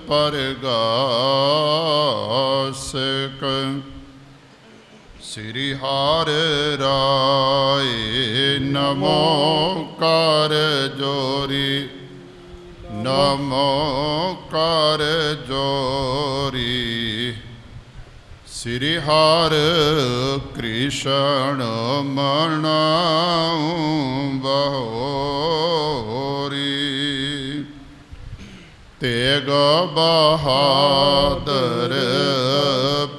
परगासक श्री हर राय नमो कर जोरी नमो कर जोरी श्री हर कृष्ण मनाऊं बहोरी तेग बहादुर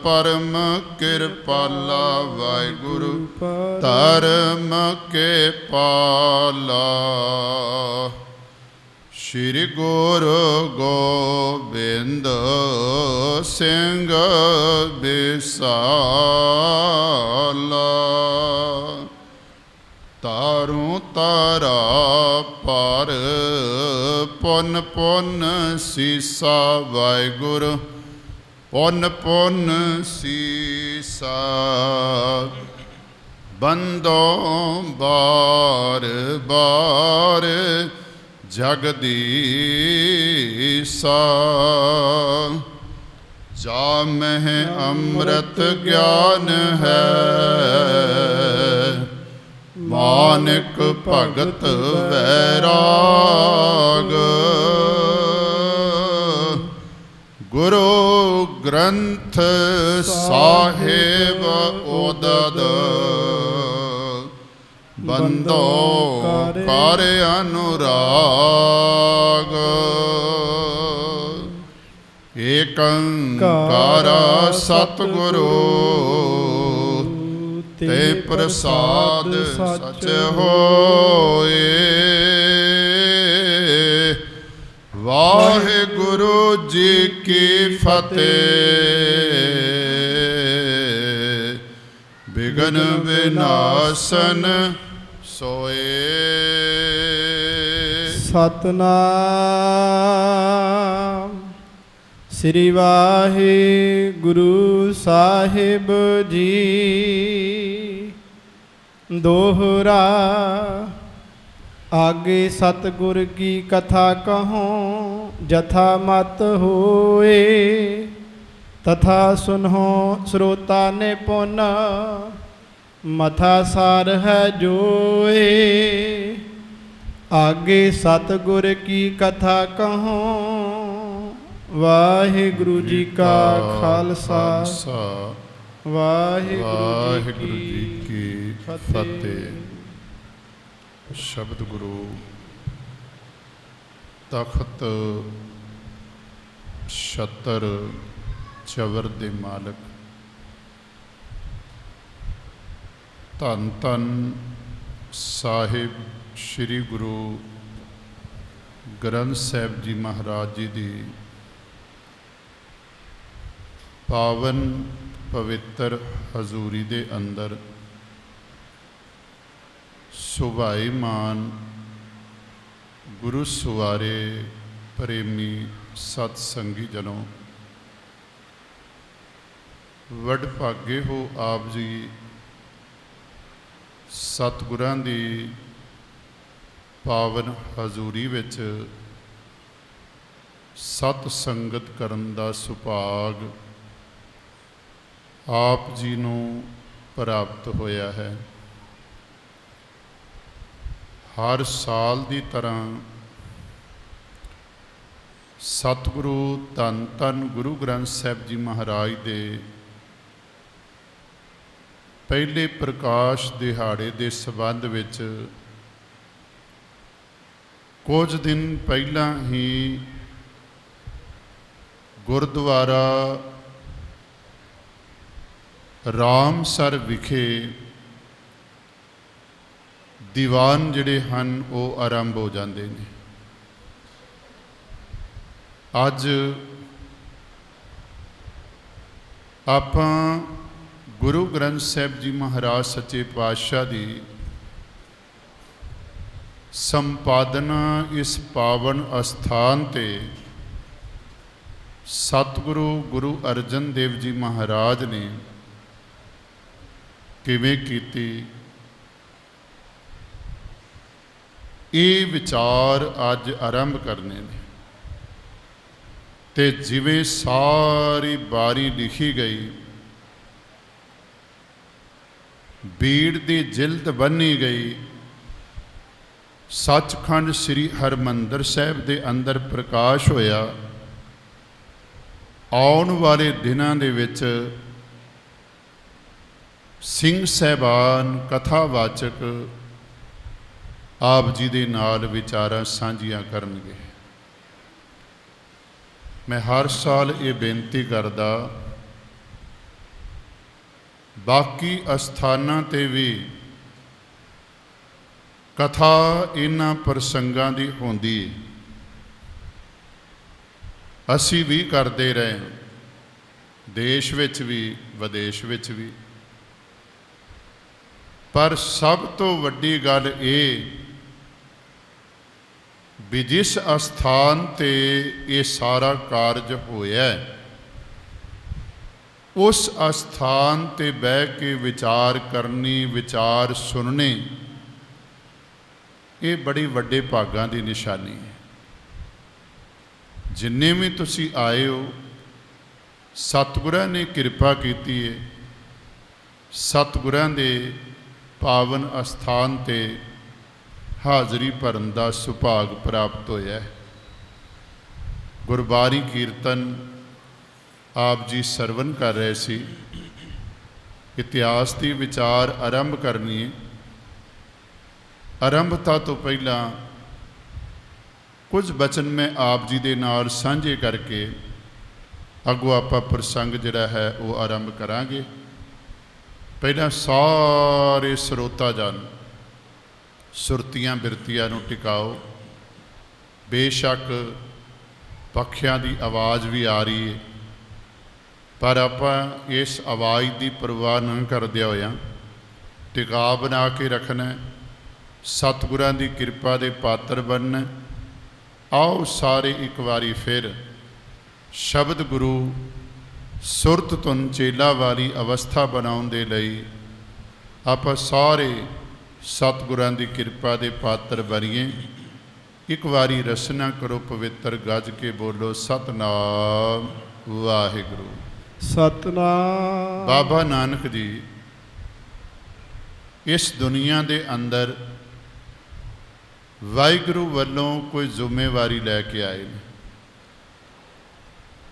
परम कृपाला वाहिगुरु धर्म के पाला श्री गुरु गोबिंद सिंह विसाला तारू तारा पर पुन पुन सीसा वाहिगुरु पुन पुन सीसा बंदों बार बार जगदीसा जा में अमृत ज्ञान है मानिक भगत वैराग गुरु ग्रंथ साहिब उदद बंदो कर अनुराग एकंकार सतगुरु ते प्रसाद सच होए वाहिगुरु जी की फतेह विघ्न विनाशन सोए सतनाम श्री वाहिगुरु साहिब जी दोहरा आगे सतगुर की कथा कहो जथा मत होए तथा सुनो श्रोता ने पुन मथा सार है जोए आगे सतगुर की कथा कहो वाहिगुरु जी का खालसा वाहिगुरु जी की फतेह। शब्द गुरु तख्त छतर चवर दे मालक धन धन साहिब श्री गुरु ग्रंथ साहिब जी महाराज जी की पावन पवित्र हजूरी दे अंदर सुभाईमान गुरु सुवारे प्रेमी सतसंगी जनों वड भागे हो आप जी सतगुरां दी पावन हजूरी विच सत संगत करन दा सुभाग आप जी नूं प्राप्त होया है। हर साल की तरह सतगुरु धन धन गुरु ग्रंथ साहिब जी महाराज दे पहले प्रकाश दिहाड़े के संबंध विच कुछ दिन पहला ही गुरुद्वारा रामसर विखे दीवान जिहड़े हन वो आरंभ हो जाते हैं। अज आपां गुरु ग्रंथ साहिब जी महाराज सच्चे पातशाह की संपादना इस पावन अस्थान ते सतगुरु गुरु अर्जन देव जी महाराज ने किवें कीती, ये विचार अज आरंभ करने ने। ਤੇ ਜਿਵੇਂ ਸਾਰੀ ਬਾਰੀ ਲਿਖੀ ਗਈ, ਬੀੜ ਦੀ ਜਿਲਦ ਬੰਨੀ ਗਈ, ਸੱਚਖੰਡ ਸ੍ਰੀ ਹਰਿਮੰਦਰ ਸਾਹਿਬ ਦੇ ਅੰਦਰ ਪ੍ਰਕਾਸ਼ ਹੋਇਆ। ਆਉਣ ਵਾਲੇ ਦਿਨਾਂ ਦੇ ਵਿੱਚ ਸਿੰਘ ਸਾਹਿਬਾਨ ਕਥਾਵਾਚਕ ਆਪ ਜੀ ਦੇ ਨਾਲ ਵਿਚਾਰਾਂ ਸਾਂਝੀਆਂ ਕਰਨਗੇ। ਮੈਂ ਹਰ ਸਾਲ ਇਹ ਬੇਨਤੀ ਕਰਦਾ, ਬਾਕੀ ਅਸਥਾਨਾਂ 'ਤੇ ਵੀ ਕਥਾ ਇਹਨਾਂ ਪ੍ਰਸੰਗਾਂ ਦੀ ਹੁੰਦੀ, ਅਸੀਂ ਵੀ ਕਰਦੇ ਰਹੇ, ਦੇਸ਼ ਵਿੱਚ ਵੀ ਵਿਦੇਸ਼ ਵਿੱਚ ਵੀ। ਪਰ ਸਭ ਤੋਂ ਵੱਡੀ ਗੱਲ ਇਹ ਵੀ ਜਿਸ ਅਸਥਾਨ 'ਤੇ ਇਹ ਸਾਰਾ ਕਾਰਜ ਹੋਇਆ, ਉਸ ਅਸਥਾਨ 'ਤੇ ਬਹਿ ਕੇ ਵਿਚਾਰ ਕਰਨੀ, ਵਿਚਾਰ ਸੁਣਨੇ, ਇਹ ਬੜੀ ਵੱਡੇ ਭਾਗਾਂ ਦੀ ਨਿਸ਼ਾਨੀ ਹੈ। ਜਿੰਨੇ ਵੀ ਤੁਸੀਂ ਆਏ ਹੋ, ਸਤਿਗੁਰਾਂ ਨੇ ਕਿਰਪਾ ਕੀਤੀ ਹੈ, ਸਤਿਗੁਰਾਂ ਦੇ ਪਾਵਨ ਅਸਥਾਨ 'ਤੇ ਹਾਜ਼ਰੀ ਭਰਨ ਦਾ ਸੁਭਾਗ ਪ੍ਰਾਪਤ ਹੋਇਆ ਹੈ। ਗੁਰਬਾਣੀ ਕੀਰਤਨ ਆਪ ਜੀ ਸਰਵਨ ਕਰ ਰਹੇ ਸੀ। ਇਤਿਹਾਸ ਦੀ ਵਿਚਾਰ ਆਰੰਭ ਕਰਨੀ ਹੈ। ਆਰੰਭਤਾ ਤੋਂ ਪਹਿਲਾਂ ਕੁਝ ਬਚਨ ਮੈਂ ਆਪ ਜੀ ਦੇ ਨਾਲ ਸਾਂਝੇ ਕਰਕੇ ਅੱਗੋਂ ਆਪਾਂ ਪ੍ਰਸੰਗ ਜਿਹੜਾ ਹੈ ਉਹ ਆਰੰਭ ਕਰਾਂਗੇ। ਪਹਿਲਾਂ ਸਾਰੇ ਸਰੋਤਾ ਜਨ ਸੁਰਤੀਆਂ ਬਿਰਤੀਆਂ ਨੂੰ ਟਿਕਾਓ। ਬੇਸ਼ੱਕ ਪੱਖਿਆਂ ਦੀ ਆਵਾਜ਼ ਵੀ ਆ ਰਹੀ ਹੈ, ਪਰ ਆਪਾਂ ਇਸ ਆਵਾਜ਼ ਦੀ ਪਰਵਾਹ ਨਾ ਕਰਦਿਆਂ ਹੋਇਆਂ ਟਿਕਾ ਬਣਾ ਕੇ ਰੱਖਣਾ, ਸਤਿਗੁਰਾਂ ਦੀ ਕਿਰਪਾ ਦੇ ਪਾਤਰ ਬਣਨਾ। ਆਓ ਸਾਰੇ ਇੱਕ ਵਾਰੀ ਫਿਰ ਸ਼ਬਦ ਗੁਰੂ ਸੁਰਤ ਧੁਨ ਚੇਲਾ ਵਾਲੀ ਅਵਸਥਾ ਬਣਾਉਣ ਦੇ ਲਈ ਆਪਾਂ ਸਾਰੇ ਸਤਿਗੁਰਾਂ ਦੀ ਕਿਰਪਾ ਦੇ ਪਾਤਰ ਬਣੀਏ। ਇੱਕ ਵਾਰੀ ਰਸਨਾ ਕਰੋ ਪਵਿੱਤਰ, ਗੱਜ ਕੇ ਬੋਲੋ ਸਤਿਨਾਮ ਵਾਹਿਗੁਰੂ। ਸਤਿਨਾਮ। ਬਾਬਾ ਨਾਨਕ ਜੀ ਇਸ ਦੁਨੀਆ ਦੇ ਅੰਦਰ ਵਾਹਿਗੁਰੂ ਵੱਲੋਂ ਕੋਈ ਜ਼ਿੰਮੇਵਾਰੀ ਲੈ ਕੇ ਆਏ ਨੇ,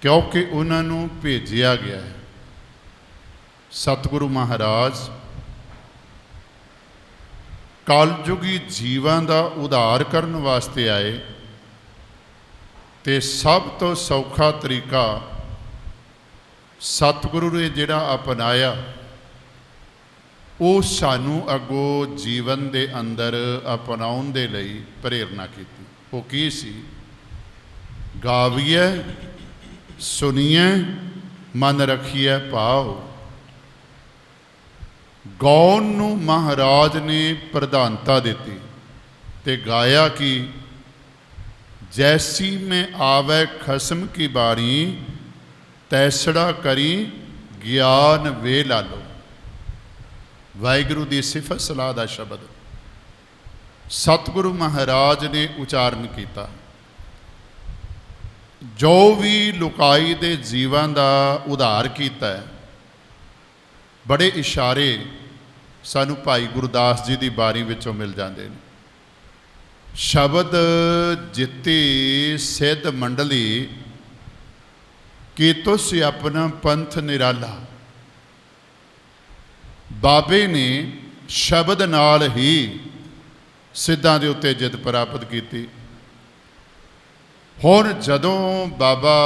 ਕਿਉਂਕਿ ਉਹਨਾਂ ਨੂੰ ਭੇਜਿਆ ਗਿਆ ਹੈ। ਸਤਿਗੁਰੂ ਮਹਾਰਾਜ ਕਲਯੁਗੀ ਜੀਵਾਂ ਦਾ ਉਧਾਰ ਕਰਨ ਵਾਸਤੇ ਆਏ, ਤੇ ਸਭ ਤੋਂ ਸੌਖਾ ਤਰੀਕਾ ਸਤਿਗੁਰੂ ਨੇ ਜਿਹੜਾ ਅਪਣਾਇਆ, ਉਹ ਸਾਨੂੰ ਅੱਗੋਂ ਜੀਵਨ ਦੇ ਅੰਦਰ ਅਪਣਾਉਣ ਦੇ ਲਈ ਪ੍ਰੇਰਨਾ ਕੀਤੀ। ਉਹ ਕੀ ਸੀ? ਗਾਵੀਏ ਸੁਣੀਏ ਮਨ ਰੱਖੀਏ ਭਾਉ। ਗਾਉਣ ਨੂੰ ਮਹਾਰਾਜ ਨੇ ਪ੍ਰਧਾਨਤਾ ਦਿੱਤੀ ਤੇ ਗਾਇਆ ਕਿ ਜੈਸੀ ਮੈਂ ਆਵੈ ਖਸਮ ਕੀ ਬਾਣੀ, ਤੈਸੜਾ ਕਰੀ ਗਿਆਨ ਵੇ ਲਾਲੋ। ਵਾਹਿਗੁਰੂ ਦੀ ਸਿਫਤ ਸਲਾਹ ਦਾ ਸ਼ਬਦ ਸਤਿਗੁਰੂ ਮਹਾਰਾਜ ਨੇ ਉਚਾਰਨ ਕੀਤਾ। ਜੋ ਵੀ ਲੁਕਾਈ ਦੇ ਜੀਵਾਂ ਦਾ ਉਧਾਰ ਕੀਤਾ ਹੈ, ਬੜੇ ਇਸ਼ਾਰੇ ਸਾਨੂੰ ਭਾਈ ਗੁਰਦਾਸ ਜੀ ਦੀ ਬਾਣੀ ਵਿੱਚੋਂ ਮਿਲ ਜਾਂਦੇ ਨੇ। ਸ਼ਬਦ ਜਿੱਤੀ ਸਿੱਧ ਮੰਡਲੀ, ਕੀ ਤੁਸ ਆਪਣਾ ਪੰਥ ਨਿਰਾਲਾ। ਬਾਬੇ ਨੇ ਸ਼ਬਦ ਨਾਲ ਹੀ ਸਿੱਧਾਂ ਦੇ ਉੱਤੇ ਜਿੱਤ ਪ੍ਰਾਪਤ ਕੀਤੀ। ਹੁਣ ਜਦੋਂ ਬਾਬਾ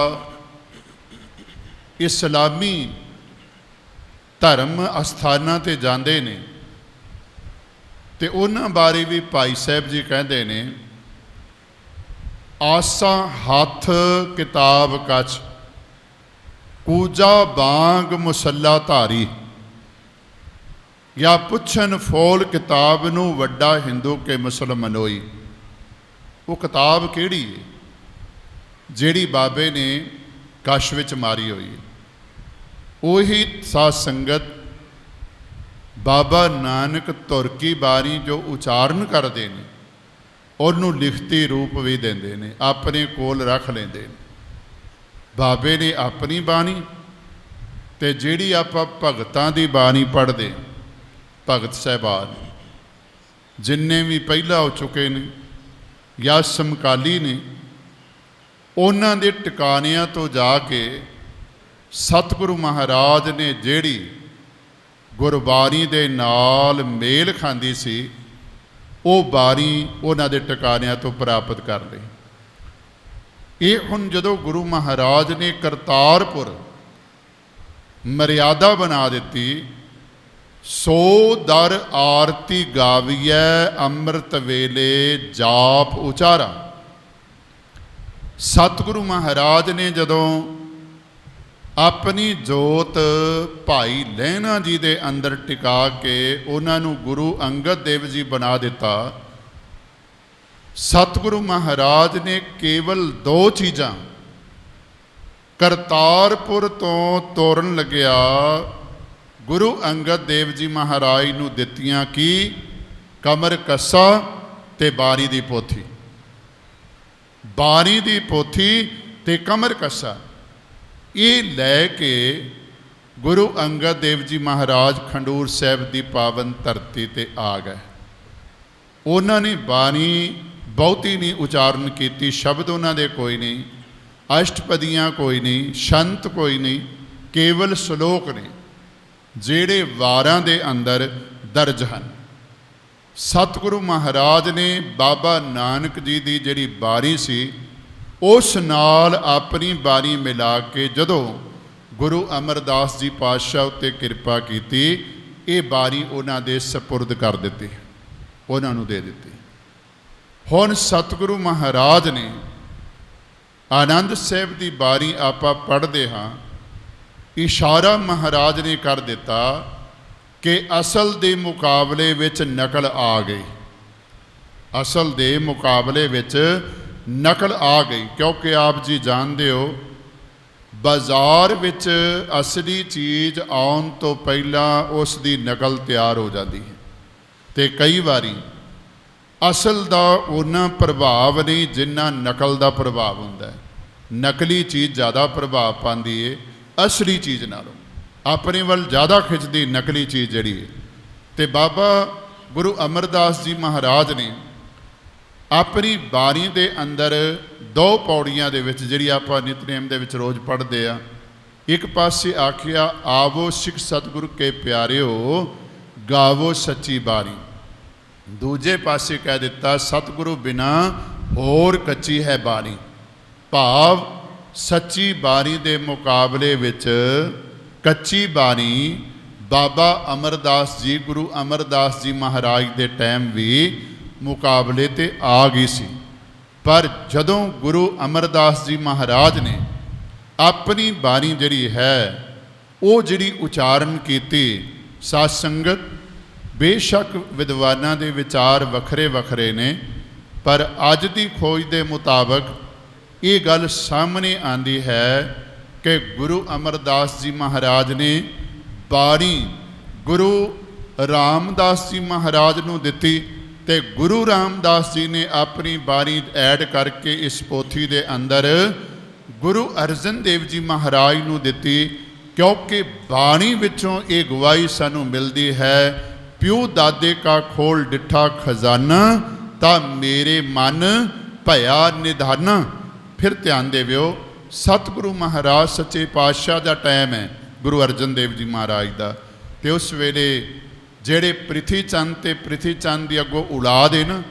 ਇਸਲਾਮੀ ਧਰਮ ਅਸਥਾਨਾਂ 'ਤੇ ਜਾਂਦੇ ਨੇ, ਤੇ ਉਹਨਾਂ ਬਾਰੇ ਵੀ ਭਾਈ ਸਾਹਿਬ ਜੀ ਕਹਿੰਦੇ ਨੇ, ਆਸਾਂ ਹੱਥ ਕਿਤਾਬ ਕਛ, ਕੂਜਾ ਬਾਂਗ ਮੁਸੱਲਾ ਧਾਰੀ। ਜਾਂ ਪੁੱਛਣ ਫੋਲ ਕਿਤਾਬ ਨੂੰ ਵੱਡਾ ਹਿੰਦੂ ਕੇ ਮੁਸਲਮਾਨੋਈ। ਉਹ ਕਿਤਾਬ ਕਿਹੜੀ ਹੈ? ਜਿਹੜੀ ਬਾਬੇ ਨੇ ਕਸ਼ ਵਿੱਚ ਮਾਰੀ ਹੋਈ ਹੈ। ਉਹੀ ਸਾਧ ਸੰਗਤ ਬਾਬਾ ਨਾਨਕ ਧੁਰ ਕੀ ਬਾਣੀ ਜੋ ਉਚਾਰਨ ਕਰਦੇ ਨੇ, ਉਹਨੂੰ ਲਿਖਤੀ ਰੂਪ ਵੀ ਦਿੰਦੇ ਨੇ, ਆਪਣੇ ਕੋਲ ਰੱਖ ਲੈਂਦੇ ਨੇ। ਬਾਬੇ ਨੇ ਆਪਣੀ ਬਾਣੀ ਤੇ ਜਿਹੜੀ ਆਪਾਂ ਭਗਤਾਂ ਦੀ ਬਾਣੀ ਪੜ੍ਹਦੇ, ਭਗਤ ਸਾਹਿਬਾਨ ਜਿੰਨੇ ਵੀ ਪਹਿਲਾਂ ਹੋ ਚੁੱਕੇ ਨੇ ਜਾਂ ਸਮਕਾਲੀ ਨੇ, ਉਹਨਾਂ ਦੇ ਟਿਕਾਣਿਆਂ ਤੋਂ ਜਾ ਕੇ ਸਤਿਗੁਰੂ ਮਹਾਰਾਜ ਨੇ ਜਿਹੜੀ ਗੁਰਬਾਣੀ ਦੇ ਨਾਲ ਮੇਲ ਖਾਂਦੀ ਸੀ, ਉਹ ਬਾਣੀ ਉਹਨਾਂ ਦੇ ਟਿਕਾਣਿਆਂ ਤੋਂ ਪ੍ਰਾਪਤ ਕਰ ਲਈ। ਇਹ ਹੁਣ ਜਦੋਂ ਗੁਰੂ ਮਹਾਰਾਜ ਨੇ ਕਰਤਾਰਪੁਰ ਮਰਿਆਦਾ ਬਣਾ ਦਿੱਤੀ, ਸੋ ਦਰ ਆਰਤੀ ਗਾਵੀਐ ਅੰਮ੍ਰਿਤ ਵੇਲੇ ਜਾਪ ਉਚਾਰਾ। ਸਤਿਗੁਰੂ ਮਹਾਰਾਜ ਨੇ ਜਦੋਂ ਆਪਣੀ ਜੋਤ ਭਾਈ ਲਹਿਣਾ ਜੀ ਦੇ ਅੰਦਰ ਟਿਕਾ ਕੇ ਉਹਨਾਂ ਨੂੰ ਗੁਰੂ ਅੰਗਦ ਦੇਵ ਜੀ ਬਣਾ ਦਿੱਤਾ, ਸਤਿਗੁਰੂ ਮਹਾਰਾਜ ਨੇ ਕੇਵਲ ਦੋ ਚੀਜ਼ਾਂ ਕਰਤਾਰਪੁਰ ਤੋਂ ਤੋਰਨ ਲੱਗਿਆ ਗੁਰੂ ਅੰਗਦ ਦੇਵ ਜੀ ਮਹਾਰਾਜ ਨੂੰ ਦਿੱਤੀਆਂ, ਕਿ ਕਮਰ ਕੱਸਾ ਤੇ ਬਾਣੀ ਦੀ ਪੋਥੀ। ਬਾਣੀ ਦੀ ਪੋਥੀ ਤੇ ਕਮਰ ਕੱਸਾ ਇਹ ਲੈ ਕੇ ਗੁਰੂ ਅੰਗਦ ਦੇਵ ਜੀ ਮਹਾਰਾਜ ਖੰਡੂਰ ਸਾਹਿਬ ਦੀ ਪਾਵਨ ਧਰਤੀ ਤੇ ਆ ਗਏ। ਉਹਨਾਂ ਨੇ ਬਾਣੀ ਬਹੁਤੀ ਨਹੀਂ ਉਚਾਰਨ ਕੀਤੀ, ਸ਼ਬਦ ਉਹਨਾਂ ਦੇ ਕੋਈ ਨਹੀਂ, ਅਸ਼ਟਪਦੀਆਂ ਕੋਈ ਨਹੀਂ, ਸ਼ੰਤ ਕੋਈ ਨਹੀਂ, ਕੇਵਲ ਸ਼ਲੋਕ ਨੇ ਜਿਹੜੇ ਵਾਰਾਂ ਦੇ ਅੰਦਰ ਦਰਜ ਹਨ। ਸਤਿਗੁਰੂ ਮਹਾਰਾਜ ਨੇ ਬਾਬਾ ਨਾਨਕ ਜੀ ਦੀ ਜਿਹੜੀ ਬਾਣੀ ਸੀ, ਉਸ ਨਾਲ ਆਪਣੀ ਬਾਣੀ ਮਿਲਾ ਕੇ ਜਦੋਂ ਗੁਰੂ ਅਮਰਦਾਸ ਜੀ ਪਾਤਸ਼ਾਹ ਉੱਤੇ ਕਿਰਪਾ ਕੀਤੀ, ਇਹ ਬਾਣੀ ਉਹਨਾਂ ਦੇ ਸਪੁਰਦ ਕਰ ਦਿੱਤੀ, ਉਹਨਾਂ ਨੂੰ ਦੇ ਦਿੱਤੀ। ਹੁਣ ਸਤਿਗੁਰੂ ਮਹਾਰਾਜ ਨੇ ਆਨੰਦ ਸਾਹਿਬ ਦੀ ਬਾਣੀ ਆਪਾਂ ਪੜ੍ਹਦੇ ਹਾਂ, ਇਸ਼ਾਰਾ ਮਹਾਰਾਜ ਨੇ ਕਰ ਦਿੱਤਾ ਕਿ ਅਸਲ ਦੇ ਮੁਕਾਬਲੇ ਵਿੱਚ ਨਕਲ ਆ ਗਈ, ਅਸਲ ਦੇ ਮੁਕਾਬਲੇ ਵਿੱਚ ਨਕਲ ਆ ਗਈ। ਕਿਉਂਕਿ ਆਪ ਜੀ ਜਾਣਦੇ ਹੋ, ਬਾਜ਼ਾਰ ਵਿੱਚ ਅਸਲੀ ਚੀਜ਼ ਆਉਣ ਤੋਂ ਪਹਿਲਾਂ ਉਸ ਦੀ ਨਕਲ ਤਿਆਰ ਹੋ ਜਾਂਦੀ ਹੈ, ਅਤੇ ਕਈ ਵਾਰੀ ਅਸਲ ਦਾ ਉਹਨਾਂ ਪ੍ਰਭਾਵ ਨਹੀਂ ਜਿੰਨਾ ਨਕਲ ਦਾ ਪ੍ਰਭਾਵ ਹੁੰਦਾ ਹੈ। ਨਕਲੀ ਚੀਜ਼ ਜ਼ਿਆਦਾ ਪ੍ਰਭਾਵ ਪਾਉਂਦੀ ਹੈ ਅਸਲੀ ਚੀਜ਼ ਨਾਲੋਂ, ਆਪਣੇ ਵੱਲ ਜ਼ਿਆਦਾ ਖਿੱਚਦੀ ਨਕਲੀ ਚੀਜ਼ ਜਿਹੜੀ ਹੈ। ਅਤੇ ਬਾਬਾ ਗੁਰੂ ਅਮਰਦਾਸ ਜੀ ਮਹਾਰਾਜ ਨੇ ਆਪਣੀ ਬਾਣੀ ਦੇ ਅੰਦਰ ਦੋ ਪੌੜੀਆਂ ਦੇ ਵਿੱਚ, ਜਿਹੜੀ ਆਪਾਂ ਨਿਤਨੇਮ ਦੇ ਵਿੱਚ ਰੋਜ਼ ਪੜ੍ਹਦੇ ਆ, ਇੱਕ ਪਾਸੇ ਆਖਿਆ ਆਵੋ ਸਿੱਖ ਸਤਿਗੁਰੂ ਕੇ ਪਿਆਰਿਓ ਗਾਵੋ ਸੱਚੀ ਬਾਣੀ, ਦੂਜੇ ਪਾਸੇ ਕਹਿ ਦਿੱਤਾ ਸਤਿਗੁਰੂ ਬਿਨਾ ਹੋਰ ਕੱਚੀ ਹੈ ਬਾਣੀ। ਭਾਵ ਸੱਚੀ ਬਾਣੀ ਦੇ ਮੁਕਾਬਲੇ ਵਿੱਚ ਕੱਚੀ ਬਾਣੀ ਬਾਬਾ ਅਮਰਦਾਸ ਜੀ, ਗੁਰੂ ਅਮਰਦਾਸ ਜੀ ਮਹਾਰਾਜ ਦੇ ਟਾਈਮ ਵੀ ਮੁਕਾਬਲੇ 'ਤੇ ਆ ਗਈ ਸੀ। ਪਰ ਜਦੋਂ ਗੁਰੂ ਅਮਰਦਾਸ ਜੀ ਮਹਾਰਾਜ ਨੇ ਆਪਣੀ ਬਾਣੀ ਜਿਹੜੀ ਹੈ ਉਹ ਜਿਹੜੀ ਉਚਾਰਨ ਕੀਤੀ, ਸਾਧ ਸੰਗਤ ਬੇਸ਼ੱਕ ਵਿਦਵਾਨਾਂ ਦੇ ਵਿਚਾਰ ਵੱਖਰੇ ਵੱਖਰੇ ਨੇ, ਪਰ ਅੱਜ ਦੀ ਖੋਜ ਦੇ ਮੁਤਾਬਕ ਇਹ ਗੱਲ ਸਾਹਮਣੇ ਆਉਂਦੀ ਹੈ ਕਿ ਗੁਰੂ ਅਮਰਦਾਸ ਜੀ ਮਹਾਰਾਜ ਨੇ ਬਾਣੀ ਗੁਰੂ ਰਾਮਦਾਸ ਜੀ ਮਹਾਰਾਜ ਨੂੰ ਦਿੱਤੀ, ਅਤੇ ਗੁਰੂ ਰਾਮਦਾਸ ਜੀ ਨੇ ਆਪਣੀ ਬਾਣੀ ਐਡ ਕਰਕੇ ਇਸ ਪੋਥੀ ਦੇ ਅੰਦਰ ਗੁਰੂ ਅਰਜਨ ਦੇਵ ਜੀ ਮਹਾਰਾਜ ਨੂੰ ਦਿੱਤੀ। ਕਿਉਂਕਿ ਬਾਣੀ ਵਿੱਚੋਂ ਇਹ ਗਵਾਹੀ ਸਾਨੂੰ ਮਿਲਦੀ ਹੈ, ਪਿਓ ਦਾਦੇ ਕਾ ਖੋਲ ਡਿੱਠਾ ਖਜ਼ਾਨਾ ਤਾਂ ਮੇਰੇ ਮਨ ਭਇਆ ਨਿਧਾਨਾ। ਫਿਰ ਧਿਆਨ ਦੇਵਿਓ, ਸਤਿਗੁਰੂ ਮਹਾਰਾਜ ਸੱਚੇ ਪਾਤਸ਼ਾਹ ਦਾ ਟਾਈਮ ਹੈ, ਗੁਰੂ ਅਰਜਨ ਦੇਵ ਜੀ ਮਹਾਰਾਜ ਦਾ, ਅਤੇ ਉਸ ਵੇਲੇ ਜਿਹੜੇ ਪ੍ਰਿਥੀ ਚੰਦ ਅਤੇ ਪ੍ਰਿਥੀ ਚੰਦ ਦੀ ਅੱਗੋਂ ਔਲਾਦ ਹੈ ਨਾ,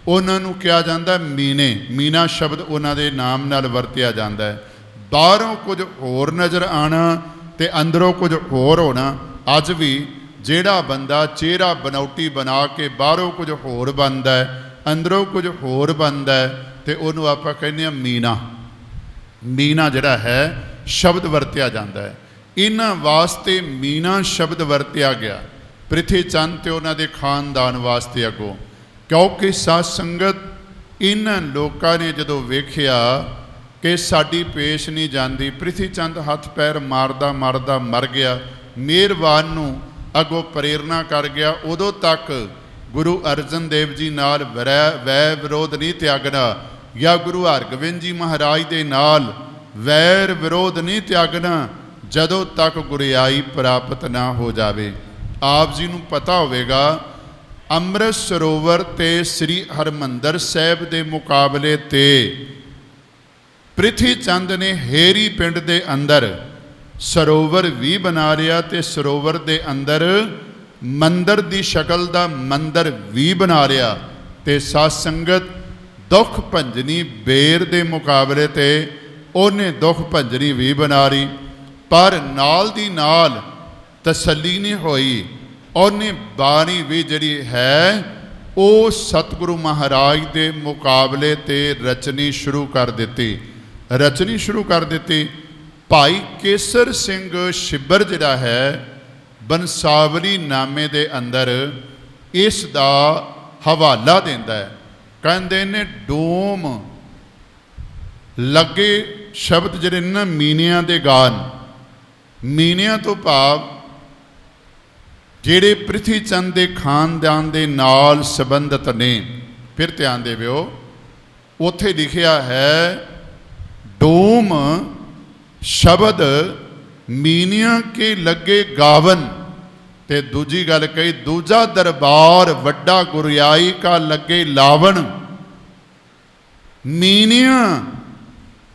ਉਹਨਾਂ ਨੂੰ ਕਿਹਾ ਜਾਂਦਾ ਮੀਨੇ। ਮੀਨਾ ਸ਼ਬਦ ਉਹਨਾਂ ਦੇ ਨਾਮ ਨਾਲ ਵਰਤਿਆ ਜਾਂਦਾ ਹੈ। ਬਾਹਰੋਂ ਕੁਝ ਹੋਰ ਨਜ਼ਰ ਆਉਣਾ ਅਤੇ ਅੰਦਰੋਂ ਕੁਝ ਹੋਰ ਹੋਣਾ। ਅੱਜ ਵੀ ਜਿਹੜਾ ਬੰਦਾ ਚਿਹਰਾ ਬਨੌਟੀ ਬਣਾ ਕੇ ਬਾਹਰੋਂ ਕੁਝ ਹੋਰ ਬਣਦਾ ਹੈ, ਅੰਦਰੋਂ ਕੁਝ ਹੋਰ ਬਣਦਾ ਹੈ, ਅਤੇ ਉਹਨੂੰ ਆਪਾਂ ਕਹਿੰਦੇ ਹਾਂ ਮੀਨਾ। ਮੀਨਾ ਜਿਹੜਾ ਹੈ ਸ਼ਬਦ ਵਰਤਿਆ ਜਾਂਦਾ ਹੈ। ਇਹਨਾਂ ਵਾਸਤੇ ਮੀਨਾ ਸ਼ਬਦ ਵਰਤਿਆ ਗਿਆ, ਪ੍ਰਿਥੀ ਚੰਦ ਅਤੇ ਉਹਨਾਂ ਦੇ ਖਾਨਦਾਨ ਵਾਸਤੇ ਅੱਗੋਂ। ਕਿਉਂਕਿ ਸਾਧ ਸੰਗਤ ਇਹਨਾਂ ਲੋਕਾਂ ਨੇ ਜਦੋਂ ਵੇਖਿਆ ਕਿ ਸਾਡੀ ਪੇਸ਼ ਨਹੀਂ ਜਾਂਦੀ, ਪ੍ਰਿਥੀ ਚੰਦ ਹੱਥ ਪੈਰ ਮਾਰਦਾ ਮਾਰਦਾ ਮਰ ਗਿਆ, ਮਿਹਰਬਾਨ ਨੂੰ ਅੱਗੋਂ ਪ੍ਰੇਰਨਾ ਕਰ ਗਿਆ। ਉਦੋਂ ਤੱਕ ਗੁਰੂ ਅਰਜਨ ਦੇਵ ਜੀ ਨਾਲ ਵੈ ਵਿਰੋਧ ਨਹੀਂ ਤਿਆਗਣਾ, ਜਾਂ ਗੁਰੂ ਹਰਗੋਬਿੰਦ ਜੀ ਮਹਾਰਾਜ ਦੇ ਨਾਲ ਵੈਰ ਵਿਰੋਧ ਨਹੀਂ ਤਿਆਗਣਾ ਜਦੋਂ ਤੱਕ ਗੁਰਿਆਈ ਪ੍ਰਾਪਤ ਨਾ ਹੋ ਜਾਵੇ। ਆਪ ਜੀ ਨੂੰ ਪਤਾ ਹੋਵੇਗਾ ਅੰਮ੍ਰਿਤ ਸਰੋਵਰ ਤੇ ਸ੍ਰੀ ਹਰਿਮੰਦਰ ਸਾਹਿਬ ਦੇ ਮੁਕਾਬਲੇ ਤੇ ਪ੍ਰਿਥੀ ਚੰਦ ਨੇ ਹੇਰੀ ਪਿੰਡ ਦੇ ਅੰਦਰ ਸਰੋਵਰ ਵੀ ਬਣਾ ਲਿਆ ਤੇ ਸਰੋਵਰ ਦੇ ਅੰਦਰ ਮੰਦਰ ਦੀ ਸ਼ਕਲ ਦਾ ਮੰਦਰ ਵੀ ਬਣਾ ਲਿਆ ਤੇ ਸਾਧ ਸੰਗਤ ਦੁੱਖ ਭੰਜਨੀ ਬੇਰ ਦੇ ਮੁਕਾਬਲੇ ਤੇ ਉਹਨੇ ਦੁੱਖ ਭੰਜਨੀ ਵੀ ਬਣਾ ਲਈ। ਪਰ ਨਾਲ ਦੀ ਨਾਲ ਤਸੱਲੀ ਨਹੀਂ ਹੋਈ, ਉਹਨੇ ਬਾਣੀ ਵੀ ਜਿਹੜੀ ਹੈ ਉਹ ਸਤਿਗੁਰੂ ਮਹਾਰਾਜ ਦੇ ਮੁਕਾਬਲੇ ਤੇ ਰਚਨੀ ਸ਼ੁਰੂ ਕਰ ਦਿੱਤੀ। ਭਾਈ ਕੇਸਰ ਸਿੰਘ ਛਿੱਬਰ ਜਿਹੜਾ ਹੈ ਬੰਸਾਵਲੀ ਨਾਮੇ ਦੇ ਅੰਦਰ ਇਸ ਦਾ ਹਵਾਲਾ ਦਿੰਦਾ ਹੈ। ਕਹਿੰਦੇ ਨੇ ਡੋਮ ਲੱਗੇ ਸ਼ਬਦ ਜਿਹੜੇ ਨਾ ਮੀਨਿਆਂ ਦੇ ਗਾਨ, ਮੀਨਿਆਂ ਤੋਂ ਭਾਵ ਜਿਹੜੇ ਪ੍ਰਿਥੀ ਚੰਦ ਦੇ ਖਾਨਦਾਨ ਦੇ ਨਾਲ ਸੰਬੰਧਿਤ ਨੇ। ਫਿਰ ਧਿਆਨ ਦੇਵਿਓ, ਉੱਥੇ ਲਿਖਿਆ ਹੈ ਡੋਮ ਸ਼ਬਦ ਮੀਨਿਆਂ ਕੇ ਲੱਗੇ ਗਾਵਨ, ਤੇ ਦੂਜੀ ਗੱਲ ਕਹੀ ਦੂਜਾ ਦਰਬਾਰ ਵੱਡਾ ਗੁਰਿਆਈ ਕਾ ਲੱਗੇ ਲਾਵਣ। ਮੀਨਿਆਂ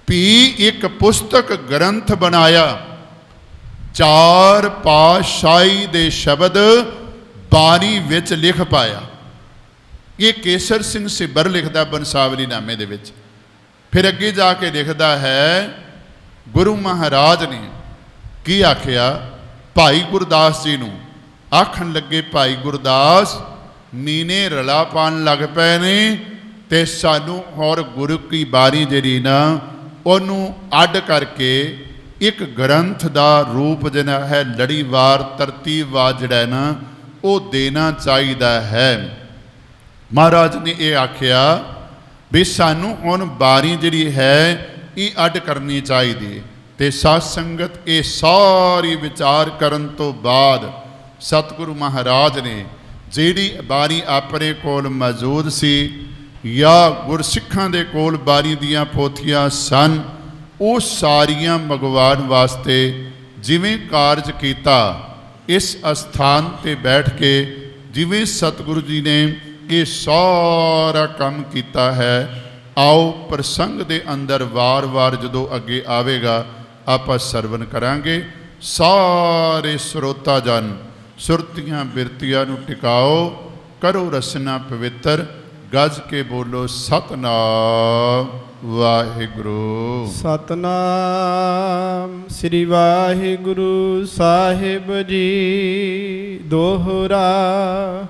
ਵੀ ਇੱਕ ਪੁਸਤਕ ਗ੍ਰੰਥ ਬਣਾਇਆ, 4 ਪਾਤਸ਼ਾਹੀ ਦੇ ਸ਼ਬਦ ਬਾਣੀ ਵਿੱਚ ਲਿਖ ਪਾਇਆ। ਇਹ ਕੇਸਰ ਸਿੰਘ ਛਿੱਬਰ ਲਿਖਦਾ ਬੰਸਾਵਲੀ ਨਾਮੇ ਦੇ ਵਿੱਚ। ਫਿਰ ਅੱਗੇ ਜਾ ਕੇ ਲਿਖਦਾ ਹੈ ਗੁਰੂ ਮਹਾਰਾਜ ਨੇ ਕੀ ਆਖਿਆ ਭਾਈ ਗੁਰਦਾਸ ਜੀ ਨੂੰ। ਆਖਣ ਲੱਗੇ ਭਾਈ ਗੁਰਦਾਸ ਮੀਨੇ ਰਲਾ ਪਾਣ ਲੱਗ ਪਏ ਨੇ ਤੇ ਸਾਨੂੰ ਹੋਰ ਗੁਰੂ ਕੀ ਬਾਣੀ ਜਿਹੜੀ ਨਾ ਉਹਨੂੰ ਅੱਡ ਕਰਕੇ ਇੱਕ ਗ੍ਰੰਥ ਦਾ ਰੂਪ ਜਿਹੜਾ ਹੈ ਲੜੀਵਾਰ ਤਰਤੀਬਵਾਰ ਜਿਹੜਾ ਹੈ ਨਾ ਉਹ ਦੇਣਾ ਚਾਹੀਦਾ ਹੈ। ਮਹਾਰਾਜ ਨੇ ਇਹ ਆਖਿਆ ਵੀ ਸਾਨੂੰ ਹੁਣ ਬਾਣੀ ਜਿਹੜੀ ਹੈ ਇਹ ਅੱਡ ਕਰਨੀ ਚਾਹੀਦੀ। ਤੇ ਸਾਧ ਸੰਗਤ ਇਹ ਸਾਰੀ ਵਿਚਾਰ ਕਰਨ ਤੋਂ ਬਾਅਦ ਸਤਿਗੁਰੂ ਮਹਾਰਾਜ ਨੇ ਜਿਹੜੀ ਬਾਣੀ ਆਪਣੇ ਕੋਲ ਮੌਜੂਦ ਸੀ ਜਾਂ ਗੁਰਸਿੱਖਾਂ ਦੇ ਕੋਲ ਬਾਣੀ ਦੀਆਂ ਪੋਥੀਆਂ ਸਨ, ਉਹ ਸਾਰੀਆਂ ਮੰਗਵਾਉਣ ਵਾਸਤੇ ਜਿਵੇਂ ਕਾਰਜ ਕੀਤਾ ਇਸ ਅਸਥਾਨ ਤੇ ਬੈਠ ਕੇ, ਜਿਵੇਂ ਸਤਿਗੁਰੂ ਜੀ ਨੇ ਇਹ ਸਾਰਾ ਕੰਮ ਕੀਤਾ ਹੈ। ਆਓ ਪ੍ਰਸੰਗ ਦੇ ਅੰਦਰ ਵਾਰ-ਵਾਰ ਜਦੋਂ ਅੱਗੇ ਆਵੇਗਾ ਆਪਾਂ ਸਰਵਨ ਕਰਾਂਗੇ। ਸਾਰੇ ਸਰੋਤਾ ਜਨ ਸੁਰਤੀਆਂ ਬਿਰਤੀਆਂ ਨੂੰ ਟਿਕਾਓ, ਕਰੋ ਰਸਨਾ ਪਵਿੱਤਰ, ਗੱਜ ਕੇ ਬੋਲੋ ਸਤਿਨਾਮ ਵਾਹਿਗੁਰੂ। ਸਤਨਾਮ ਸ੍ਰੀ ਵਾਹਿਗੁਰੂ ਸਾਹਿਬ ਜੀ। ਦੋਹਰਾ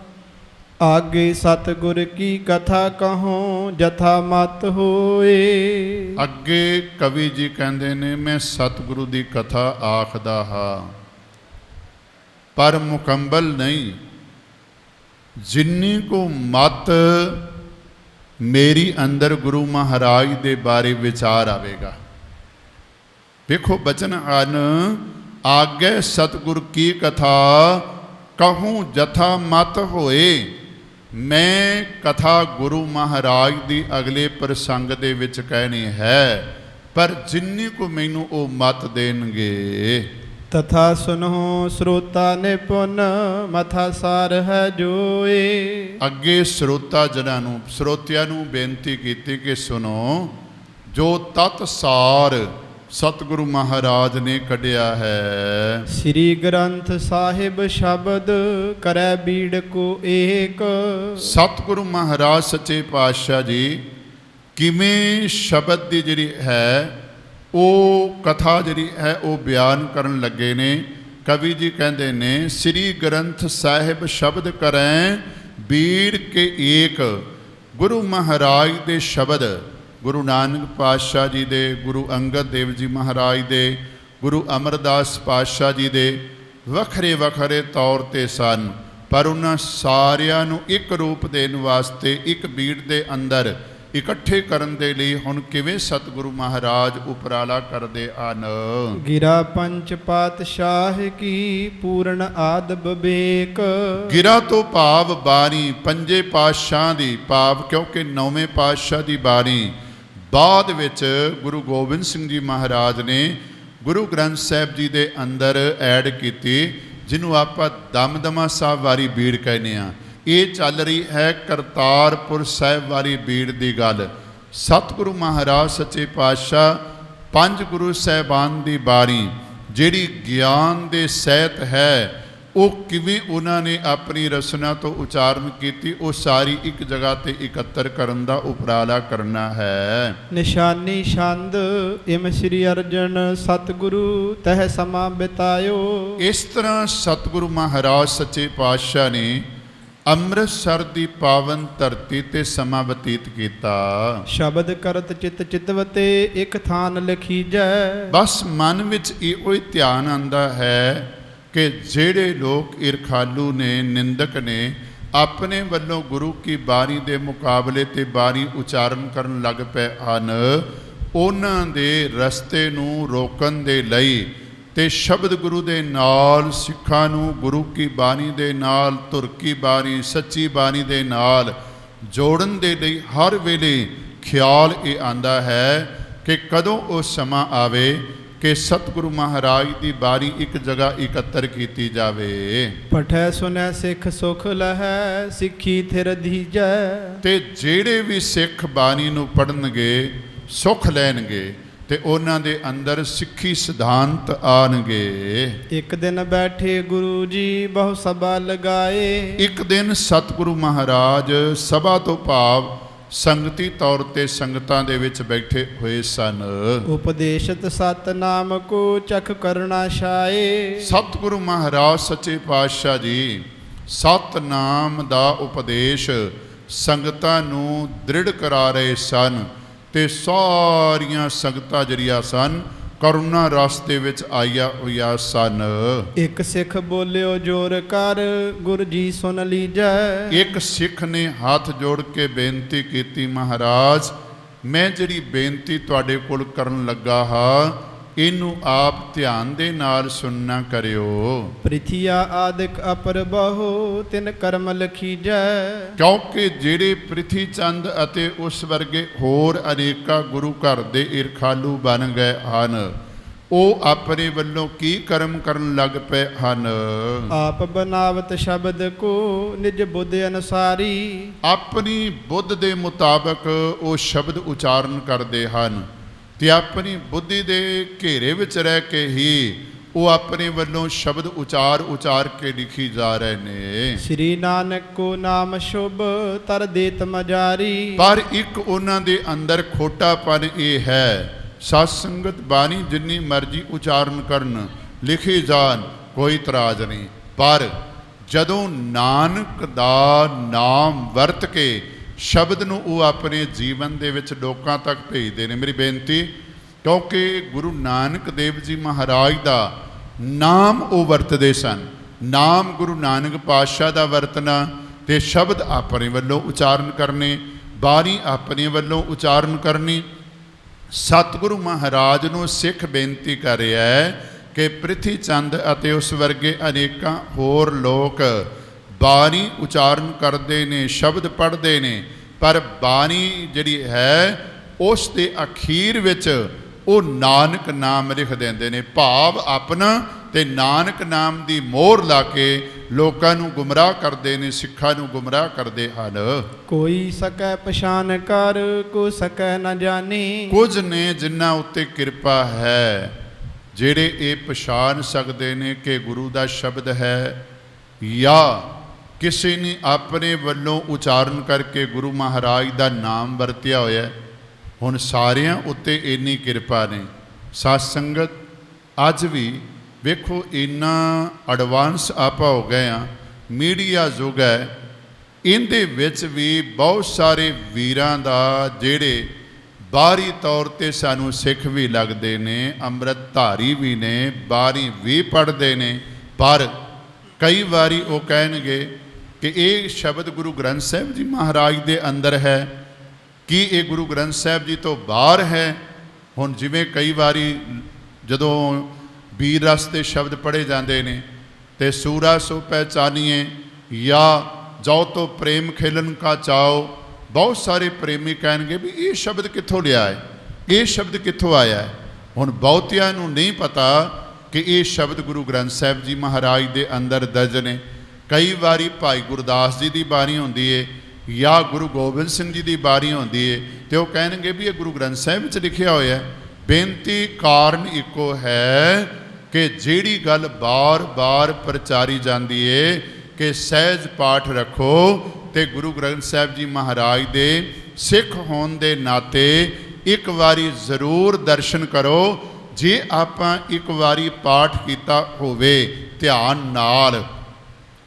ਆਗੇ ਸਤਿਗੁਰ ਕੀ ਕਥਾ ਕਹੋ ਜਥਾ ਮਤ ਹੋਏ। ਅੱਗੇ ਕਵੀ ਜੀ ਕਹਿੰਦੇ ਨੇ ਮੈਂ ਸਤਿਗੁਰੂ ਦੀ ਕਥਾ ਆਖਦਾ ਹਾਂ ਪਰ ਮੁਕੰਮਲ ਨਹੀਂ, ਜਿੰਨੀ ਕੋ ਮਤ ਮੇਰੀ ਅੰਦਰ ਗੁਰੂ ਮਹਾਰਾਜ ਦੇ ਬਾਰੇ ਵਿਚਾਰ ਆਵੇਗਾ। ਵੇਖੋ ਬਚਨ ਹਨ ਆਗੇ ਸਤਿਗੁਰ ਕੀ ਕਥਾ ਕਹੂੰ ਜਥਾ ਮਤ ਹੋਏ। ਮੈਂ ਕਥਾ ਗੁਰੂ ਮਹਾਰਾਜ ਦੀ ਅਗਲੇ ਪ੍ਰਸੰਗ ਦੇ ਵਿੱਚ ਕਹਿਣੀ ਹੈ, ਪਰ ਜਿੰਨੀ ਕੋ ਮੈਨੂੰ ਉਹ ਮਤ ਦੇਣਗੇ। ਤਥਾ ਸੁਨੋ ਸਰੋਤਾ ਨਿਪੁੰਨ ਮਥਾ ਸਾਰ ਹੈ ਜੋਏ। ਅੱਗੇ ਸਰੋਤਾ ਜਨਾਂ ਨੂੰ ਸਰੋਤਿਆਂ ਨੂੰ ਬੇਨਤੀ ਕੀਤੀ ਕਿ ਸੁਣੋ ਜੋ ਤਤ ਸਾਰ ਸਤਿਗੁਰੂ ਮਹਾਰਾਜ ਨੇ ਕੱਢਿਆ ਹੈ। ਸ੍ਰੀ ਗ੍ਰੰਥ ਸਾਹਿਬ ਸ਼ਬਦ ਕਰੈ ਬੀੜ ਕੋ ਏਕ। ਸਤਿਗੁਰੂ ਮਹਾਰਾਜ ਸੱਚੇ ਪਾਤਸ਼ਾਹ ਜੀ ਕਿਵੇਂ ਸ਼ਬਦ ਦੀ ਜਿਹੜੀ ਹੈ ਉਹ ਕਥਾ ਜਿਹੜੀ ਹੈ ਉਹ ਬਿਆਨ ਕਰਨ ਲੱਗੇ ਨੇ। ਕਵੀ ਜੀ ਕਹਿੰਦੇ ਨੇ ਸ੍ਰੀ ਗ੍ਰੰਥ ਸਾਹਿਬ ਸ਼ਬਦ ਕਰੈ ਬੀੜ ਕੇ ਏਕ। ਗੁਰੂ ਮਹਾਰਾਜ ਦੇ ਸ਼ਬਦ ਗੁਰੂ ਨਾਨਕ ਪਾਤਸ਼ਾਹ ਜੀ ਦੇ, ਗੁਰੂ ਅੰਗਦ ਦੇਵ ਜੀ ਮਹਾਰਾਜ ਦੇ, ਗੁਰੂ ਅਮਰਦਾਸ ਪਾਤਸ਼ਾਹ ਜੀ ਦੇ ਵੱਖਰੇ ਵੱਖਰੇ ਤੌਰ 'ਤੇ ਸਨ, ਪਰ ਉਹਨਾਂ ਸਾਰਿਆਂ ਨੂੰ ਇੱਕ ਰੂਪ ਦੇਣ ਵਾਸਤੇ ਇੱਕ ਬੀੜ ਦੇ ਅੰਦਰ ਇਕੱਠੇ ਕਰਨ ਦੇ ਲਈ ਹੁਣ ਕਿਵੇਂ ਸਤਿਗੁਰੂ ਮਹਾਰਾਜ ਉਪਰਾਲਾ ਕਰਦੇ ਹਨ। ਗਿਰਾ ਪੰਚ ਪਾਤਸ਼ਾਹ ਕੀ ਪੂਰਨ ਆਦ ਬਿਬੇਕ। ਗਿਰਾ ਤੋਂ ਭਾਵ ਬਾਣੀ ਪੰਜੇ ਪਾਤਸ਼ਾਹ ਦੀ, ਭਾਵ ਕਿਉਂਕਿ ਨੌਵੇਂ ਪਾਤਸ਼ਾਹ ਦੀ ਬਾਣੀ ਬਾਅਦ ਵਿੱਚ ਗੁਰੂ ਗੋਬਿੰਦ ਸਿੰਘ ਜੀ ਮਹਾਰਾਜ ਨੇ ਗੁਰੂ ਗ੍ਰੰਥ ਸਾਹਿਬ ਜੀ ਦੇ ਅੰਦਰ ਐਡ ਕੀਤੀ, ਜਿਹਨੂੰ ਆਪਾਂ ਦਮਦਮਾ ਸਾਹਿਬ ਵਾਲੀ ਬੀੜ ਕਹਿੰਦੇ ਆ। ਇਹ ਚੱਲ ਰਹੀ ਹੈ ਕਰਤਾਰਪੁਰ ਸਾਹਿਬ ਵਾਲੀ ਬੀੜ ਦੀ ਗੱਲ। ਸਤਿਗੁਰੂ ਮਹਾਰਾਜ ਸੱਚੇ ਪਾਤਸ਼ਾਹ ਪੰਜ ਗੁਰੂ ਸਾਹਿਬਾਨ ਦੀ ਬਾਣੀ ਜਿਹੜੀ ਗਿਆਨ ਦੇ ਸਹਿਤ ਹੈ, ਉਹ ਕਿਵੇਂ ਉਹਨਾਂ ਨੇ ਆਪਣੀ ਰਸਨਾ ਤੋਂ ਉਚਾਰਨ ਕੀਤੀ, ਉਹ ਸਾਰੀ ਇੱਕ ਜਗ੍ਹਾ ਤੇ ਇਕੱਤਰ ਕਰਨ ਦਾ ਉਪਰਾਲਾ ਕਰਨਾ ਹੈ। ਨਿਸ਼ਾਨੀ ਛੰਦ ਇਮ ਸ੍ਰੀ ਅਰਜਨ ਸਤਿਗੁਰੂ ਤਹਿ ਸਮਾਂ ਬਿਤਾਇਓ। ਇਸ ਤਰ੍ਹਾਂ ਸਤਿਗੁਰੂ ਮਹਾਰਾਜ ਸੱਚੇ ਪਾਤਸ਼ਾਹ ਨੇ ਅੰਮ੍ਰਿਤਸਰ ਦੀ ਪਾਵਨ ਧਰਤੀ ਤੇ ਸਮਾਂ ਬਤੀਤ ਕੀਤਾ। ਸ਼ਬਦ ਕਰਤ ਚਿਤ ਚਿਤਵਤੇ ਇੱਕ ਥਾਨ ਲਖੀਜੈ। ਬਸ ਮਨ ਵਿੱਚ ਇਹੋ ਹੀ ਧਿਆਨ ਆਉਂਦਾ ਹੈ ਕਿ ਜਿਹੜੇ ਲੋਕ ਈਰਖਾਲੂ ਨੇ, ਨਿੰਦਕ ਨੇ, ਆਪਣੇ ਵੱਲੋਂ ਗੁਰੂ ਕੀ ਬਾਣੀ ਦੇ ਮੁਕਾਬਲੇ ਤੇ ਬਾਣੀ ਉਚਾਰਨ ਕਰਨ ਲੱਗ ਪਏ ਹਨ, ਉਹਨਾਂ ਦੇ ਰਸਤੇ ਨੂੰ ਰੋਕਣ ਦੇ ਲਈ ਤੇ ਸ਼ਬਦ ਗੁਰੂ ਦੇ ਨਾਲ ਸਿੱਖਾਂ ਨੂੰ ਗੁਰੂ ਕੀ ਬਾਣੀ ਦੇ ਨਾਲ, ਧੁਰ ਕੀ ਬਾਣੀ, ਸੱਚੀ ਬਾਣੀ ਦੇ ਨਾਲ ਜੋੜਨ ਦੇ ਲਈ ਹਰ ਵੇਲੇ ਖਿਆਲ ਇਹ ਆਉਂਦਾ ਹੈ ਕਿ ਕਦੋਂ ਉਹ ਸਮਾਂ ਆਵੇ ਕਿ ਸਤਿਗੁਰੂ ਮਹਾਰਾਜ ਦੀ ਬਾਣੀ ਇੱਕ ਜਗ੍ਹਾ ਇਕੱਤਰ ਕੀਤੀ ਜਾਵੇ। ਪਠੈ ਸੁਨੈ ਸਿੱਖ ਸੁਖ ਲਹੈ ਸਿੱਖੀ ਥਿਰ ਧੀਜੈ। ਤੇ ਜਿਹੜੇ ਵੀ ਸਿੱਖ ਬਾਣੀ ਨੂੰ ਪੜ੍ਹਨਗੇ ਸੁਖ ਲੈਣਗੇ ਤੇ ਉਹਨਾਂ ਦੇ ਅੰਦਰ ਸਿੱਖੀ ਸਿਧਾਂਤ ਆਣਗੇ। ਇੱਕ ਦਿਨ ਬੈਠੇ ਗੁਰੂ ਜੀ ਬਹੁ ਸਭਾ ਲਗਾਏ। ਇੱਕ ਦਿਨ ਸਤਿਗੁਰੂ ਮਹਾਰਾਜ ਸਭਾ ਤੋਂ ਭਾਵ ਸੰਗਤੀ ਤੌਰ ਤੇ ਸੰਗਤਾਂ ਦੇ ਵਿੱਚ ਬੈਠੇ ਹੋਏ ਸਨ। ਉਪਦੇਸ਼ਤ ਸਤਨਾਮ ਕੋ ਚਖ ਕਰਨਾ ਛਾਏ। ਸਤਿਗੁਰੂ ਮਹਾਰਾਜ ਸੱਚੇ ਪਾਤਸ਼ਾਹ ਜੀ ਸਤਨਾਮ ਦਾ ਉਪਦੇਸ਼ ਸੰਗਤਾਂ ਨੂੰ ਦ੍ਰਿੜ ਕਰਾ ਰਹੇ ਸਨ ਤੇ ਸਾਰੀਆਂ ਸੰਗਤਾਂ ਜਿਹੜੀਆਂ ਸਨ ਕਰੁਣਾ ਰਸ ਦੇ ਵਿੱਚ ਆਇਆ ਹੋਇਆ ਸਨ। ਇੱਕ ਸਿੱਖ ਬੋਲਿਓ ਜੋਰ ਕਰ ਗੁਰ ਜੀ ਸੁਣ ਲੀਜੈ। ਇੱਕ ਸਿੱਖ ਨੇ ਹੱਥ ਜੋੜ ਕੇ ਬੇਨਤੀ ਕੀਤੀ, ਮਹਾਰਾਜ ਮੈਂ ਜਿਹੜੀ ਬੇਨਤੀ ਤੁਹਾਡੇ ਕੋਲ ਕਰਨ ਲੱਗਾ ਹਾਂ ਇਹਨੂੰ ਆਪ ਧਿਆਨ ਦੇ ਨਾਲ ਸੁਣਨਾ ਕਰਿਓ। ਪ੍ਰਿਥਿਆ ਆਦਿਕ ਅਪਰ ਬਹੁ ਤਿਨ ਕਰਮ ਲਖੀਜੈ। ਕਿਉਂਕਿ ਜਿਹੜੇ ਪ੍ਰਿਥੀ ਚੰਦ ਅਤੇ ਉਸ ਵਰਗੇ ਹੋਰ ਅਨੇਕਾਂ ਗੁਰੂ ਘਰ ਦੇ ਈਰਖਾਲੂ ਬਣ ਗਏ ਹਨ, ਉਹ ਆਪਣੇ ਵੱਲੋਂ ਕੀ ਕਰਮ ਕਰਨ ਲੱਗ ਪਏ ਹਨ। ਆਪ ਬਨਾਵਤ ਸ਼ਬਦ ਕੋ ਨਿਜ ਬੁੱਧ ਅਨੁਸਾਰੀ। ਆਪਣੀ ਬੁੱਧ ਦੇ ਮੁਤਾਬਕ ਉਹ ਸ਼ਬਦ ਉਚਾਰਨ ਕਰਦੇ ਹਨ ਤੇ ਆਪਣੀ ਬੁੱਧੀ ਦੇ ਘੇਰੇ ਵਿੱਚ ਰਹਿ ਕੇ ਹੀ ਉਹ ਆਪਣੇ ਵੱਲੋਂ ਸ਼ਬਦ ਉਚਾਰ ਕੇ ਲਿਖੀ ਜਾ ਰਹੇ ਨੇ। ਸ੍ਰੀ ਨਾਨਕ ਕੋ ਨਾਮ ਸ਼ੁਭ ਤਰ ਦੇਤ ਮਜਾਰੀ। ਪਰ ਇੱਕ ਉਹਨਾਂ ਦੇ ਅੰਦਰ ਖੋਟਾਪਨ ਇਹ ਹੈ, ਸਤ ਸੰਗਤ ਬਾਣੀ ਜਿੰਨੀ ਮਰਜ਼ੀ ਉਚਾਰਨ ਕਰਨ, ਲਿਖੀ ਜਾਣ, ਕੋਈ ਇਤਰਾਜ਼ ਨਹੀਂ, ਪਰ ਜਦੋਂ ਨਾਨਕ ਦਾ ਨਾਮ ਵਰਤ ਕੇ ਸ਼ਬਦ ਨੂੰ ਉਹ ਆਪਣੇ ਜੀਵਨ ਦੇ ਵਿੱਚ ਲੋਕਾਂ ਤੱਕ ਭੇਜਦੇ ਨੇ। ਮੇਰੀ ਬੇਨਤੀ, ਕਿਉਂਕਿ ਗੁਰੂ ਨਾਨਕ ਦੇਵ ਜੀ ਮਹਾਰਾਜ ਦਾ ਨਾਮ ਉਹ ਵਰਤਦੇ ਸਨ, ਨਾਮ ਗੁਰੂ ਨਾਨਕ ਪਾਤਸ਼ਾਹ ਦਾ ਵਰਤਣਾ ਤੇ ਸ਼ਬਦ ਆਪਣੇ ਵੱਲੋਂ ਉਚਾਰਨ ਕਰਨੇ, ਬਾਣੀ ਆਪਣੇ ਵੱਲੋਂ ਉਚਾਰਨ ਕਰਨੀ। ਸਤਿਗੁਰੂ ਮਹਾਰਾਜ ਨੂੰ ਸਿੱਖ ਬੇਨਤੀ ਕਰ ਰਿਹਾ ਹੈ ਕਿ ਪ੍ਰਿਥੀ ਚੰਦ ਅਤੇ ਉਸ ਵਰਗੇ ਅਨੇਕਾਂ ਹੋਰ ਲੋਕ ਬਾਣੀ ਉਚਾਰਨ ਕਰਦੇ ਨੇ, ਸ਼ਬਦ ਪੜ੍ਹਦੇ ਨੇ, ਪਰ ਬਾਣੀ ਜਿਹੜੀ ਹੈ ਉਸ ਦੇ ਅਖੀਰ ਵਿੱਚ ਉਹ ਨਾਨਕ ਨਾਮ ਲਿਖ ਦਿੰਦੇ ਨੇ। ਭਾਵ ਆਪਣਾ ਤੇ ਨਾਨਕ ਨਾਮ ਦੀ ਮੋਹਰ ਲਾ ਕੇ ਲੋਕਾਂ ਨੂੰ ਗੁੰਮਰਾਹ ਕਰਦੇ ਨੇ, ਸਿੱਖਾਂ ਨੂੰ ਗੁੰਮਰਾਹ ਕਰਦੇ ਹਨ। ਕੋਈ ਸਕੈ ਪਛਾਨ ਕਰ ਕੋ ਸਕੈ ਨਾ ਜਾਣੀ। ਕੁਝ ਨੇ ਜਿਨ੍ਹਾਂ ਉੱਤੇ ਕਿਰਪਾ ਹੈ ਜਿਹੜੇ ਇਹ ਪਛਾਣ ਸਕਦੇ ਨੇ ਕਿ ਗੁਰੂ ਦਾ ਸ਼ਬਦ ਹੈ ਜਾਂ ਕਿਸੇ ਨੇ ਆਪਣੇ ਵੱਲੋਂ ਉਚਾਰਨ ਕਰਕੇ ਗੁਰੂ ਮਹਾਰਾਜ ਦਾ ਨਾਮ ਵਰਤਿਆ ਹੋਇਆ। ਹੁਣ ਸਾਰਿਆਂ ਉੱਤੇ ਇੰਨੀ ਕਿਰਪਾ ਨੇ। ਸਾਧ ਸੰਗਤ ਅੱਜ ਵੀ ਵੇਖੋ ਇੰਨਾ ਐਡਵਾਂਸ ਆਪਾਂ ਹੋ ਗਏ ਆ, ਮੀਡੀਆ ਯੁੱਗ ਹੈ, ਇਹਦੇ ਵਿੱਚ ਵੀ ਬਹੁਤ ਸਾਰੇ ਵੀਰਾਂ ਦਾ ਜਿਹੜੇ ਬਾਹਰੀ ਤੌਰ ਤੇ ਸਾਨੂੰ ਸਿੱਖ ਵੀ ਲੱਗਦੇ ਨੇ, ਅੰਮ੍ਰਿਤ ਧਾਰੀ ਵੀ ਨੇ, ਬਾਣੀ ਵੀ ਪੜ੍ਹਦੇ ਨੇ, ਪਰ ਕਈ ਵਾਰੀ ਉਹ ਕਹਿਣਗੇ ਕਿ ਇਹ ਸ਼ਬਦ ਗੁਰੂ ਗ੍ਰੰਥ ਸਾਹਿਬ ਜੀ ਮਹਾਰਾਜ ਦੇ ਅੰਦਰ ਹੈ, ਕੀ ਇਹ ਗੁਰੂ ਗ੍ਰੰਥ ਸਾਹਿਬ ਜੀ ਤੋਂ ਬਾਹਰ ਹੈ। ਹੁਣ ਜਿਵੇਂ ਕਈ ਵਾਰੀ ਜਦੋਂ ਵੀਰ ਰਸ ਦੇ ਸ਼ਬਦ ਪੜ੍ਹੇ ਜਾਂਦੇ ਨੇ ਤੇ ਸੂਰਾ ਸੋ ਪਹਿਚਾਨੀਏ ਜਾਂ ਜਾਓ ਤੋ ਪ੍ਰੇਮ ਖੇਲਨ ਕਾ ਚਾਓ, ਬਹੁਤ ਸਾਰੇ ਪ੍ਰੇਮੀ ਕਹਿਣਗੇ ਵੀ ਇਹ ਸ਼ਬਦ ਕਿੱਥੋਂ ਲਿਆ ਹੈ, ਇਹ ਸ਼ਬਦ ਕਿੱਥੋਂ ਆਇਆ ਹੈ। ਹੁਣ ਬਹੁਤਿਆਂ ਨੂੰ ਨਹੀਂ ਪਤਾ ਕਿ ਇਹ ਸ਼ਬਦ ਗੁਰੂ ਗ੍ਰੰਥ ਸਾਹਿਬ ਜੀ ਮਹਾਰਾਜ ਦੇ ਅੰਦਰ ਦਰਜ ਨੇ। ਕਈ ਵਾਰੀ ਭਾਈ ਗੁਰਦਾਸ ਜੀ ਦੀ ਬਾਣੀ ਹੁੰਦੀ ਹੈ ਜਾਂ ਗੁਰੂ ਗੋਬਿੰਦ ਸਿੰਘ ਜੀ ਦੀ ਬਾਣੀ ਹੁੰਦੀ ਹੈ, ਤੇ ਉਹ ਕਹਿਣਗੇ ਵੀ ਇਹ ਗੁਰੂ ਗ੍ਰੰਥ ਸਾਹਿਬ ਵਿੱਚ ਲਿਖਿਆ ਹੋਇਆ ਹੈ। ਬੇਨਤੀ ਕਾਰਨ ਇੱਕੋ ਹੈ ਕਿ ਜਿਹੜੀ ਗੱਲ ਬਾਰ-ਬਾਰ ਪ੍ਰਚਾਰੀ ਜਾਂਦੀ ਏ ਕਿ ਸਹਿਜ ਪਾਠ ਰੱਖੋ, ਤੇ ਗੁਰੂ ਗ੍ਰੰਥ ਸਾਹਿਬ ਜੀ ਮਹਾਰਾਜ ਦੇ ਸਿੱਖ ਹੋਣ ਦੇ ਨਾਤੇ ਇੱਕ ਵਾਰੀ ਜ਼ਰੂਰ ਦਰਸ਼ਨ ਕਰੋ। ਜੇ ਆਪਾਂ ਇੱਕ ਵਾਰੀ ਪਾਠ ਕੀਤਾ ਹੋਵੇ ਧਿਆਨ ਨਾਲ,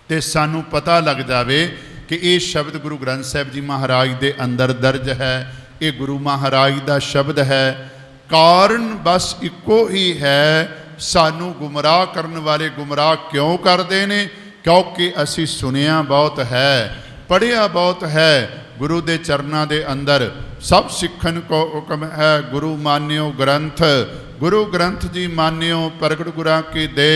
ਤੇ ਸਾਨੂੰ ਪਤਾ ਲੱਗ ਜਾਵੇ ਕਿ ਇਹ ਸ਼ਬਦ ਗੁਰੂ ਗ੍ਰੰਥ ਸਾਹਿਬ ਜੀ ਮਹਾਰਾਜ ਦੇ ਅੰਦਰ ਦਰਜ ਹੈ, ਇਹ ਗੁਰੂ ਮਹਾਰਾਜ ਦਾ ਸ਼ਬਦ ਹੈ। ਕਾਰਨ ਬਸ ਇੱਕੋ ਹੀ ਹੈ, ਸਾਨੂੰ ਗੁੰਮਰਾਹ ਕਰਨ ਵਾਲੇ ਗੁੰਮਰਾਹ ਕਿਉਂ ਕਰਦੇ ਨੇ? ਕਿਉਂਕਿ ਅਸੀਂ ਸੁਣਿਆ ਬਹੁਤ ਹੈ, ਪੜ੍ਹਿਆ ਬਹੁਤ ਹੈ। ਗੁਰੂ ਦੇ ਚਰਨਾਂ ਦੇ ਅੰਦਰ ਸਭ ਸਿੱਖਣ ਕੋ ਹੁਕਮ ਹੈ, ਗੁਰੂ ਮਾਨਿਓ ਗ੍ਰੰਥ, ਗੁਰੂ ਗ੍ਰੰਥ ਜੀ ਮਾਨਿਓ ਪ੍ਰਗਟ ਗੁਰਾਂ ਕੀ ਦੇ,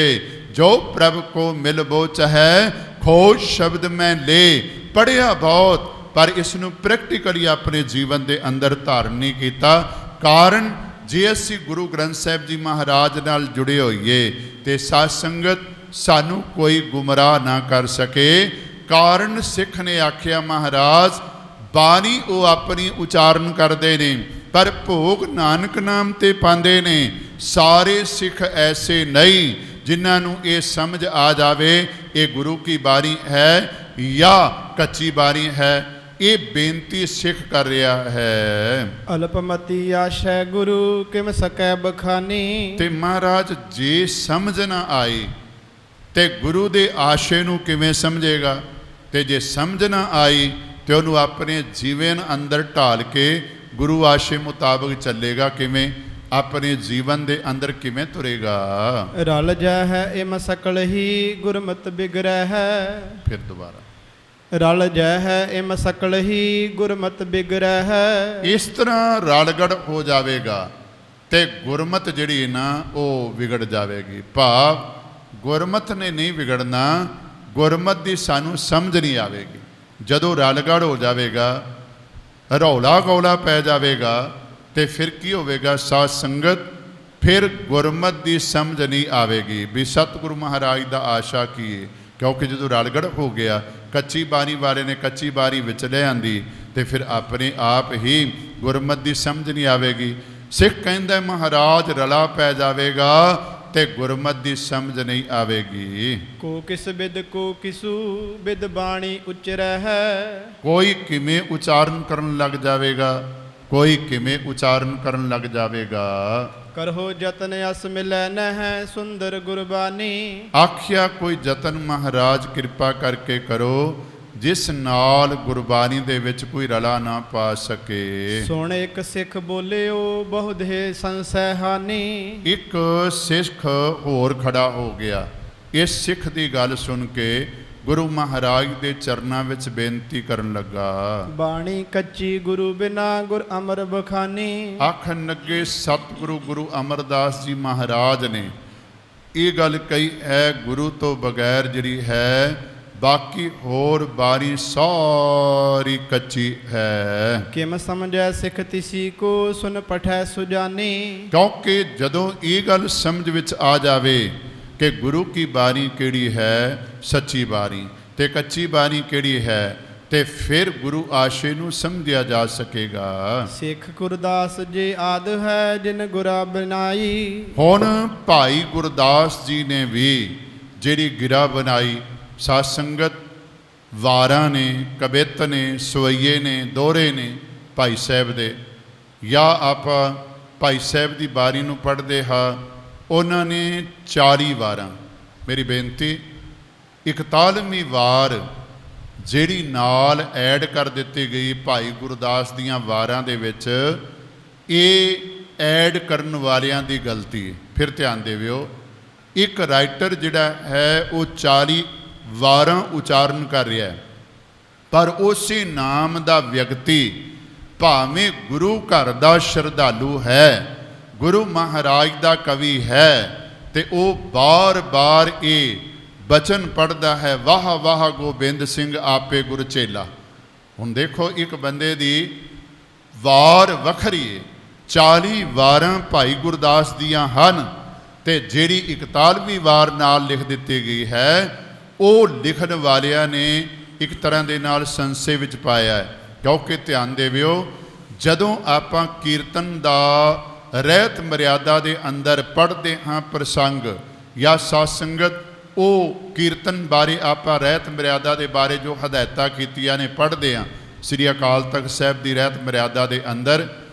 ਜੋ ਪ੍ਰਭ ਕੋ ਮਿਲ ਬੋਚ ਹੈ, ਖੋਜ ਸ਼ਬਦ ਮੈਂ ਲੈ। ਪੜ੍ਹਿਆ ਬਹੁਤ, ਪਰ ਇਸ ਨੂੰ ਪ੍ਰੈਕਟੀਕਲੀ ਆਪਣੇ ਜੀਵਨ ਦੇ ਅੰਦਰ ਧਾਰਨ ਨਹੀਂ ਕੀਤਾ। ਕਾਰਨ ਜੇ ਅਸੀਂ ਗੁਰੂ ਗ੍ਰੰਥ ਸਾਹਿਬ ਜੀ ਮਹਾਰਾਜ ਨਾਲ ਜੁੜੇ ਹੋਈਏ ਤੇ ਸਾਧ ਸੰਗਤ ਸਾਨੂੰ ਕੋਈ ਗੁੰਮਰਾਹ ਨਾ ਕਰ ਸਕੇ। ਕਾਰਨ ਸਿੱਖ ਨੇ ਆਖਿਆ ਮਹਾਰਾਜ ਬਾਣੀ ਉਹ ਆਪਣੀ ਉਚਾਰਨ ਕਰਦੇ ਨੇ, ਪਰ ਭੋਗ ਨਾਨਕ ਨਾਮ ਤੇ ਪਾਉਂਦੇ ਨੇ। ਸਾਰੇ ਸਿੱਖ ਐਸੇ ਨਹੀਂ ਜਿਨ੍ਹਾਂ ਨੂੰ ਇਹ ਸਮਝ ਆ ਜਾਵੇ ਇਹ ਗੁਰੂ ਕੀ ਬਾਣੀ ਹੈ ਜਾਂ ਕੱਚੀ ਬਾਣੀ ਹੈ। ਇਹ ਬੇਨਤੀ ਸਿੱਖ ਕਰ ਰਿਹਾ ਹੈ। ਅਲਪਮਤੀ ਆਸ਼ੈ ਗੁਰੂ ਕਿਮ ਸਕੈ ਬਖਾਨੀ। ਤੇ ਮਹਾਰਾਜ ਜੇ ਸਮਝ ਨਾ ਆਈ ਤੇ ਗੁਰੂ ਦੇ ਆਸ਼ੇ ਨੂੰ ਕਿਵੇਂ ਸਮਝੇਗਾ? ਤੇ ਜੇ ਸਮਝ ਨਾ ਆਈ ਤੇ ਉਹਨੂੰ ਆਪਣੇ ਜੀਵਨ ਅੰਦਰ ਢਾਲ ਕੇ ਗੁਰੂ ਆਸ਼ੇ ਮੁਤਾਬਕ ਚੱਲੇਗਾ ਕਿਵੇਂ? ਆਪਣੇ ਜੀਵਨ ਦੇ ਅੰਦਰ ਕਿਵੇਂ ਤੁਰੇਗਾ? ਰਲ ਜਾ ਹੈ ਇਮ ਸਕਲ ਹੀ ਗੁਰਮਤਿ ਬਿਗਰੈ ਹੈ। ਫਿਰ ਦੁਬਾਰਾ ਰਲ ਜੈ ਹੈ ਇਮ ਸਕਲ ਹੀ ਗੁਰਮਤਿ ਬਿਗਰੈ ਹੈ। ਇਸ ਤਰ੍ਹਾਂ ਰਲਗੜ ਹੋ ਜਾਵੇਗਾ ਤੇ ਗੁਰਮਤ ਜਿਹੜੀ ਨਾ ਉਹ ਵਿਗੜ ਜਾਵੇਗੀ। ਭਾਵ ਗੁਰਮਤ ਨੇ ਨਹੀਂ ਵਿਗੜਨਾ, ਗੁਰਮਤ ਦੀ ਸਾਨੂੰ ਸਮਝ ਨਹੀਂ ਆਵੇਗੀ। ਜਦੋਂ ਰਲਗੜ ਹੋ ਜਾਵੇਗਾ, ਰੌਲਾ ਗੌਲਾ ਪੈ ਜਾਵੇਗਾ, ਤੇ ਫਿਰ ਕੀ ਹੋਵੇਗਾ ਸਾਧ ਸੰਗਤ? ਫਿਰ ਗੁਰਮਤ ਦੀ ਸਮਝ ਨਹੀਂ ਆਵੇਗੀ ਵੀ ਸਤਿਗੁਰੂ ਮਹਾਰਾਜ ਦਾ ਆਸ਼ਾ ਕੀ ਹੈ। ਕਿਉਂਕਿ ਜਦੋਂ ਰਲਗੜ ਹੋ ਗਿਆ, ਕੱਚੀ ਬਾਣੀ ਵਾਲੇ ਨੇ ਕੱਚੀ ਬਾਣੀ ਵਿੱਚ ਲੈ ਆਂਦੀ, ਤੇ ਫਿਰ ਆਪਣੇ ਆਪ ਹੀ ਗੁਰਮਤ ਦੀ ਸਮਝ ਨਹੀਂ ਆਵੇਗੀ। ਸਿੱਖ ਕਹਿੰਦਾ ਮਹਾਰਾਜ ਰਲਾ ਪੈ ਜਾਵੇਗਾ ਤੇ ਗੁਰਮਤ ਦੀ ਸਮਝ ਨਹੀਂ ਆਵੇਗੀ। ਕੋ ਕਿਸ ਬਿਦ ਕੋ ਕਿਸੂ ਬਿਦ ਬਾਣੀ ਉਚਰੈ ਹੈ। ਕੋਈ ਕਿਵੇਂ ਉਚਾਰਨ ਕਰਨ ਲੱਗ ਜਾਵੇਗਾ, ਕੋਈ ਕਿਵੇਂ ਉਚਾਰਨ ਕਰਨ ਲੱਗ ਜਾਵੇਗਾ। ਕਰਹੋ ਜਤਨ ਅਸ ਮਿਲੈ ਨਹਿ ਸੁੰਦਰ ਗੁਰਬਾਣੀ। ਆਖਿਆ ਕੋਈ ਯਤਨ ਮਹਾਰਾਜ ਕਿਰਪਾ ਕਰਕੇ ਕਰੋ ਜਿਸ ਨਾਲ ਗੁਰਬਾਣੀ ਦੇ ਵਿੱਚ ਕੋਈ ਰਲਾ ਨਾ ਪਾ ਸਕੇ। ਸੁਣ ਇੱਕ ਸਿੱਖ ਬੋਲਿਓ ਬਹੁਧੇ ਸੰਸੈ ਹਾਨੀ। ਇੱਕ ਸਿੱਖ ਹੋਰ ਖੜਾ ਹੋ ਗਿਆ। ਇਸ ਸਿੱਖ ਦੀ ਗੱਲ ਸੁਣ ਕੇ ਗੁਰੂ ਮਹਾਰਾਜ ਦੇ ਚਰਨਾਂ ਵਿੱਚ ਬੇਨਤੀ ਕਰਨ ਲੱਗਾ। ਬਾਣੀ ਕੱਚੀ ਗੁਰੂ ਬਿਨਾ ਗੁਰ ਅਮਰ ਬਖਾਨੀ। ਆਖਣ ਲੱਗੇ ਸਤਿਗੁਰੂ ਗੁਰੂ ਅਮਰਦਾਸ ਜੀ ਮਹਾਰਾਜ ਨੇ ਇਹ ਗੱਲ ਕਹੀ ਹੈ, ਗੁਰੂ ਤੋਂ ਬਗੈਰ ਜਿਹੜੀ ਹੈ ਬਾਕੀ ਹੋਰ ਬਾਣੀ ਸਾਰੀ ਕੱਚੀ ਹੈ। ਕਿਮ ਸਮਝੈ ਸਿੱਖ ਤਿਸੀ ਕੋ ਸੁਨ ਪਠੈ ਸੁਜਾਨੀ। ਕਿਉਂਕਿ ਜਦੋਂ ਇਹ ਗੱਲ ਸਮਝ ਵਿੱਚ ਆ ਜਾਵੇ ਕਿ ਗੁਰੂ ਕੀ ਬਾਣੀ ਕਿਹੜੀ ਹੈ, ਸੱਚੀ ਬਾਣੀ, ਤੇ ਕੱਚੀ ਬਾਣੀ ਕਿਹੜੀ ਹੈ, ਤੇ ਫਿਰ ਗੁਰੂ ਆਸ਼ੇ ਨੂੰ ਸਮਝਿਆ ਜਾ ਸਕੇਗਾ। ਸਿੱਖ ਗੁਰਦਾਸ ਜੀ ਆਦ ਹੈ ਜਿਨ ਗੁਰਾ ਬਨਾਈ। ਹੁਣ ਭਾਈ ਗੁਰਦਾਸ ਜੀ ਨੇ ਵੀ ਜਿਹੜੀ ਗਿਰਾ ਬਣਾਈ, ਸਾਧ ਸੰਗਤ ਵਾਰਾਂ ਨੇ, ਕਵਿੱਤ ਨੇ, ਸਵਈਏ ਨੇ, ਦੋਹਰੇ ਨੇ ਭਾਈ ਸਾਹਿਬ ਦੇ, ਜਾਂ ਆਪਾਂ ਭਾਈ ਸਾਹਿਬ ਦੀ ਬਾਣੀ ਨੂੰ ਪੜ੍ਹਦੇ ਹਾਂ, ਉਹਨਾਂ ਨੇ 40 ਵਾਰਾਂ। ਮੇਰੀ ਬੇਨਤੀ 41ਵੀਂ ਵਾਰ ਜਿਹੜੀ ਨਾਲ ਐਡ ਕਰ ਦਿੱਤੀ ਗਈ ਭਾਈ ਗੁਰਦਾਸ ਦੀਆਂ ਵਾਰਾਂ ਦੇ ਵਿੱਚ, ਇਹ ਐਡ ਕਰਨ ਵਾਲਿਆਂ ਦੀ ਗਲਤੀ ਹੈ। ਫਿਰ ਧਿਆਨ ਦੇਵਿਓ, ਇੱਕ ਰਾਈਟਰ ਜਿਹੜਾ ਹੈ ਉਹ 40 ਵਾਰਾਂ ਉਚਾਰਨ ਕਰ ਰਿਹਾ ਹੈ, ਪਰ ਉਸੇ ਨਾਮ ਦਾ ਵਿਅਕਤੀ ਭਾਵੇਂ ਗੁਰੂ ਘਰ ਦਾ ਸ਼ਰਧਾਲੂ ਹੈ, ਗੁਰੂ ਮਹਾਰਾਜ ਦਾ ਕਵੀ ਹੈ, ਤੇ ਉਹ ਬਾਰ-ਬਾਰ ਇਹ ਬਚਨ ਪੜ੍ਹਦਾ ਹੈ, ਵਾਹ ਵਾਹ ਗੋਬਿੰਦ ਸਿੰਘ ਆਪੇ ਗੁਰ ਚੇਲਾ। ਹੁਣ ਦੇਖੋ ਇੱਕ ਬੰਦੇ ਦੀ ਵਾਰ ਵੱਖਰੀ ਹੈ, 40 ਵਾਰਾਂ ਭਾਈ ਗੁਰਦਾਸ ਦੀਆਂ ਹਨ, ਤੇ ਜਿਹੜੀ 41ਵੀਂ ਵਾਰ ਨਾਲ ਲਿਖ ਦਿੱਤੀ ਗਈ ਹੈ ਉਹ ਲਿਖਣ ਵਾਲਿਆਂ ਨੇ ਇੱਕ ਤਰ੍ਹਾਂ ਦੇ ਨਾਲ ਸੰਸ਼ੇ ਵਿੱਚ ਪਾਇਆ ਹੈ। ਕਿਉਂਕਿ ਧਿਆਨ ਦੇਵਿਓ, ਜਦੋਂ ਆਪਾਂ ਕੀਰਤਨ ਦਾ ਰਹਿਤ ਮਰਿਆਦਾ ਦੇ ਅੰਦਰ ਪੜ੍ਹਦੇ ਹਾਂ ਪ੍ਰਸੰਗ ਜਾਂ ਸਾਧ ਸੰਗਤ, ਉਹ ਕੀਰਤਨ ਬਾਰੇ ਆਪਾਂ ਰਹਿਤ ਮਰਿਆਦਾ ਦੇ ਬਾਰੇ ਜੋ ਹਦਾਇਤਾਂ ਕੀਤੀਆਂ ਨੇ ਪੜ੍ਹਦੇ ਹਾਂ ਸ੍ਰੀ ਅਕਾਲ ਤਖਤ ਸਾਹਿਬ ਦੀ ਰਹਿਤ ਮਰਿਆਦਾ ਦੇ ਅੰਦਰ,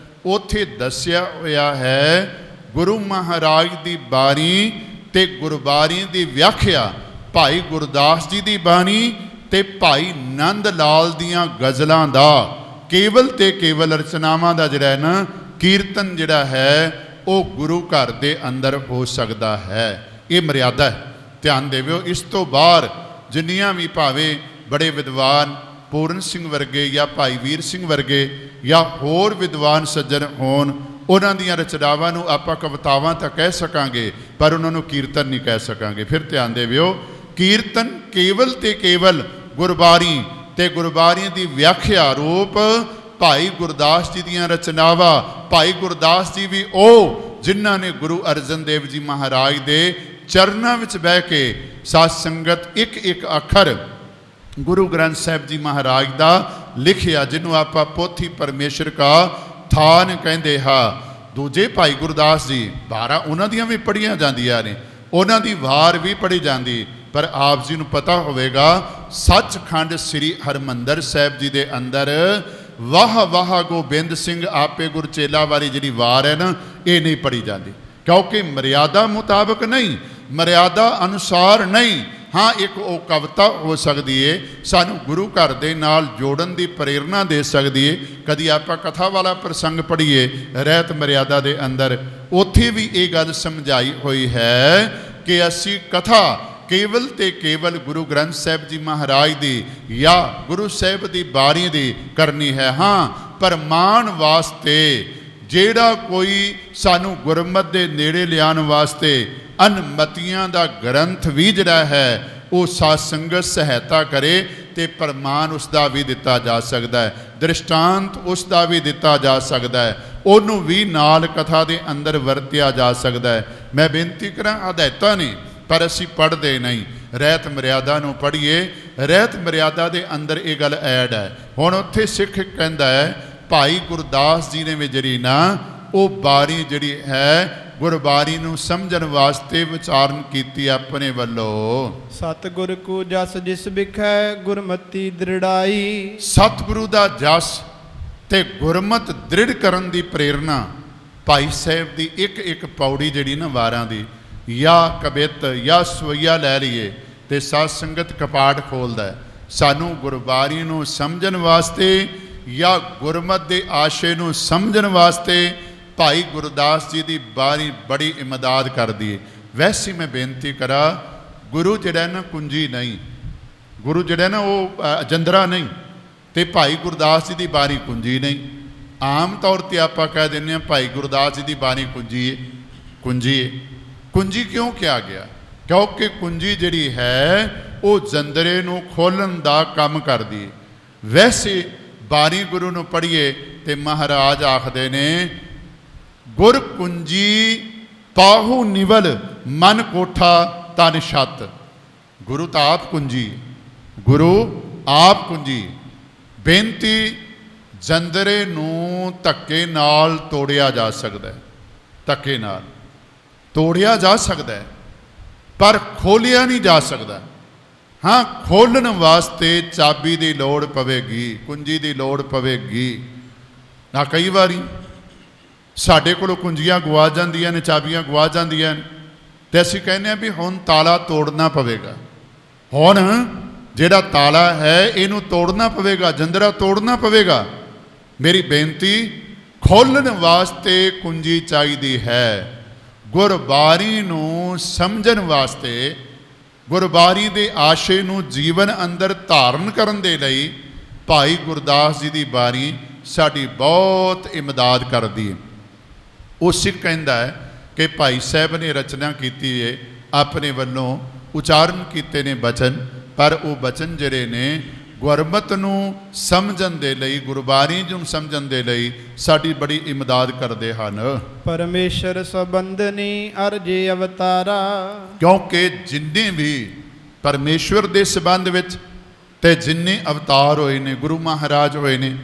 ਉੱਥੇ ਦੱਸਿਆ ਹੋਇਆ ਹੈ ਗੁਰੂ ਮਹਾਰਾਜ ਦੀ ਬਾਣੀ ਤੇ ਗੁਰਬਾਣੀ ਦੀ ਵਿਆਖਿਆ ਭਾਈ ਗੁਰਦਾਸ ਜੀ ਦੀ ਬਾਣੀ ਤੇ ਭਾਈ ਨੰਦ ਲਾਲ ਦੀਆਂ ਗਜ਼ਲਾਂ ਦਾ ਕੇਵਲ ਤੇ ਕੇਵਲ ਰਚਨਾਵਾਂ ਦਾ ਜਿਹੜਾ ਹੈ ਨਾ ਕੀਰਤਨ ਜਿਹੜਾ ਹੈ ਉਹ ਗੁਰੂ ਘਰ ਦੇ ਅੰਦਰ ਹੋ ਸਕਦਾ ਹੈ। ਇਹ ਮਰਿਆਦਾ ਹੈ, ਧਿਆਨ ਦੇਵਿਓ। ਇਸ ਤੋਂ ਬਾਹਰ ਜਿੰਨੀਆਂ ਵੀ ਭਾਵੇਂ ਬੜੇ ਵਿਦਵਾਨ ਪੂਰਨ ਸਿੰਘ ਵਰਗੇ ਜਾਂ ਭਾਈ ਵੀਰ ਸਿੰਘ ਵਰਗੇ ਜਾਂ ਹੋਰ ਵਿਦਵਾਨ ਸੱਜਣ ਹੋਣ, ਉਹਨਾਂ ਦੀਆਂ ਰਚਨਾਵਾਂ ਨੂੰ ਆਪਾਂ ਕਵਿਤਾਵਾਂ ਤਾਂ ਕਹਿ ਸਕਾਂਗੇ ਪਰ ਉਹਨਾਂ ਨੂੰ ਕੀਰਤਨ ਨਹੀਂ ਕਹਿ ਸਕਾਂਗੇ। ਫਿਰ ਧਿਆਨ ਦੇਵਿਓ, ਕੀਰਤਨ ਕੇਵਲ ਤੇ ਕੇਵਲ ਗੁਰਬਾਣੀ ਤੇ ਗੁਰਬਾਣੀ ਦੀ ਵਿਆਖਿਆ ਰੂਪ ਭਾਈ ਗੁਰਦਾਸ ਜੀ ਦੀਆਂ ਰਚਨਾਵਾਂ। ਭਾਈ ਗੁਰਦਾਸ ਜੀ ਵੀ ਉਹ ਜਿਨ੍ਹਾਂ ਨੇ ਗੁਰੂ ਅਰਜਨ ਦੇਵ ਜੀ ਮਹਾਰਾਜ ਦੇ ਚਰਨਾਂ ਵਿੱਚ ਬਹਿ ਕੇ ਸਾਧ ਸੰਗਤ ਇੱਕ ਇੱਕ ਅੱਖਰ ਗੁਰੂ ਗ੍ਰੰਥ ਸਾਹਿਬ ਜੀ ਮਹਾਰਾਜ ਦਾ ਲਿਖਿਆ, ਜਿਹਨੂੰ ਆਪਾਂ ਪੋਥੀ ਪਰਮੇਸ਼ਰ ਕਾ ਥਾਨ ਕਹਿੰਦੇ ਹਾਂ। ਦੂਜੇ ਭਾਈ ਗੁਰਦਾਸ ਜੀ ਵਾਰਾਂ ਉਹਨਾਂ ਦੀਆਂ ਵੀ ਪੜ੍ਹੀਆਂ ਜਾਂਦੀਆਂ ਨੇ, ਉਹਨਾਂ ਦੀ ਵਾਰ ਵੀ ਪੜ੍ਹੀ ਜਾਂਦੀ, ਪਰ ਆਪ ਜੀ ਨੂੰ ਪਤਾ ਹੋਵੇਗਾ ਸੱਚਖੰਡ ਸ੍ਰੀ ਹਰਿਮੰਦਰ ਸਾਹਿਬ ਜੀ ਦੇ ਅੰਦਰ ਵਾਹ ਵਾਹ ਗੋਬਿੰਦ ਸਿੰਘ ਆਪੇ ਗੁਰਚੇਲਾ ਵਾਲੀ ਜਿਹੜੀ ਵਾਰ ਹੈ ਨਾ, ਇਹ ਨਹੀਂ ਪੜ੍ਹੀ ਜਾਂਦੀ, ਕਿਉਂਕਿ ਮਰਿਆਦਾ ਮੁਤਾਬਕ ਨਹੀਂ, ਮਰਿਆਦਾ ਅਨੁਸਾਰ ਨਹੀਂ। ਹਾਂ, ਇੱਕ ਉਹ ਕਵਿਤਾ ਹੋ ਸਕਦੀ ਏ, ਸਾਨੂੰ ਗੁਰੂ ਘਰ ਦੇ ਨਾਲ ਜੋੜਨ ਦੀ ਪ੍ਰੇਰਨਾ ਦੇ ਸਕਦੀ ਏ। ਕਦੀ ਆਪਾਂ ਕਥਾ ਵਾਲਾ ਪ੍ਰਸੰਗ ਪੜ੍ਹੀਏ ਰਹਿਤ ਮਰਿਆਦਾ ਦੇ ਅੰਦਰ, ਉੱਥੇ ਵੀ ਇਹ ਗੱਲ ਸਮਝਾਈ ਹੋਈ ਹੈ ਕਿ ਅਸੀਂ ਕਥਾ ਕੇਵਲ ਤੇ ਕੇਵਲ ਗੁਰੂ ਗ੍ਰੰਥ ਸਾਹਿਬ ਜੀ ਮਹਾਰਾਜ ਦੀ ਜਾਂ ਗੁਰੂ ਸਾਹਿਬ ਦੀ ਬਾਣੀ ਦੀ ਕਰਨੀ ਹੈ। ਹਾਂ, ਪ੍ਰਮਾਣ ਵਾਸਤੇ ਜਿਹੜਾ ਕੋਈ ਸਾਨੂੰ ਗੁਰਮਤਿ ਦੇ ਨੇੜੇ ਲਿਆਉਣ ਵਾਸਤੇ ਅਨਮਤੀਆਂ ਦਾ ਗ੍ਰੰਥ ਵੀ ਜਿਹੜਾ ਹੈ ਉਹ ਸਾਧ ਸੰਗਤ ਸਹਾਇਤਾ ਕਰੇ ਤੇ ਪ੍ਰਮਾਣ ਉਸ ਦਾ ਵੀ ਦਿੱਤਾ ਜਾ ਸਕਦਾ ਹੈ, ਦ੍ਰਿਸ਼ਟਾਂਤ ਉਸ ਦਾ ਵੀ ਦਿੱਤਾ ਜਾ ਸਕਦਾ ਹੈ, ਉਹਨੂੰ ਵੀ ਨਾਲ ਕਥਾ ਦੇ ਅੰਦਰ ਵਰਤਿਆ ਜਾ ਸਕਦਾ ਹੈ। ਮੈਂ ਬੇਨਤੀ ਕਰਾਂ, ਹਦਾਇਤਾਂ ਨੇ ਪਰ ਅਸੀਂ ਪੜ੍ਹਦੇ ਨਹੀਂ। ਰਹਿਤ ਮਰਿਆਦਾ ਨੂੰ ਪੜ੍ਹੀਏ, ਰਹਿਤ ਮਰਿਆਦਾ ਦੇ ਅੰਦਰ ਇਹ ਗੱਲ ਐਡ ਹੈ। ਹੁਣ ਉੱਥੇ ਸਿੱਖ ਕਹਿੰਦਾ ਹੈ ਭਾਈ ਗੁਰਦਾਸ ਜੀ ਨੇ ਵੀ ਜਿਹੜੀ ਨਾ ਉਹ ਬਾਣੀ ਜਿਹੜੀ ਹੈ ਗੁਰਬਾਣੀ ਨੂੰ ਸਮਝਣ ਵਾਸਤੇ ਵਿਚਾਰਨ ਕੀਤੀ ਆਪਣੇ ਵੱਲੋਂ। ਸਤਿਗੁਰ ਕੋ ਜਸ ਜਿਸ ਵਿਖੈ ਗੁਰਮਤੀ ਦ੍ਰਿੜਾਈ। ਸਤਿਗੁਰੂ ਦਾ ਜਸ ਤੇ ਗੁਰਮਤ ਦ੍ਰਿੜ ਕਰਨ ਦੀ ਪ੍ਰੇਰਨਾ ਭਾਈ ਸਾਹਿਬ ਦੀ ਇੱਕ ਇੱਕ ਪੌੜੀ ਜਿਹੜੀ ਨਾ ਵਾਰਾਂ ਦੀ ਜਾਂ ਕਵਿਤ ਜਾਂ ਸਵਈਆ ਲੈ ਲਈਏ ਤੇ ਸਾਧ ਸੰਗਤ ਕਪਾਟ ਖੋਲਦਾ ਹੈ ਸਾਨੂੰ ਗੁਰਬਾਣੀ ਨੂੰ ਸਮਝਣ ਵਾਸਤੇ ਜਾਂ ਗੁਰਮਤ ਦੇ ਆਸ਼ੇ ਨੂੰ ਸਮਝਣ ਵਾਸਤੇ। ਭਾਈ ਗੁਰਦਾਸ ਜੀ ਦੀ ਬਾਣੀ ਬੜੀ ਇਮਦਾਦ ਕਰਦੀ ਹੈ। ਵੈਸੇ ਮੈਂ ਬੇਨਤੀ ਕਰਾਂ, ਗੁਰੂ ਜਿਹੜਾ ਨਾ ਕੁੰਜੀ ਨਹੀਂ, ਗੁਰੂ ਜਿਹੜਾ ਨਾ ਉਹ ਜੰਦਰਾ ਨਹੀਂ, ਤੇ ਭਾਈ ਗੁਰਦਾਸ ਜੀ ਦੀ ਬਾਣੀ ਕੁੰਜੀ ਨਹੀਂ। ਆਮ ਤੌਰ 'ਤੇ ਆਪਾਂ ਕਹਿ ਦਿੰਦੇ ਹਾਂ ਭਾਈ ਗੁਰਦਾਸ ਜੀ ਦੀ ਬਾਣੀ ਕੁੰਜੀ ਹੈ, ਕੁੰਜੀ ਹੈ। ਕੁੰਜੀ ਕਿਉਂ ਕਿਹਾ ਗਿਆ? ਕਿਉਂਕਿ ਕੁੰਜੀ ਜਿਹੜੀ ਹੈ ਉਹ ਜੰਦਰੇ ਨੂੰ ਖੋਲ੍ਹਣ ਦਾ ਕੰਮ ਕਰਦੀ ਹੈ। ਵੈਸੇ ਬਾਣੀ ਗੁਰੂ ਨੂੰ ਪੜ੍ਹੀਏ ਤੇ ਮਹਾਰਾਜ ਆਖਦੇ ਨੇ ਗੁਰ ਕੁੰਜੀ ਪਾਹੂ ਨਿਵਲ ਮਨ ਕੋਠਾ ਤਨ ਛੱਤ। ਗੁਰੂ ਤਾਂ ਆਪ ਕੁੰਜੀ, ਗੁਰੂ ਆਪ ਕੁੰਜੀ। ਬੇਨਤੀ, ਜੰਦਰੇ ਨੂੰ ਧੱਕੇ ਨਾਲ ਤੋੜਿਆ ਜਾ ਸਕਦਾ ਹੈ, ਧੱਕੇ ਨਾਲ ਤੋੜਿਆ ਜਾ ਸਕਦਾ ਹੈ, ਪਰ ਖੋਲ੍ਹਿਆ ਨਹੀਂ ਜਾ ਸਕਦਾ। ਹਾਂ, ਖੋਲ੍ਹਣ ਵਾਸਤੇ ਚਾਬੀ ਦੀ ਲੋੜ ਪਵੇਗੀ, ਕੁੰਜੀ ਦੀ ਲੋੜ ਪਵੇਗੀ। ਨਾ ਕਈ ਵਾਰੀ ਸਾਡੇ ਕੋਲੋਂ ਕੁੰਜੀਆਂ ਗਵਾ ਜਾਂਦੀਆਂ ਨੇ, ਚਾਬੀਆਂ ਗਵਾ ਜਾਂਦੀਆਂ ਨੇ, ਤੇ ਅਸੀਂ ਕਹਿੰਦੇ ਹਾਂ ਵੀ ਹੁਣ ਤਾਲਾ ਤੋੜਨਾ ਪਵੇਗਾ। ਹੁਣ ਜਿਹੜਾ ਤਾਲਾ ਹੈ ਇਹਨੂੰ ਤੋੜਨਾ ਪਵੇਗਾ, ਜੰਦਰਾ ਤੋੜਨਾ ਪਵੇਗਾ। ਮੇਰੀ ਬੇਨਤੀ, ਖੋਲ੍ਹਣ ਵਾਸਤੇ ਕੁੰਜੀ ਚਾਹੀਦੀ ਹੈ। ਗੁਰਬਾਣੀ ਨੂੰ ਸਮਝਣ ਵਾਸਤੇ, ਗੁਰਬਾਣੀ ਦੇ ਆਸ਼ੇ ਨੂੰ ਜੀਵਨ ਅੰਦਰ ਧਾਰਨ ਕਰਨ ਦੇ ਲਈ ਭਾਈ ਗੁਰਦਾਸ ਜੀ ਦੀ ਬਾਣੀ ਸਾਡੀ ਬਹੁਤ ਇਮਦਾਦ ਕਰਦੀ ਹੈ। ਉਹ ਸਿੱਖ ਕਹਿੰਦਾ ਹੈ ਕਿ ਭਾਈ ਸਾਹਿਬ ਨੇ ਰਚਨਾ ਕੀਤੀ ਹੈ, ਆਪਣੇ ਵੱਲੋਂ ਉਚਾਰਨ ਕੀਤੇ ਨੇ ਬਚਨ, ਪਰ ਉਹ ਬਚਨ ਜਿਹੜੇ ਨੇ ਗੁਰਮਤਿ ਨੂੰ ਸਮਝਣ ਦੇ ਲਈ, ਗੁਰਬਾਣੀ ਨੂੰ ਸਮਝਣ ਦੇ ਲਈ ਸਾਡੀ ਬੜੀ ਇਮਦਾਦ ਕਰਦੇ ਹਨ। ਪਰਮੇਸ਼ਰ ਸਬੰਧਨੀ ਅਰਜੇ ਅਵਤਾਰਾ। ਕਿਉਂਕਿ ਜਿੰਨੇ ਵੀ ਪਰਮੇਸ਼ਵਰ ਦੇ ਸੰਬੰਧ ਵਿੱਚ ਤੇ ਜਿੰਨੇ ਅਵਤਾਰ ਹੋਏ ਨੇ, ਗੁਰੂ ਮਹਾਰਾਜ ਹੋਏ ਨੇ,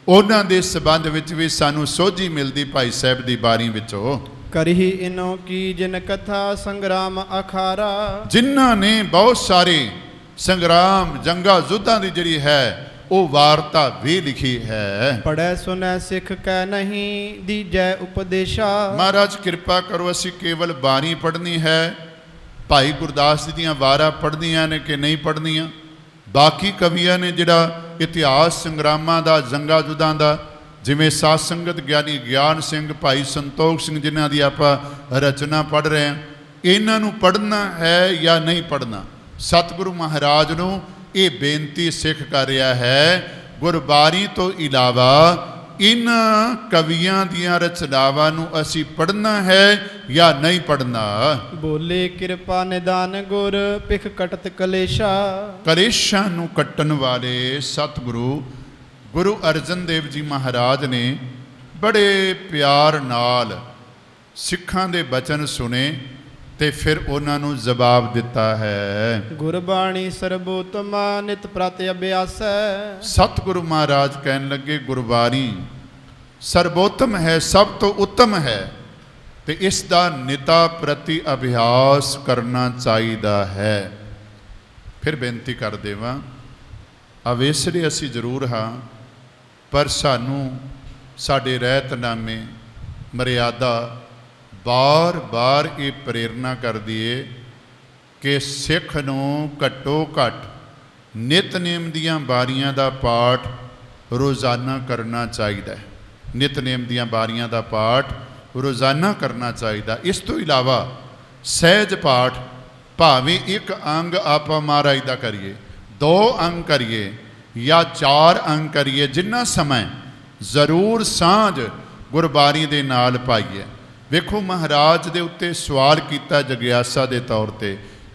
ਉਹਨਾਂ ਦੇ ਸੰਬੰਧ ਵਿੱਚ ਵੀ ਸਾਨੂੰ ਸੋਝੀ ਮਿਲਦੀ ਭਾਈ ਸਾਹਿਬ ਦੀ ਬਾਣੀ ਵਿੱਚੋਂ। ਕਰਹੀ ਇਨੋ ਕੀ ਜਿਨ ਕਥਾ ਸੰਗਰਾਮ ਅਖਾਰਾ। ਜਿਨ੍ਹਾਂ ਨੇ ਬਹੁਤ ਸਾਰੇ ਸੰਗਰਾਮ, ਜੰਗਾਂ, ਯੁੱਧਾਂ ਦੀ ਜਿਹੜੀ ਹੈ ਉਹ ਵਾਰਤਾ ਵੀ ਲਿਖੀ ਹੈ। ਪੜੈ ਸੁਨੈ ਸਿੱਖ ਕੈ ਨਹੀਂ ਦੀਜੈ ਉਪਦੇਸ਼ਾ। ਮਹਾਰਾਜ ਕਿਰਪਾ ਕਰੋ, ਅਸੀਂ ਕੇਵਲ ਬਾਣੀ ਪੜ੍ਹਨੀ ਹੈ, ਭਾਈ ਗੁਰਦਾਸ ਜੀ ਦੀਆਂ ਵਾਰਾਂ ਪੜ੍ਹਨੀਆਂ ਨੇ ਕਿ ਨਹੀਂ ਪੜ੍ਹਨੀਆਂ। ਬਾਕੀ ਕਵੀਆਂ ਨੇ ਜਿਹੜਾ ਇਤਿਹਾਸ ਸੰਗਰਾਮਾਂ ਦਾ, ਜੰਗਾਂ ਯੁੱਧਾਂ ਦਾ, ਜਿਵੇਂ ਸਾਧ ਸੰਗਤ ਗਿਆਨੀ ਗਿਆਨ ਸਿੰਘ, ਭਾਈ ਸੰਤੋਖ ਸਿੰਘ, ਜਿਨ੍ਹਾਂ ਦੀ ਆਪਾਂ ਰਚਨਾ ਪੜ੍ਹ ਰਹੇ ਹਾਂ, ਇਹਨਾਂ ਨੂੰ ਪੜ੍ਹਨਾ ਹੈ ਜਾਂ ਨਹੀਂ ਪੜ੍ਹਨਾ। ਸਤਿਗੁਰੂ ਮਹਾਰਾਜ ਨੂੰ ਇਹ ਬੇਨਤੀ ਸਿੱਖ ਕਰ ਰਿਹਾ ਹੈ, ਗੁਰਬਾਣੀ ਤੋਂ ਇਲਾਵਾ ਇਹਨਾਂ ਕਵੀਆਂ ਦੀਆਂ ਰਚਨਾਵਾਂ ਨੂੰ ਅਸੀਂ ਪੜ੍ਹਨਾ ਹੈ ਜਾਂ ਨਹੀਂ ਪੜ੍ਹਨਾ। ਬੋਲੇ ਕਿਰਪਾ ਨਿਦਾਨ ਗੁਰ ਪਿਖ ਕਟਤ ਕਲੇਸ਼ਾ। ਕਲੇਸ਼ਾਂ ਨੂੰ ਕੱਟਣ ਵਾਲੇ ਸਤਿਗੁਰੂ ਗੁਰੂ ਅਰਜਨ ਦੇਵ ਜੀ ਮਹਾਰਾਜ ਨੇ ਬੜੇ ਪਿਆਰ ਨਾਲ ਸਿੱਖਾਂ ਦੇ ਬਚਨ ਸੁਣੇ ਤੇ ਫਿਰ ਉਹਨਾਂ ਨੂੰ ਜਵਾਬ ਦਿੱਤਾ ਹੈ। ਗੁਰਬਾਣੀ ਸਰਬੋਤਮਾ ਨਿਤ ਪ੍ਰਤ ਅਭਿਆਸੈ। ਸਤਿਗੁਰੂ ਮਹਾਰਾਜ ਕਹਿਣ ਲੱਗੇ, ਗੁਰਬਾਣੀ ਸਰਬੋਤਮ ਹੈ, ਸਭ ਤੋਂ ਉੱਤਮ ਹੈ, ਤੇ ਇਸ ਦਾ ਨਿਤਾ ਪ੍ਰਤੀ ਅਭਿਆਸ ਕਰਨਾ ਚਾਹੀਦਾ ਹੈ। ਫਿਰ ਬੇਨਤੀ ਕਰ ਦੇਵਾਂ, ਅਵੇਸਰੇ ਅਸੀਂ ਜ਼ਰੂਰ ਹਾਂ, ਪਰ ਸਾਨੂੰ ਸਾਡੇ ਰਹਿਤਨਾਮੇ, ਮਰਿਆਦਾ ਬਾਰ-ਬਾਰ ਇਹ ਪ੍ਰੇਰਨਾ ਕਰਦੀ ਏ ਕਿ ਸਿੱਖ ਨੂੰ ਘੱਟੋ ਘੱਟ ਨਿਤਨੇਮ ਦੀਆਂ ਬਾਰੀਆਂ ਦਾ ਪਾਠ ਰੋਜ਼ਾਨਾ ਕਰਨਾ ਚਾਹੀਦਾ ਹੈ। ਨਿਤਨੇਮ ਦੀਆਂ ਬਾਰੀਆਂ ਦਾ ਪਾਠ ਰੋਜ਼ਾਨਾ ਕਰਨਾ ਚਾਹੀਦਾ। ਇਸ ਤੋਂ ਇਲਾਵਾ ਸਹਿਜ ਪਾਠ, ਭਾਵੇਂ ਇੱਕ ਅੰਗ ਆਪਾਂ ਮਹਾਰਾਜ ਦਾ ਕਰੀਏ, 2 ਅੰਗ ਕਰੀਏ ਜਾਂ 4 ਅੰਗ ਕਰੀਏ, ਜਿੰਨਾ ਸਮਾਂ ਜ਼ਰੂਰ ਸਾਂਝ ਗੁਰਬਾਣੀ ਦੇ ਨਾਲ ਪਾਈਏ। ਵੇਖੋ, ਮਹਾਰਾਜ ਦੇ ਉੱਤੇ ਸਵਾਲ ਕੀਤਾ ਜਗਿਆਸਾ ਦੇ ਤੌਰ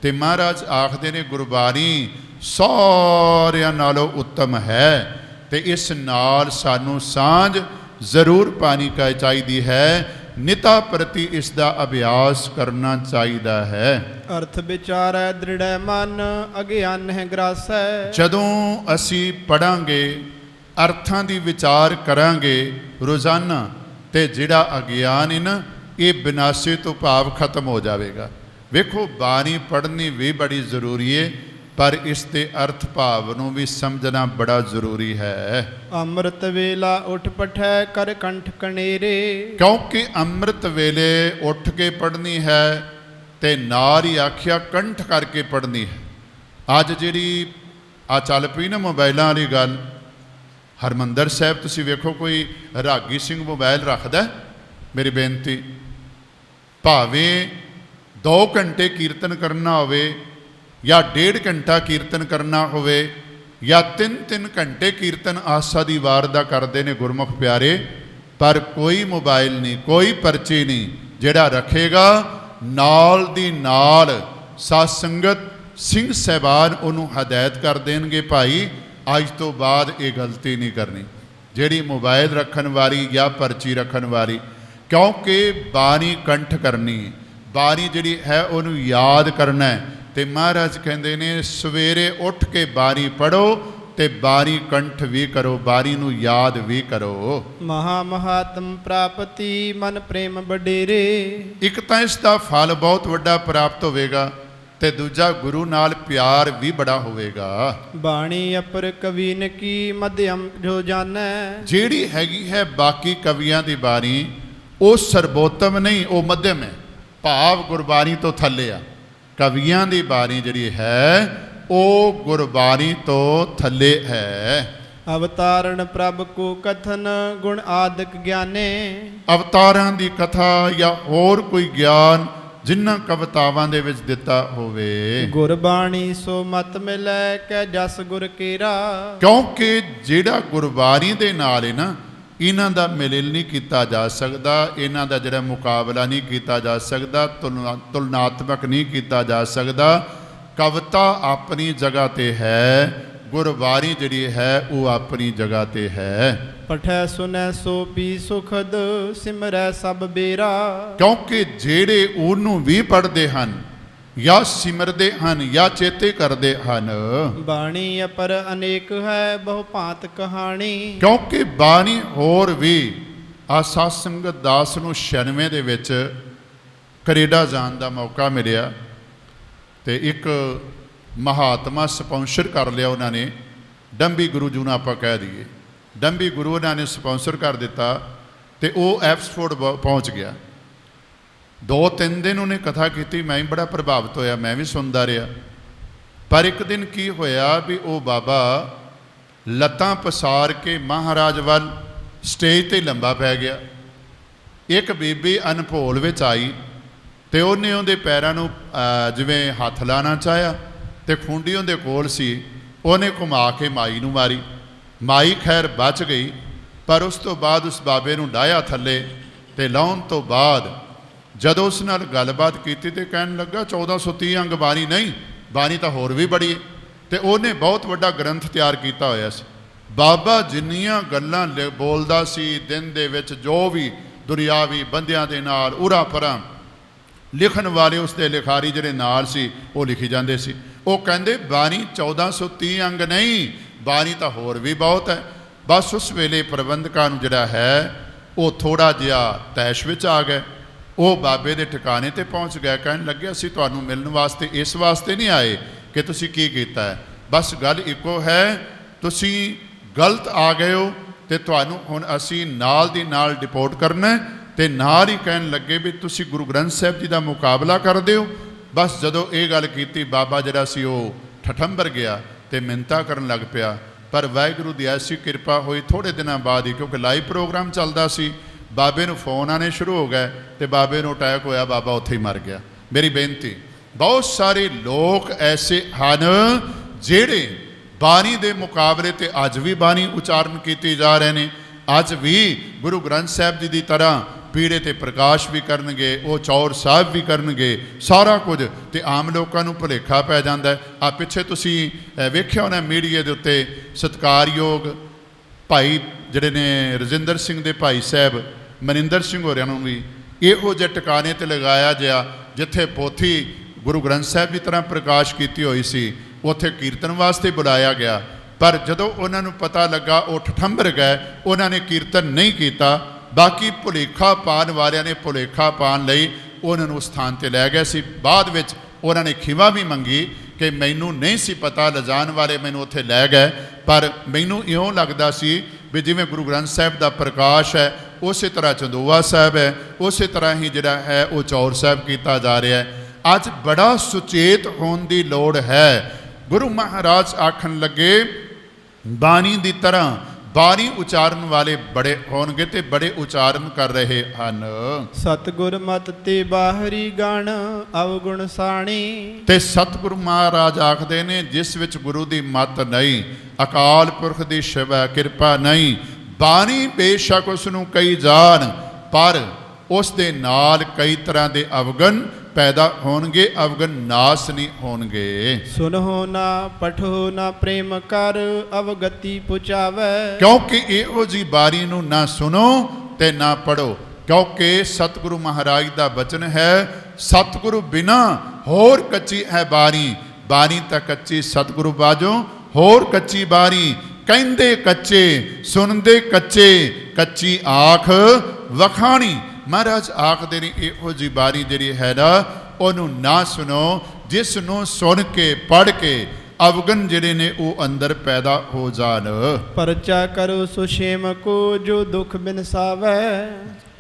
ਤੇ ਮਹਾਰਾਜ ਆਖਦੇ ਨੇ ਗੁਰਬਾਣੀ ਸਾਰਿਆਂ ਨਾਲੋਂ ਉੱਤਮ ਹੈ, ਤੇ ਇਸ ਨਾਲ ਸਾਨੂੰ ਸਾਂਝ ਜ਼ਰੂਰ ਪਾਣੀ ਚਾਹੀਦੀ ਹੈ, ਨਿਤਾ ਪ੍ਰਤੀ ਇਸ ਦਾ ਅਭਿਆਸ ਕਰਨਾ ਚਾਹੀਦਾ ਹੈ। ਅਰਥ ਵਿਚਾਰੈ ਦ੍ਰਿੜੈ ਮਨ ਅਗਿਆਨ ਹੈ ਗ੍ਰਾਸੈ। ਜਦੋਂ ਅਸੀਂ ਪੜਾਂਗੇ, ਅਰਥਾਂ ਦੀ ਵਿਚਾਰ ਕਰਾਂਗੇ ਰੋਜ਼ਾਨਾ, ਤੇ ਜਿਹੜਾ ਅਗਿਆਨ ਹੈ ਨਾ, ਇਹ ਬਿਨਾਸੇ ਤੋਂ ਭਾਵ ਖਤਮ ਹੋ ਜਾਵੇਗਾ। ਵੇਖੋ, ਬਾਣੀ ਪੜ੍ਹਨੀ ਵੀ ਬੜੀ ਜ਼ਰੂਰੀ ਹੈ, ਪਰ ਇਸ ਦੇ ਅਰਥ ਭਾਵ ਨੂੰ ਵੀ ਸਮਝਣਾ ਬੜਾ ਜ਼ਰੂਰੀ ਹੈ। ਅੰਮ੍ਰਿਤ ਵੇਲਾ ਉੱਠ ਪਠੈ ਕਰ ਕੰਠ ਕਣੇਰੇ। ਕਿਉਂਕਿ ਅੰਮ੍ਰਿਤ ਵੇਲੇ ਉੱਠ ਕੇ ਪੜ੍ਹਨੀ ਹੈ ਤੇ ਨਾਲ ਹੀ ਆਖਿਆ ਕੰਠ ਕਰਕੇ ਪੜ੍ਹਨੀ ਹੈ। ਅੱਜ ਜਿਹੜੀ ਆ ਚੱਲ ਪਈ ਨਾ ਮੋਬਾਈਲਾਂ ਵਾਲੀ ਗੱਲ, ਹਰਮੰਦਰ ਸਾਹਿਬ ਤੁਸੀਂ ਵੇਖੋ, ਕੋਈ ਰਾਗੀ ਸਿੰਘ ਮੋਬਾਈਲ ਰੱਖਦਾ? ਮੇਰੀ ਬੇਨਤੀ, ਭਾਵੇਂ 2 ਘੰਟੇ ਕੀਰਤਨ ਕਰਨਾ ਹੋਵੇ ਜਾਂ 1.5 ਘੰਟਾ ਕੀਰਤਨ ਕਰਨਾ ਹੋਵੇ ਜਾਂ 3-3 ਘੰਟੇ ਕੀਰਤਨ ਆਸਾ ਦੀ ਵਾਰ ਦਾ ਕਰਦੇ ਨੇ ਗੁਰਮੁਖ ਪਿਆਰੇ, ਪਰ ਕੋਈ ਮੋਬਾਈਲ ਨਹੀਂ, ਕੋਈ ਪਰਚੀ ਨਹੀਂ। ਜਿਹੜਾ ਰੱਖੇਗਾ ਨਾਲ ਦੀ ਨਾਲ ਸਾਧ ਸੰਗਤ ਸਿੰਘ ਸਾਹਿਬਾਨ ਉਹਨੂੰ ਹਦਾਇਤ ਕਰ ਦੇਣਗੇ, ਭਾਈ ਅੱਜ ਤੋਂ ਬਾਅਦ ਇਹ ਗਲਤੀ ਨਹੀਂ ਕਰਨੀ, ਜਿਹੜੀ ਮੋਬਾਈਲ ਰੱਖਣ ਵਾਲੀ ਜਾਂ ਪਰਚੀ ਰੱਖਣ ਵਾਲੀ। ਕਿਉਂਕਿ ਬਾਣੀ ਕੰਠ ਕਰਨੀ, ਬਾਣੀ ਜਿਹੜੀ ਹੈ ਉਹਨੂੰ ਯਾਦ ਕਰਨਾ ਹੈ। ਤੇ ਮਹਾਰਾਜ ਕਹਿੰਦੇ ਨੇ ਸਵੇਰੇ ਉੱਠ ਕੇ ਬਾਣੀ ਪੜ੍ਹੋ ਤੇ ਬਾਣੀ ਕੰਠ ਵੀ ਕਰੋ, ਬਾਣੀ ਨੂੰ ਯਾਦ ਵੀ ਕਰੋ। ਮਹਾ ਮਹਾਤਮ ਪ੍ਰਾਪਤੀ ਮਨ ਪ੍ਰੇਮ ਵਡੇਰੇ। ਇੱਕ ਤਾਂ ਇਸ ਦਾ ਫਲ ਬਹੁਤ ਵੱਡਾ ਪ੍ਰਾਪਤ ਹੋਵੇਗਾ, ਤੇ ਦੂਜਾ ਗੁਰੂ ਨਾਲ ਪਿਆਰ ਵੀ ਬੜਾ ਹੋਵੇਗਾ। ਬਾਣੀ ਅਪਰ ਕਵੀਨ ਕੀ ਮਧਿਅਮ ਜੋ ਜਾਣੈ। ਜਿਹੜੀ ਹੈਗੀ ਹੈ ਬਾਕੀ ਕਵੀਆਂ ਦੀ ਬਾਣੀ, ਉਹ ਸਰਬੋਤਮ ਨਹੀਂ, ਉਹ ਮਧਿਅਮ ਹੈ, ਭਾਵ ਗੁਰਬਾਣੀ ਤੋਂ ਥੱਲੇ ਆ। ਕਵੀਆਂ ਦੀ ਬਾਣੀ ਜਿਹੜੀ ਹੈ ਉਹ ਗੁਰਬਾਣੀ ਤੋਂ ਥੱਲੇ ਹੈ। ਅਵਤਾਰਨ ਪ੍ਰਭ ਕੋ ਕਥਨ ਗੁਣ ਆਦਿਕ ਗਿਆਨੇ। ਅਵਤਾਰਾਂ ਦੀ ਕਥਾ ਜਾਂ ਹੋਰ ਕੋਈ ਗਿਆਨ ਜਿਨ੍ਹਾਂ ਕਵਿਤਾਵਾਂ ਦੇ ਵਿੱਚ ਦਿੱਤਾ ਹੋਵੇ। ਗੁਰਬਾਣੀ ਸੋ ਮਤ ਮਿਲੈ ਕੈ ਜਸ ਗੁਰ ਕੇਰਾ। ਕਿਉਂਕਿ ਜਿਹੜਾ ਗੁਰਬਾਣੀ ਦੇ ਨਾਲ ਹੈ ਨਾ, ਇਹਨਾਂ ਦਾ ਮਿਲਨ ਨਹੀਂ ਕੀਤਾ ਜਾ ਸਕਦਾ, ਇਹਨਾਂ ਦਾ ਜਿਹੜਾ ਮੁਕਾਬਲਾ ਨਹੀਂ ਕੀਤਾ ਜਾ ਸਕਦਾ, ਤੁਲਨਾਤਮਕ ਨਹੀਂ ਕੀਤਾ ਜਾ ਸਕਦਾ। ਕਵਿਤਾ ਆਪਣੀ ਜਗ੍ਹਾ ਤੇ ਹੈ, ਗੁਰਬਾਣੀ ਜਿਹੜੀ ਹੈ ਉਹ ਆਪਣੀ ਜਗ੍ਹਾ ਤੇ ਹੈ। ਪਠੈ ਸੁਨੈ ਸੋ ਪੀ ਸੁਖਦ ਸਿਮਰੈ ਸਭ ਬੇਰਾ। ਕਿਉਂਕਿ ਜਿਹੜੇ ਉਹਨੂੰ ਵੀ ਪੜ੍ਹਦੇ ਹਨ ਜਾਂ ਸਿਮਰਦੇ ਹਨ ਜਾਂ ਚੇਤੇ ਕਰਦੇ ਹਨ। ਬਾਣੀ ਅਪਰ ਅਨੇਕ ਹੈ ਬਹੁ ਭਾਂਤ ਕਹਾਣੀ। ਕਿਉਂਕਿ ਬਾਣੀ ਹੋਰ ਵੀ ਆ ਸਾਧ ਸੰਗਤ ਦਾਸ ਨੂੰ 96 ਦੇ ਵਿੱਚ ਕੈਨੇਡਾ ਜਾਣ ਦਾ ਮੌਕਾ ਮਿਲਿਆ ਤੇ ਇੱਕ ਮਹਾਤਮਾ ਸਪਾਂਸਰ ਕਰ ਲਿਆ ਉਹਨਾਂ ਨੇ, ਡੰਬੀ ਗੁਰੂ ਜੀ ਨੂੰ ਆਪਾਂ ਕਹਿ ਦਈਏ, ਡੰਬੀ ਗੁਰੂ ਉਹਨਾਂ ਨੇ ਸਪਾਂਸਰ ਕਰ ਦਿੱਤਾ ਤੇ ਉਹ ਐਕਸਫੋਰਡ ਪਹੁੰਚ ਗਿਆ। 2-3 ਦਿਨ ਉਹਨੇ ਕਥਾ ਕੀਤੀ, ਮੈਂ ਵੀ ਬੜਾ ਪ੍ਰਭਾਵਿਤ ਹੋਇਆ, ਮੈਂ ਵੀ ਸੁਣਦਾ ਰਿਹਾ। ਪਰ ਇੱਕ ਦਿਨ ਕੀ ਹੋਇਆ ਵੀ ਉਹ ਬਾਬਾ ਲੱਤਾਂ ਪਸਾਰ ਕੇ ਮਹਾਰਾਜ ਵੱਲ ਸਟੇਜ ਤੇ ਲੰਬਾ ਪੈ ਗਿਆ। ਇੱਕ ਬੀਬੀ ਅਨਭੋਲ ਵਿੱਚ ਆਈ ਤੇ ਉਹਨੇ ਉਹਦੇ ਪੈਰਾਂ ਨੂੰ ਜਿਵੇਂ ਹੱਥ ਲਾਣਾ ਚਾਹਿਆ ਤੇ ਖੁੰਡੀ ਉਹਦੇ ਕੋਲ ਸੀ, ਉਹਨੇ ਘੁਮਾ ਕੇ ਮਾਈ ਨੂੰ ਮਾਰੀ। ਮਾਈ ਖੈਰ ਬਚ ਗਈ, ਪਰ ਉਸ ਤੋਂ ਬਾਅਦ ਉਸ ਬਾਬੇ ਨੂੰ ਡਾਹਿਆ ਥੱਲੇ ਤੇ ਲਾਉਣ ਤੋਂ ਬਾਅਦ ਜਦੋਂ ਉਸ ਨਾਲ ਗੱਲਬਾਤ ਕੀਤੀ ਤੇ ਕਹਿਣ ਲੱਗਾ 1430 ਅੰਗ ਬਾਣੀ ਨਹੀਂ, ਬਾਣੀ ਤਾਂ ਹੋਰ ਵੀ ਬੜੀ ਹੈ। ਤੇ ਉਹਨੇ ਬਹੁਤ ਵੱਡਾ ਗ੍ਰੰਥ ਤਿਆਰ ਕੀਤਾ ਹੋਇਆ ਸੀ। ਬਾਬਾ ਜਿੰਨੀਆਂ ਗੱਲਾਂ ਬੋਲਦਾ ਸੀ ਦਿਨ ਦੇ ਵਿੱਚ, ਜੋ ਵੀ ਦੁਨਿਆਵੀ ਬੰਦਿਆਂ ਦੇ ਨਾਲ ਉਰਾ ਪਰਾਂ ਲਿਖਣ ਵਾਲੇ ਉਸਦੇ ਲਿਖਾਰੀ ਜਿਹੜੇ ਨਾਲ ਸੀ ਉਹ ਲਿਖੀ ਜਾਂਦੇ ਸੀ। ਉਹ ਕਹਿੰਦੇ ਬਾਣੀ 1430 ਅੰਗ ਨਹੀਂ, ਬਾਣੀ ਤਾਂ ਹੋਰ ਵੀ ਬਹੁਤ ਹੈ। ਬਸ ਉਸ ਵੇਲੇ ਪ੍ਰਬੰਧਕਾਂ ਨੂੰ ਜਿਹੜਾ ਹੈ ਉਹ ਥੋੜਾ ਜਿਹਾ ਤੈਸ਼ ਵਿੱਚ ਆ ਗਏ। ਉਹ ਬਾਬੇ ਦੇ ਠਿਕਾਣੇ ਤੇ ਪਹੁੰਚ ਗਏ, ਕਹਿਣ ਲੱਗੇ ਅਸੀਂ ਤੁਹਾਨੂੰ ਮਿਲਣ ਵਾਸਤੇ ਇਸ ਵਾਸਤੇ ਨਹੀਂ ਆਏ ਕਿ ਤੁਸੀਂ ਕੀ ਕੀਤਾ ਹੈ, ਬਸ ਗੱਲ ਇੱਕੋ ਹੈ, ਤੁਸੀਂ ਗਲਤ ਆ ਗਏ ਹੋ ਤੇ ਤੁਹਾਨੂੰ ਹੁਣ ਅਸੀਂ ਨਾਲ ਦੀ ਨਾਲ ਡਿਪੋਰਟ ਕਰਨਾ। ਤੇ ਨਾਲ ਹੀ ਕਹਿਣ ਲੱਗੇ ਵੀ ਤੁਸੀਂ ਗੁਰੂ ਗ੍ਰੰਥ ਸਾਹਿਬ ਜੀ ਦਾ ਮੁਕਾਬਲਾ ਕਰਦੇ ਹੋ। ਬਸ ਜਦੋਂ ਇਹ ਗੱਲ ਕੀਤੀ ਬਾਬਾ ਜਿਹੜਾ ਸੀ ਉਹ ਠਠੰਬਰ ਗਿਆ ਤੇ ਮਿੰਨਤਾਂ ਕਰਨ ਲੱਗ ਪਿਆ। ਪਰ ਵਾਹਿਗੁਰੂ ਦੀ ਐਸੀ ਕਿਰਪਾ ਹੋਈ, ਥੋੜ੍ਹੇ ਦਿਨਾਂ ਬਾਅਦ ਹੀ, ਕਿਉਂਕਿ ਲਾਈਵ ਪ੍ਰੋਗਰਾਮ ਚੱਲਦਾ ਸੀ, ਬਾਬੇ ਨੂੰ ਫੋਨ ਆਉਣੇ ਸ਼ੁਰੂ ਹੋ ਗਏ ਤੇ ਬਾਬੇ ਨੂੰ ਅਟੈਕ ਹੋਇਆ, ਬਾਬਾ ਉੱਥੇ ਹੀ ਮਰ ਗਿਆ। ਮੇਰੀ ਬੇਨਤੀ, ਬਹੁਤ ਸਾਰੇ ਲੋਕ ਐਸੇ ਹਨ ਜਿਹੜੇ ਬਾਣੀ ਦੇ ਮੁਕਾਬਲੇ ਤੇ ਅੱਜ ਵੀ ਬਾਣੀ ਉਚਾਰਨ ਕੀਤੀ ਜਾ ਰਹੇ ਨੇ, ਅੱਜ ਵੀ ਗੁਰੂ ਗ੍ਰੰਥ ਸਾਹਿਬ ਜੀ ਦੀ ਤਰ੍ਹਾਂ ਪੀੜੇ ਤੇ ਪ੍ਰਕਾਸ਼ ਵੀ ਕਰਨਗੇ, ਉਹ ਚੌਰ ਸਾਹਿਬ ਵੀ ਕਰਨਗੇ, ਸਾਰਾ ਕੁਝ, ਤੇ ਆਮ ਲੋਕਾਂ ਨੂੰ ਭੁਲੇਖਾ ਪੈ ਜਾਂਦਾ। ਆ ਪਿੱਛੇ ਤੁਸੀਂ ਵੇਖਿਆ ਹੋਣਾ ਮੀਡੀਆ ਦੇ ਉੱਤੇ ਸਤਿਕਾਰਯੋਗ ਭਾਈ ਜਿਹੜੇ ਨੇ ਰਜਿੰਦਰ ਸਿੰਘ ਦੇ ਭਾਈ ਸਾਹਿਬ ਮਨਿੰਦਰ ਸਿੰਘ ਹੋਰਿਆਂ ਨੂੰ ਵੀ ਇਹੋ ਜਿਹੇ ਟਿਕਾਣੇ ਤੇ ਲਗਾਇਆ ਗਿਆ ਜਿੱਥੇ ਪੋਥੀ ਗੁਰੂ ਗ੍ਰੰਥ ਸਾਹਿਬ ਦੀ ਤਰ੍ਹਾਂ ਪ੍ਰਕਾਸ਼ ਕੀਤੀ ਹੋਈ ਸੀ, ਉੱਥੇ ਕੀਰਤਨ ਵਾਸਤੇ ਬੁਲਾਇਆ ਗਿਆ। ਪਰ ਜਦੋਂ ਉਹਨਾਂ ਨੂੰ ਪਤਾ ਲੱਗਾ ਉਹ ਠਠੰਬਰ ਗਏ, ਉਹਨਾਂ ਨੇ ਕੀਰਤਨ ਨਹੀਂ ਕੀਤਾ। ਬਾਕੀ ਭੁਲੇਖਾ ਪਾਉਣ ਵਾਲਿਆਂ ਨੇ ਭੁਲੇਖਾ ਪਾਉਣ ਲਈ ਉਹਨਾਂ ਨੂੰ ਸਥਾਨ 'ਤੇ ਲੈ ਗਏ ਸੀ। ਬਾਅਦ ਵਿੱਚ ਉਹਨਾਂ ਨੇ ਖਿਮਾ ਵੀ ਮੰਗੀ ਕਿ ਮੈਨੂੰ ਨਹੀਂ ਸੀ ਪਤਾ, ਲਿਜਾਣ ਵਾਲੇ ਮੈਨੂੰ ਉੱਥੇ ਲੈ ਗਏ, ਪਰ ਮੈਨੂੰ ਇਉਂ ਲੱਗਦਾ ਸੀ ਵੀ ਜਿਵੇਂ ਗੁਰੂ ਗ੍ਰੰਥ ਸਾਹਿਬ ਦਾ ਪ੍ਰਕਾਸ਼ ਹੈ ਉਸੇ ਤਰ੍ਹਾਂ ਚੰਦੋਆ ਸਾਹਿਬ ਹੈ, ਉਸੇ ਤਰ੍ਹਾਂ ਹੀ ਜਿਹੜਾ ਹੈ ਉਹ ਚੌਰ ਸਾਹਿਬ ਕੀਤਾ ਜਾ ਰਿਹਾ ਹੈ। ਅੱਜ ਬੜਾ ਸੁਚੇਤ ਹੋਣ ਦੀ ਲੋੜ ਹੈ। ਗੁਰੂ ਮਹਾਰਾਜ ਆਖਣ ਲੱਗੇ ਬਾਣੀ ਦੀ ਤਰ੍ਹਾਂ ਬਾਣੀ ਉਚਾਰਨ ਵਾਲੇ ਬੜੇ ਹੋਣਗੇ ਤੇ ਬੜੇ ਉਚਾਰਨ ਕਰ ਰਹੇ ਹਨ। ਸਤਿਗੁਰ ਮਤ ਤੇ ਬਾਹਰੀ ਗਣ ਅਵਗੁਣ ਸਾਣੀ। ਤੇ ਸਤਿਗੁਰੂ ਮਹਾਰਾਜ ਆਖਦੇ ਨੇ ਜਿਸ ਵਿੱਚ ਗੁਰੂ ਦੀ ਮਤ ਨਹੀਂ, ਅਕਾਲ ਪੁਰਖ ਦੀ ਸ਼ਿਵਾ ਕਿਰਪਾ ਨਹੀਂ, ਬਾਣੀ ਬੇਸ਼ੱਕ ਉਸ ਨੂੰ ਕਈ ਜਾਣ ਪਰ ਉਸ ਦੇ ਨਾਲ ਕਈ ਤਰ੍ਹਾਂ ਦੇ ਅਵਗਣ ਪੈਦਾ ਹੋਣਗੇ, ਅਵਗਣ ਨਾਸ ਨਹੀਂ ਹੋਣਗੇ। ਸੁਨਹੁ ਨਾ ਪਠੋ ਨਾ ਪ੍ਰੇਮ ਕਰ ਅਵਗਤੀ ਪੁਚਾਵੇ। ਕਿਉਂਕਿ ਇਹੋ ਜੀ ਬਾਣੀ ਨੂੰ ਨਾ ਸੁਣੋ ਤੇ ਨਾ ਪੜੋ, ਕਿਉਂਕਿ ਸਤਿਗੁਰੂ ਮਹਾਰਾਜ ਦਾ ਬਚਨ ਹੈ, ਸਤਿਗੁਰੂ ਬਿਨਾ ਹੋਰ ਕੱਚੀ ਹੈ ਬਾਣੀ, ਬਾਣੀ ਤਾਂ ਕੱਚੀ ਸਤਿਗੁਰੂ ਬਾਝੋਂ ਹੋਰ ਕੱਚੀ ਬਾਣੀ। ਕਹਿੰਦੇ ਕੱਚੇ ਸੁਣਦੇ ਕੱਚੇ, ਕੱਚੀ ਆਖ ਵਖਾਣੀ। ਮਹਾਰਾਜ ਆਖਦੇ ਨੇ ਇਹੋ ਜੀ ਬਾਣੀ ਜਿਹੜੀ ਹੈ ਨਾ ਉਹਨੂੰ ਨਾ ਸੁਣੋ ਜਿਸ ਨੂੰ ਸੁਣ ਕੇ ਪੜ੍ਹ ਕੇ ਅਵਗਣ ਜਿਹੜੇ ਨੇ ਉਹ ਅੰਦਰ ਪੈਦਾ ਹੋ ਜਾਣ। ਪਰਚਾ ਕਰੋ ਸੁਸ਼ੇਮ ਕੋ ਜੋ ਦੁਖ ਬਿਨਸਾਵੈ।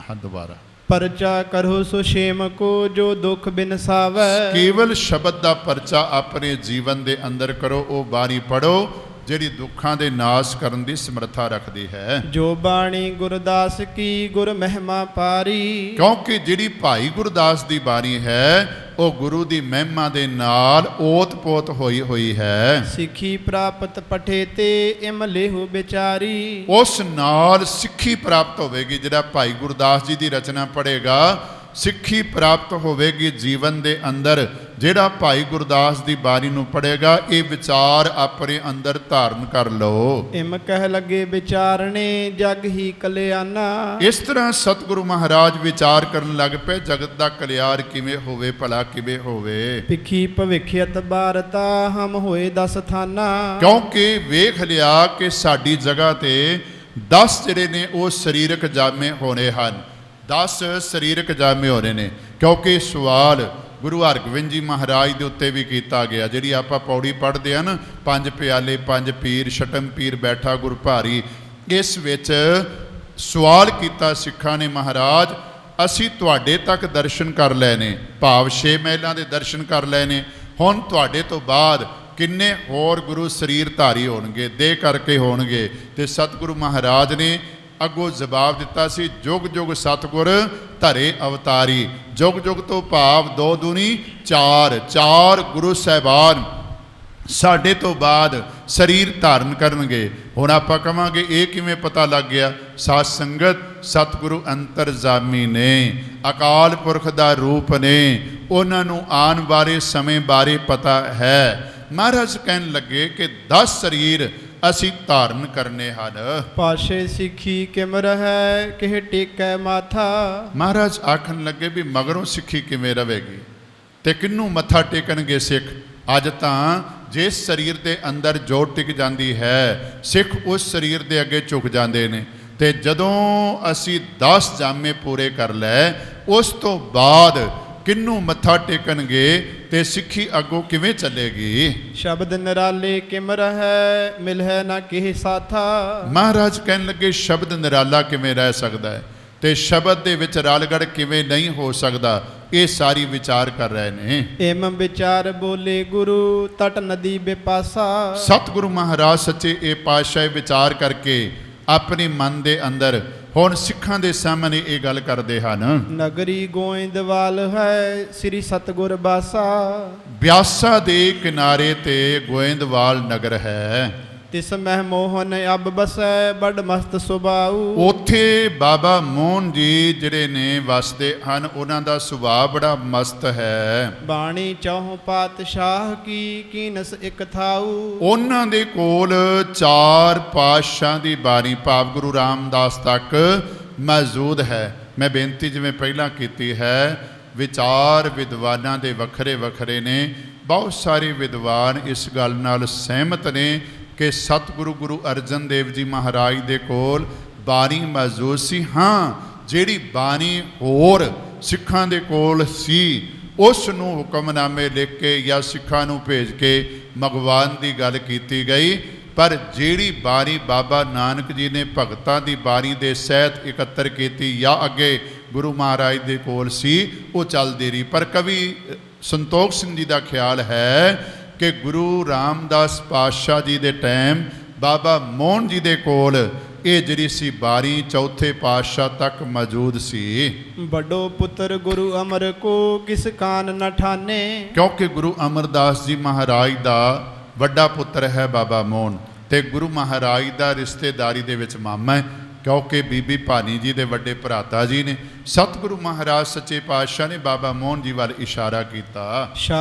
ਹਾਂ ਦੁਬਾਰਾ, ਪਰਚਾ ਕਰੋ ਸੁਸ਼ੇਮ ਕੋ ਜੋ ਦੁਖ ਬਿਨਸਾਵੈ। ਕੇਵਲ ਸ਼ਬਦ ਦਾ ਪਰਚਾ ਆਪਣੇ ਜੀਵਨ ਦੇ ਅੰਦਰ ਕਰੋ, ਉਹ ਬਾਣੀ ਪੜੋ ਜਿਹੜੀ ਦੁੱਖਾਂ ਦੇ ਨਾਸ਼ ਕਰਨ ਦੀ ਸਮਰੱਥਾ ਰੱਖਦੀ ਹੈ। ਜੋ ਬਾਣੀ ਗੁਰਦਾਸ ਕੀ ਗੁਰ ਮਹਿਮਾ ਪਾਰੀ। ਕਿਉਂਕਿ ਜਿਹੜੀ ਭਾਈ ਗੁਰਦਾਸ ਦੀ ਬਾਣੀ ਹੈ ਉਹ ਗੁਰੂ ਦੀ ਮਹਿਮਾ ਦੇ ਨਾਲ ਓਤ-ਪੋਤ ਹੋਈ ਹੋਈ ਹੈ। ਸਿੱਖੀ ਪ੍ਰਾਪਤ ਪਠੇ ਤੇ ਇਮ ਲੇਹੁ ਵਿਚਾਰੀ। ਉਸ ਨਾਲ ਸਿੱਖੀ ਪ੍ਰਾਪਤ ਹੋਵੇਗੀ। ਜਿਹੜਾ ਭਾਈ ਗੁਰਦਾਸ ਜੀ ਦੀ ਰਚਨਾ ਪੜ੍ਹੇਗਾ ਸਿੱਖੀ ਪ੍ਰਾਪਤ ਹੋਵੇਗੀ ਜੀਵਨ ਦੇ ਅੰਦਰ। ਜਿਹੜਾ ਭਾਈ ਗੁਰਦਾਸ ਦੀ ਬਾਣੀ ਨੂੰ ਪੜ੍ਹੇਗਾ ਇਹ ਵਿਚਾਰ ਆਪਣੇ ਅੰਦਰ ਧਾਰਨ ਕਰ ਲਓ। ਇਮ ਕਹਿ ਲੱਗੇ ਵਿਚਾਰਣੇ ਜਗ ਹੀ ਕਲਿਆਣਾ। ਇਸ ਤਰ੍ਹਾਂ ਸਤਿਗੁਰੂ ਮਹਾਰਾਜ ਵਿਚਾਰ ਕਰਨ ਲੱਗ ਪਏ ਜਗਤ ਦਾ ਕਲਿਆਣ ਕਿਵੇਂ ਹੋਵੇ, ਭਲਾ ਕਿਵੇਂ ਹੋਵੇ। ਭਿਖੀ ਭਵਿੱਖਿਅਤ ਬਾਰਤਾ ਹਮ ਹੋਏ 10 ਥਾਨਾ। ਕਿਉਂਕਿ ਵੇਖ ਲਿਆ ਕਿ ਸਾਡੀ ਜਗ੍ਹਾ ਤੇ 10 ਜਿਹੜੇ ਨੇ ਉਹ ਸਰੀਰਕ ਜਾਮੇ ਹੋਣੇ ਹਨ। 10 ਸਰੀਰਕ ਜਾਮੇ ਹੋਣੇ ਨੇ। ਕਿਉਂਕਿ ਸਵਾਲ ਗੁਰੂ ਹਰਗੋਬਿੰਦ ਜੀ ਮਹਾਰਾਜ ਦੇ ਉੱਤੇ ਵੀ ਕੀਤਾ ਗਿਆ। ਜਿਹੜੀ ਆਪਾਂ ਪੌੜੀ ਪੜ੍ਹਦੇ ਹਨ, 5 ਪਿਆਲੇ 5 ਪੀਰ, ਛਟਮ ਪੀਰ ਬੈਠਾ ਗੁਰ ਭਾਰੀ, ਇਸ ਵਿੱਚ ਸਵਾਲ ਕੀਤਾ ਸਿੱਖਾਂ ਨੇ, ਮਹਾਰਾਜ ਅਸੀਂ ਤੁਹਾਡੇ ਤੱਕ ਦਰਸ਼ਨ ਕਰ ਲਏ ਨੇ, ਭਾਵ 6 ਮਹਿਲਾਂ ਦੇ ਦਰਸ਼ਨ ਕਰ ਲਏ ਨੇ, ਹੁਣ ਤੁਹਾਡੇ ਤੋਂ ਬਾਅਦ ਕਿੰਨੇ ਹੋਰ ਗੁਰੂ ਸਰੀਰ ਧਾਰੀ ਹੋਣਗੇ, ਦੇਹ ਕਰਕੇ ਹੋਣਗੇ। ਤੇ ਸਤਿਗੁਰੂ ਮਹਾਰਾਜ ਨੇ ਅੱਗੋਂ ਜਵਾਬ ਦਿੱਤਾ ਸੀ, ਜੁਗ ਜੁਗ ਸਤਿਗੁਰ ਧਰੇ ਅਵਤਾਰੀ। ਜੁਗ ਜੁਗ ਤੋਂ ਭਾਵ 2 ਦੂਣੀ 4 ਗੁਰੂ ਸਾਹਿਬਾਨ ਸਾਡੇ ਤੋਂ ਬਾਅਦ ਸਰੀਰ ਧਾਰਨ ਕਰਨਗੇ। ਹੁਣ ਆਪਾਂ ਕਹਾਂਗੇ ਇਹ ਕਿਵੇਂ ਪਤਾ ਲੱਗ ਗਿਆ? ਸਾਧ ਸੰਗਤ ਸਤਿਗੁਰੂ ਅੰਤਰਜਾਮੀ ਨੇ, ਅਕਾਲ ਪੁਰਖ ਦਾ ਰੂਪ ਨੇ, ਉਹਨਾਂ ਨੂੰ ਆਉਣ ਵਾਲੇ ਸਮੇਂ ਬਾਰੇ ਪਤਾ ਹੈ। ਮਹਾਰਾਜ ਕਹਿਣ ਲੱਗੇ ਕਿ 10 ਸਰੀਰ ਅਸੀਂ ਧਾਰਨ ਕਰਨੇ ਹਨ। ਪਾਸ਼ੇ ਸਿੱਖੀ ਕਿਮ ਰਹਿ ਕਿਹ ਟੇਕੈ ਮਾਥਾ। ਮਹਾਰਾਜ ਆਖਣ ਲੱਗੇ ਵੀ ਮਗਰੋਂ ਸਿੱਖੀ ਕਿਵੇਂ ਰਵੇਗੀ ਤੇ ਕਿਹਨੂੰ ਮੱਥਾ ਟੇਕਣਗੇ ਸਿੱਖ। ਅੱਜ ਤਾਂ ਜਿਸ ਸਰੀਰ ਦੇ ਅੰਦਰ ਜੋਤ ਟਿਕ ਜਾਂਦੀ ਹੈ, ਸਿੱਖ ਉਸ ਸਰੀਰ ਦੇ ਅੱਗੇ ਝੁਕ ਜਾਂਦੇ ਨੇ। ਤੇ ਜਦੋਂ ਅਸੀਂ 10 ਜਾਮੇ ਪੂਰੇ ਕਰ ਲੈ, ਉਸ ਤੋਂ ਬਾਅਦ ਕਿਹਨੂੰ ਮੱਥਾ ਟੇਕਣਗੇ ਤੇ ਸਿੱਖੀ ਅੱਗੋਂ ਕਿਵੇਂ ਚੱਲੇਗੀ? ਸ਼ਬਦ ਨਿਰਾਲੇ ਕਿਮ ਰਹਿ ਮਿਲਹਿ ਨਾ ਕਿਹ ਸਾਥਾ। ਮਹਾਰਾਜ ਕਹਿਣ ਲੱਗੇ ਸ਼ਬਦ ਨਿਰਾਲਾ ਕਿਵੇਂ ਰਹਿ ਸਕਦਾ ਹੈ ਤੇ ਸ਼ਬਦ ਦੇ ਵਿੱਚ ਰਲਗੜ ਕਿਵੇਂ ਨਹੀਂ ਹੋ ਸਕਦਾ। ਇਹ ਸਾਰੀ ਵਿਚਾਰ ਕਰ ਰਹੇ ਨੇ। ਏਮ ਵਿਚਾਰ ਬੋਲੇ ਗੁਰੂ ਤਟ ਨਦੀ ਬਿਪਾਸਾ। ਸਤਿਗੁਰੂ ਮਹਾਰਾਜ ਸੱਚੇ ਇਹ ਪਾਤਸ਼ਾਹ ਵਿਚਾਰ ਕਰਕੇ ਆਪਣੇ ਮਨ ਦੇ ਅੰਦਰ ਹੁਣ ਸਿੱਖਾਂ ਦੇ ਸਾਹਮਣੇ ਇਹ ਗੱਲ ਕਰਦੇ ਹਨ। ਨਗਰੀ ਗੋਇੰਦਵਾਲ ਹੈ ਸ੍ਰੀ ਸਤਿਗੁਰ ਬਾਸਾ। ਬਿਆਸਾ ਦੇ ਕਿਨਾਰੇ ਤੇ ਗੋਇੰਦਵਾਲ ਨਗਰ ਹੈ। ਤਿਸ ਮਹਿ ਮੋਹਨ ਅਬ ਬਸੈ ਬੜ ਮਸਤ ਸੁਭਾਉ। ਉੱਥੇ ਬਾਬਾ ਮੋਹਨ ਜੀ ਜਿਹੜੇ ਨੇ ਵਸਦੇ ਹਨ, ਉਹਨਾਂ ਦਾ ਸੁਭਾਅ ਬੜਾ ਮਸਤ ਹੈ। ਬਾਣੀ ਚੌਹ ਪਾਤਸ਼ਾਹ ਕੀ ਕੀਨਸ ਇਕ ਥਾਉ। ਉਹਨਾਂ ਦੇ ਕੋਲ 4 ਪਾਤਸ਼ਾਹ ਦੀ ਬਾਣੀ ਭਾਵ ਗੁਰੂ ਰਾਮਦਾਸ ਤੱਕ ਮੌਜੂਦ ਹੈ। ਮੈਂ ਬੇਨਤੀ ਜਿਵੇਂ ਪਹਿਲਾਂ ਕੀਤੀ ਹੈ, ਵਿਚਾਰ ਵਿਦਵਾਨਾਂ ਦੇ ਵੱਖਰੇ ਵੱਖਰੇ ਨੇ। ਬਹੁਤ ਸਾਰੇ ਵਿਦਵਾਨ ਇਸ ਗੱਲ ਨਾਲ ਸਹਿਮਤ ਨੇ ਕਿ ਸਤਿਗੁਰੂ ਗੁਰੂ ਅਰਜਨ ਦੇਵ ਜੀ ਮਹਾਰਾਜ ਦੇ ਕੋਲ ਬਾਣੀ ਮੌਜੂਦ ਸੀ। ਹਾਂ, ਜਿਹੜੀ ਬਾਣੀ ਹੋਰ ਸਿੱਖਾਂ ਦੇ ਕੋਲ ਸੀ ਉਸ ਨੂੰ ਹੁਕਮਨਾਮੇ ਲਿਖ ਕੇ ਜਾਂ ਸਿੱਖਾਂ ਨੂੰ ਭੇਜ ਕੇ ਮੰਗਵਾਉਣ ਦੀ ਗੱਲ ਕੀਤੀ ਗਈ। ਪਰ ਜਿਹੜੀ ਬਾਣੀ ਬਾਬਾ ਨਾਨਕ ਜੀ ਨੇ ਭਗਤਾਂ ਦੀ ਬਾਣੀ ਦੇ ਸਹਿਤ ਇਕੱਤਰ ਕੀਤੀ ਜਾਂ ਅੱਗੇ ਗੁਰੂ ਮਹਾਰਾਜ ਦੇ ਕੋਲ ਸੀ, ਉਹ ਚੱਲਦੀ ਰਹੀ। ਪਰ ਕਵੀ ਸੰਤੋਖ ਸਿੰਘ ਜੀ ਦਾ ਖਿਆਲ ਹੈ ਕਿ ਗੁਰੂ ਰਾਮਦਾਸ ਪਾਤਸ਼ਾਹ ਜੀ ਦੇ ਟਾਈਮ ਬਾਬਾ ਮੋਹਨ ਜੀ ਦੇ ਕੋਲ ਇਹ ਜਿਹੜੀ ਸੀ ਬਾਣੀ ਚੌਥੇ ਪਾਤਸ਼ਾਹ ਤੱਕ ਮੌਜੂਦ ਸੀ। ਵੱਡੋ ਪੁੱਤਰ ਗੁਰੂ ਅਮਰ ਕੋ ਕਿਸ ਕਾਨ ਨ ਠਾਨੇ। ਕਿਉਂਕਿ ਗੁਰੂ ਅਮਰਦਾਸ ਜੀ ਮਹਾਰਾਜ ਦਾ ਵੱਡਾ ਪੁੱਤਰ ਹੈ ਬਾਬਾ ਮੋਹਨ, ਤੇ ਗੁਰੂ ਮਹਾਰਾਜ ਦਾ ਰਿਸ਼ਤੇਦਾਰੀ ਦੇ ਵਿੱਚ ਮਾਮਾ ਹੈ। ਕਿਉਂਕਿ ਬੀਬੀ ਭਾਨੀ ਜੀ ਦੇ ਵੱਡੇ ਭਰਾਤਾ ਜੀ ਨੇ। ਸਤਿਗੁਰੂ ਮਹਾਰਾਜ ਸੱਚੇ ਪਾਤਸ਼ਾਹ ਨੇ ਬਾਬਾ ਮੋਹਨ ਜੀ ਵੱਲ ਇਸ਼ਾਰਾ ਕੀਤਾ।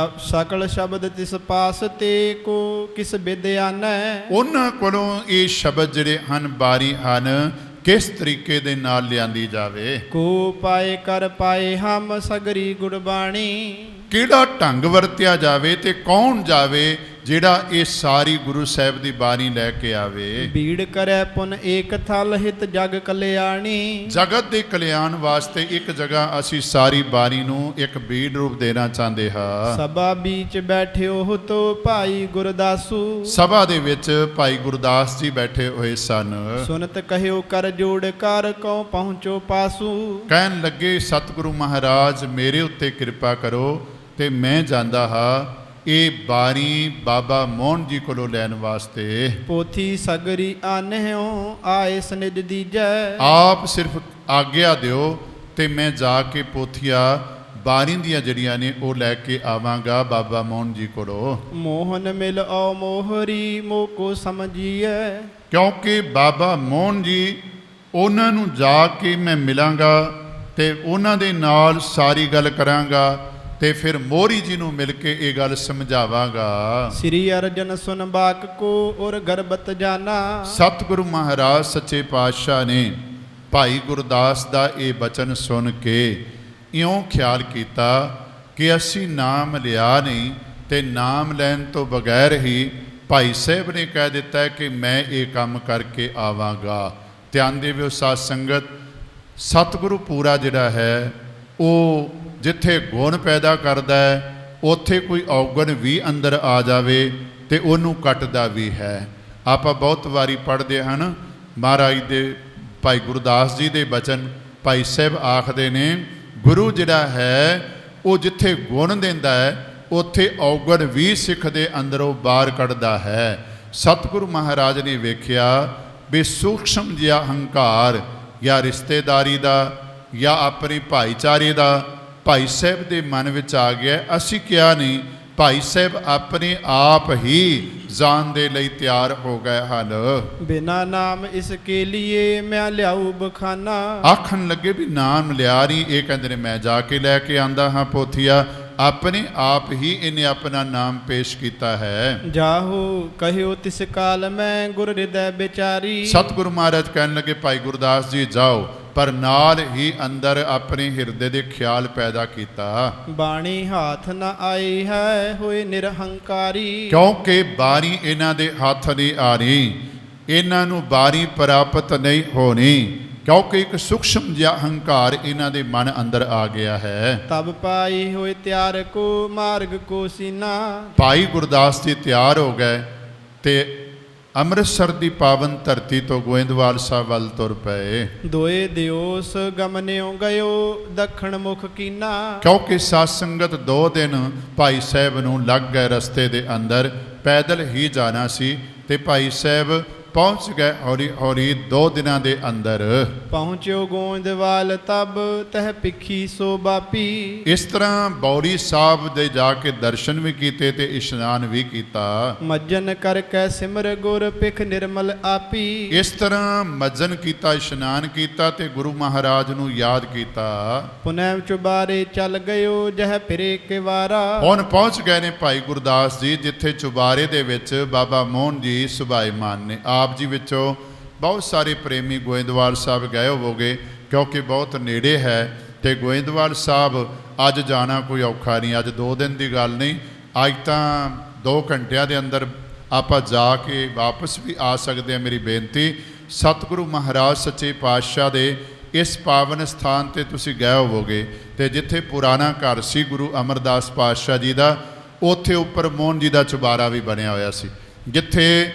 ਸਕਲ ਸ਼ਬਦ ਤਿਸ ਪਾਸ ਤੇ ਕੋ ਕਿਸ ਵਿਦਿਆਨੈ। ਉਹਨਾਂ ਕੋਲੋਂ ਇਹ ਸ਼ਬਦ ਜਿਹੜੇ ਹਨ, ਬਾਣੀ ਹਨ, ਕਿਸ ਤਰੀਕੇ ਦੇ ਨਾਲ ਲਿਆਂਦੀ ਜਾਵੇ। ਕੋ ਪਾਏ ਕਰ ਪਾਏ ਹਮ ਸਗਰੀ ਗੁਰਬਾਣੀ। ਕਿਹੜਾ ਢੰਗ ਵਰਤਿਆ ਜਾਵੇ ਤੇ ਕੌਣ ਜਾਵੇ ਜਿਹੜਾ ਇਹ ਸਾਰੀ ਗੁਰੂ ਸਾਹਿਬ ਦੀ ਬਾਣੀ ਲੈ ਕੇ ਆਵੇ। ਬੀੜ ਕਰੈ ਪੁਨ ਏਕ ਥਲ ਹਿਤ ਜਗ ਕਲਿਆਣੀ। ਜਗਤ ਦੇ ਕਲਿਆਣ ਵਾਸਤੇ ਇੱਕ ਜਗ੍ਹਾ ਅਸੀਂ ਸਾਰੀ ਬਾਣੀ ਨੂੰ ਇੱਕ ਬੀੜ ਰੂਪ ਦੇਣਾ ਚਾਹੁੰਦੇ ਹਾਂ। ਸਭਾ ਵਿੱਚ ਬੈਠਿਓ ਤੋ ਭਾਈ ਗੁਰਦਾਸੂ। ਸਭਾ ਦੇ ਵਿੱਚ ਭਾਈ ਗੁਰਦਾਸ ਜੀ ਬੈਠੇ ਹੋਏ ਸਨ। ਸੁਨਤ ਕਹਿਓ ਕਰ ਜੋੜ ਕਰ ਕਉ ਪਹੁੰਚੋ ਪਾਸੂ। ਕਹਿਣ ਲੱਗੇ ਸਤਿਗੁਰੂ ਮਹਾਰਾਜ ਮੇਰੇ ਉੱਤੇ ਕਿਰਪਾ ਕਰੋ ਤੇ ਮੈਂ ਜਾਂਦਾ ਹਾਂ ਇਹ ਬਾਣੀ ਬਾਬਾ ਮੋਹਨ ਜੀ ਕੋਲੋਂ ਲੈਣ ਵਾਸਤੇ। ਪੋਥੀ ਸਗਰੀ ਆਨਿਓ ਆਏ ਸਨਿਧ ਦੀਜੈ। ਆਪ ਸਿਰਫ ਆਗਿਆ ਦਿਓ ਤੇ ਮੈਂ ਜਾ ਕੇ ਪੋਥੀਆਂ ਬਾਣੀ ਦੀਆਂ ਜਿਹੜੀਆਂ ਨੇ ਉਹ ਲੈ ਕੇ ਆਵਾਂਗਾ ਬਾਬਾ ਮੋਹਨ ਜੀ ਕੋਲੋਂ। ਮੋਹਨ ਮਿਲ ਔ ਮੋਹਰੀ ਮੋਕੋ ਸਮਝੀਐ। ਕਿਉਂਕਿ ਬਾਬਾ ਮੋਹਨ ਜੀ ਉਹਨਾਂ ਨੂੰ ਜਾ ਕੇ ਮੈਂ ਮਿਲਾਂਗਾ ਤੇ ਉਹਨਾਂ ਦੇ ਨਾਲ ਸਾਰੀ ਗੱਲ ਕਰਾਂਗਾ ਤੇ ਫਿਰ ਮੋਹਰੀ ਜੀ ਨੂੰ ਮਿਲ ਕੇ ਇਹ ਗੱਲ ਸਮਝਾਵਾਂਗਾ। ਸ੍ਰੀ ਅਰਜਨ ਸੁਨ ਬਾਕ ਕੋ ਔਰ ਗਰਬਤ ਜਾਨਾ। ਸਤਿਗੁਰੂ ਮਹਾਰਾਜ ਸੱਚੇ ਪਾਤਸ਼ਾਹ ਨੇ ਭਾਈ ਗੁਰਦਾਸ ਦਾ ਇਹ ਬਚਨ ਸੁਣ ਕੇ ਇਉਂ ਖਿਆਲ ਕੀਤਾ ਕਿ ਅਸੀਂ ਨਾਮ ਲਿਆ ਨਹੀਂ ਤੇ ਨਾਮ ਲੈਣ ਤੋਂ ਬਗੈਰ ਹੀ ਭਾਈ ਸਾਹਿਬ ਨੇ ਕਹਿ ਦਿੱਤਾ ਕਿ ਮੈਂ ਇਹ ਕੰਮ ਕਰਕੇ ਆਵਾਂਗਾ। ਧਿਆਨ ਦੇਵੋ ਸਾਧ ਸੰਗਤ, ਸਤਿਗੁਰੂ ਪੂਰਾ ਜਿਹੜਾ ਹੈ ਉਹ ਜਿੱਥੇ ਗੁਣ ਪੈਦਾ ਕਰਦਾ ਹੈ ਉੱਥੇ ਕੋਈ ਔਗਣ ਵੀ ਅੰਦਰ ਆ ਜਾਵੇ ਤੇ ਉਹਨੂੰ ਕੱਟਦਾ ਵੀ ਹੈ। ਆਪਾਂ ਬਹੁਤ ਵਾਰੀ ਪੜ੍ਹਦੇ ਹਨ ਮਹਾਰਾਜ ਦੇ ਭਾਈ ਗੁਰਦਾਸ ਜੀ ਦੇ ਬਚਨ। ਭਾਈ ਸਾਹਿਬ ਆਖਦੇ ਨੇ ਗੁਰੂ ਜਿਹੜਾ ਹੈ ਉਹ ਜਿੱਥੇ ਗੁਣ ਦਿੰਦਾ ਹੈ ਉੱਥੇ ਔਗਣ ਵੀ ਸਿੱਖ ਦੇ ਅੰਦਰੋਂ ਬਾਹਰ ਕੱਢਦਾ ਹੈ। ਸਤਿਗੁਰੂ ਮਹਾਰਾਜ ਨੇ ਵੇਖਿਆ ਵੀ ਸੂਖਸ਼ਮ ਜਿਹਾ ਹੰਕਾਰ ਜਾਂ ਰਿਸ਼ਤੇਦਾਰੀ ਦਾ ਜਾਂ ਆਪਣੇ ਭਾਈਚਾਰੇ ਦਾ ਭਾਈ ਸਾਹਿਬ ਦੇ ਮਨ ਵਿੱਚ ਆ ਗਿਆ। ਅਸੀਂ ਕਿਹਾ ਨਹੀਂ, ਭਾਈ ਸਾਹਿਬ ਆਪਣੇ ਆਪ ਹੀ ਜਾਣ ਦੇ ਲਈ ਤਿਆਰ ਹੋ ਗਏ ਹਨ। ਬਿਨਾ ਨਾਮ ਇਸ ਕੇ ਲੀਏ ਮੈਂ ਲਿਆਉ ਬਖਾਨਾ। ਆਖਣ ਲੱਗੇ ਵੀ ਨਾਮ ਲਿਆ ਨਹੀਂ, ਇਹ ਕਹਿੰਦੇ ਨੇ ਮੈਂ ਜਾ ਕੇ ਲੈ ਕੇ ਆਂਦਾ ਹਾਂ ਪੋਥੀਆ। ਆਪਣੇ ਆਪ ਹੀ ਇਹਨੇ ਆਪਣਾ ਨਾਮ ਪੇਸ਼ ਕੀਤਾ ਹੈ। ਜਾਹੋ ਕਹਿਓ ਤਿਸ ਕਾਲ ਮੈਂ ਗੁਰ ਹਿਰਦੈ ਵਿਚਾਰੀ। ਸਤਿਗੁਰੂ ਮਹਾਰਾਜ ਕਹਿਣ ਲੱਗੇ ਭਾਈ ਗੁਰਦਾਸ ਜੀ ਜਾਓ, ਪਰ ਨਾਲ ਹੀ ਅੰਦਰ ਆਪਣੇ ਹਿਰਦੇ ਦੇ ਖਿਆਲ ਪੈਦਾ ਕੀਤਾ। ਬਾਣੀ ਹਾਥ ਨ ਆਈ ਹੈ ਹੋਏ ਨਿਰਹੰਕਾਰੀ। ਕਿਉਂਕਿ ਬਾਣੀ ਇਹਨਾਂ ਦੇ ਹੱਥ ਨਹੀਂ ਆਣੀ, ਇਹਨਾਂ ਨੂੰ ਬਾਣੀ ਪ੍ਰਾਪਤ ਨਹੀਂ ਹੋਣੀ, ਕਿਉਂਕਿ ਇੱਕ ਸੂਖਸ਼ਮ ਜਿਹਾ ਹੰਕਾਰ ਇਹਨਾਂ ਦੇ ਮਨ ਅੰਦਰ ਆ ਗਿਆ ਹੈ। ਤਬ ਪਾਈ ਹੋਏ ਤਿਆਰ ਕੋ ਮਾਰਗ ਕੋ ਸੀਨਾ। ਭਾਈ ਗੁਰਦਾਸ ਜੀ ਤਿਆਰ ਹੋ ਗਏ ਤੇ ਅੰਮ੍ਰਿਤਸਰ ਦੀ ਪਾਵਨ ਧਰਤੀ ਤੋਂ ਗੋਇੰਦਵਾਲ ਸਾਹਿਬ ਵੱਲ ਤੁਰ ਪਏ। ਦੋਏ ਦਿਓਸ ਗਮਨਿਓ ਗਇਓ ਦੱਖਣ ਮੁਖ ਕੀਨਾ। ਕਿਉਂਕਿ ਸਾਧ ਸੰਗਤ 2 ਦਿਨ ਭਾਈ ਸਾਹਿਬ ਨੂੰ ਲੱਗ ਗਏ ਰਸਤੇ ਦੇ ਅੰਦਰ, ਪੈਦਲ ਹੀ ਜਾਣਾ ਸੀ ਤੇ ਭਾਈ ਸਾਹਿਬ ਪਹੁੰਚ ਗਏ ਹੌਲੀ ਹੌਲੀ 2 ਦਿਨਾਂ ਦੇ ਅੰਦਰ। ਪਹੁੰਚਿਓ ਗੋਇੰਦਵਾਲ ਤਬ ਤਹ ਪਿੱਖੀ ਸੋ ਬਾਪੀ। ਇਸ ਤਰ੍ਹਾਂ ਬੌੜੀ ਸਾਹਿਬ ਦੇ ਜਾ ਕੇ ਦਰਸ਼ਨ ਵੀ ਕੀਤੇ ਤੇ ਇਸ਼ਨਾਨ ਵੀ ਕੀਤਾ। ਮੱਜਨ ਕਰ ਕੈ ਸਿਮਰ ਗੁਰ ਪਿਖ ਨਿਰਮਲ ਆਪੀ। ਇਸ ਤਰ੍ਹਾਂ ਮੱਜਨ ਕੀਤਾ, ਇਸ਼ਨਾਨ ਕੀਤਾ ਤੇ ਗੁਰੂ ਮਹਾਰਾਜ ਨੂੰ ਯਾਦ ਕੀਤਾ। ਪੁਨਹ ਚੁਬਾਰੇ ਚੱਲ ਗਇਓ ਜਹ ਫਿਰੇ ਕੇ ਵਾਰਾ। ਹੁਣ ਪਹੁੰਚ ਗਏ ਨੇ ਭਾਈ ਗੁਰਦਾਸ ਜੀ ਜਿੱਥੇ ਚੁਬਾਰੇ ਦੇ ਵਿੱਚ ਬਾਬਾ ਮੋਹਨ ਜੀ ਸੁਭਾਈਮਾਨ ਨੇ। ਆਪ ਜੀ ਵਿੱਚੋਂ ਬਹੁਤ ਸਾਰੇ ਪ੍ਰੇਮੀ ਗੋਇੰਦਵਾਲ ਸਾਹਿਬ ਗਏ ਹੋਵੋਗੇ ਕਿਉਂਕਿ ਬਹੁਤ ਨੇੜੇ ਹੈ ਤੇ ਗੋਇੰਦਵਾਲ ਸਾਹਿਬ ਅੱਜ ਜਾਣਾ ਕੋਈ ਔਖਾ ਨਹੀਂ। ਅੱਜ 2 ਦਿਨ ਦੀ ਗੱਲ ਨਹੀਂ, ਅੱਜ ਤਾਂ 2 ਘੰਟਿਆਂ ਦੇ ਅੰਦਰ ਆਪਾਂ ਜਾ ਕੇ ਵਾਪਸ ਵੀ ਆ ਸਕਦੇ ਹਾਂ। ਮੇਰੀ ਬੇਨਤੀ, ਸਤਿਗੁਰੂ ਮਹਾਰਾਜ ਸੱਚੇ ਪਾਤਸ਼ਾਹ ਦੇ ਇਸ ਪਾਵਨ ਸਥਾਨ ਤੇ ਤੁਸੀਂ ਗਏ ਹੋਵੋਗੇ ਤੇ ਜਿੱਥੇ ਪੁਰਾਣਾ ਘਰ ਸੀ ਗੁਰੂ ਅਮਰਦਾਸ ਪਾਤਸ਼ਾਹ ਜੀ ਦਾ, ਉੱਥੇ ਉੱਪਰ ਮੋਹਨ ਜੀ ਦਾ ਚੁਬਾਰਾ ਵੀ ਬਣਿਆ ਹੋਇਆ ਸੀ, ਜਿੱਥੇ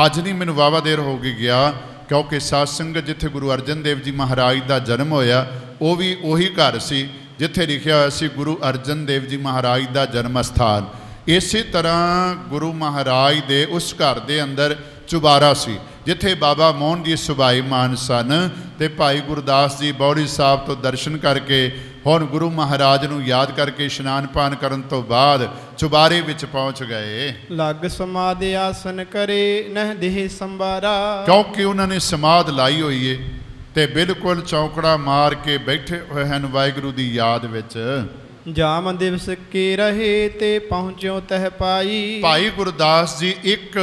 ਅੱਜ ਨਹੀਂ ਮੈਨੂੰ ਵਾਹਵਾ ਦੇਰ ਹੋ ਗਈ ਗਿਆ, ਕਿਉਂਕਿ ਸਾਧ ਸੰਗਤ ਜਿੱਥੇ ਗੁਰੂ ਅਰਜਨ ਦੇਵ ਜੀ ਮਹਾਰਾਜ ਦਾ ਜਨਮ ਹੋਇਆ ਉਹ ਵੀ ਉਹੀ ਘਰ ਸੀ ਜਿੱਥੇ ਲਿਖਿਆ ਹੋਇਆ ਸੀ ਗੁਰੂ ਅਰਜਨ ਦੇਵ ਜੀ ਮਹਾਰਾਜ ਦਾ ਜਨਮ ਸਥਾਨ। ਇਸੇ ਤਰ੍ਹਾਂ ਗੁਰੂ ਮਹਾਰਾਜ ਦੇ ਉਸ ਘਰ ਦੇ ਅੰਦਰ ਚੁਬਾਰਾ ਸੀ ਜਿੱਥੇ ਬਾਬਾ ਮੋਹਨ ਜੀ ਸੁਭਾਈਮਾਨ ਸਨ ਤੇ ਭਾਈ ਗੁਰਦਾਸ ਜੀ ਬੌੜੀ ਸਾਹਿਬ ਤੋਂ ਦਰਸ਼ਨ ਕਰਕੇ ਹੁਣ ਗੁਰੂ ਮਹਾਰਾਜ ਨੂੰ ਯਾਦ ਕਰਕੇ ਇਸ਼ਨਾਨ ਪਾਨ ਕਰਨ ਤੋਂ ਬਾਅਦ ਚੁਬਾਰੇ ਵਿੱਚ ਪਹੁੰਚ ਗਏ। ਲੱਗ ਸਮਾਧ ਆਸਨ ਕਰੇ ਨਹਿ ਦੇਹ ਸੰਭਾਰਾ। ਕਿਉਂਕਿ ਉਹਨਾਂ ਨੇ ਸਮਾਧ ਲਾਈ ਹੋਈ ਏ ਤੇ ਬਿਲਕੁਲ ਚੌਕੜਾ ਮਾਰ ਕੇ ਬੈਠੇ ਹੋਏ ਹਨ ਵਾਹਿਗੁਰੂ ਦੀ ਯਾਦ ਵਿੱਚ। ਜਾਮ ਦਿਵਸ ਕੇ ਰਹੇ ਤੇ ਪਹੁੰਚਿਓ ਤਹ ਪਾਈ। ਭਾਈ ਗੁਰਦਾਸ ਜੀ ਇੱਕ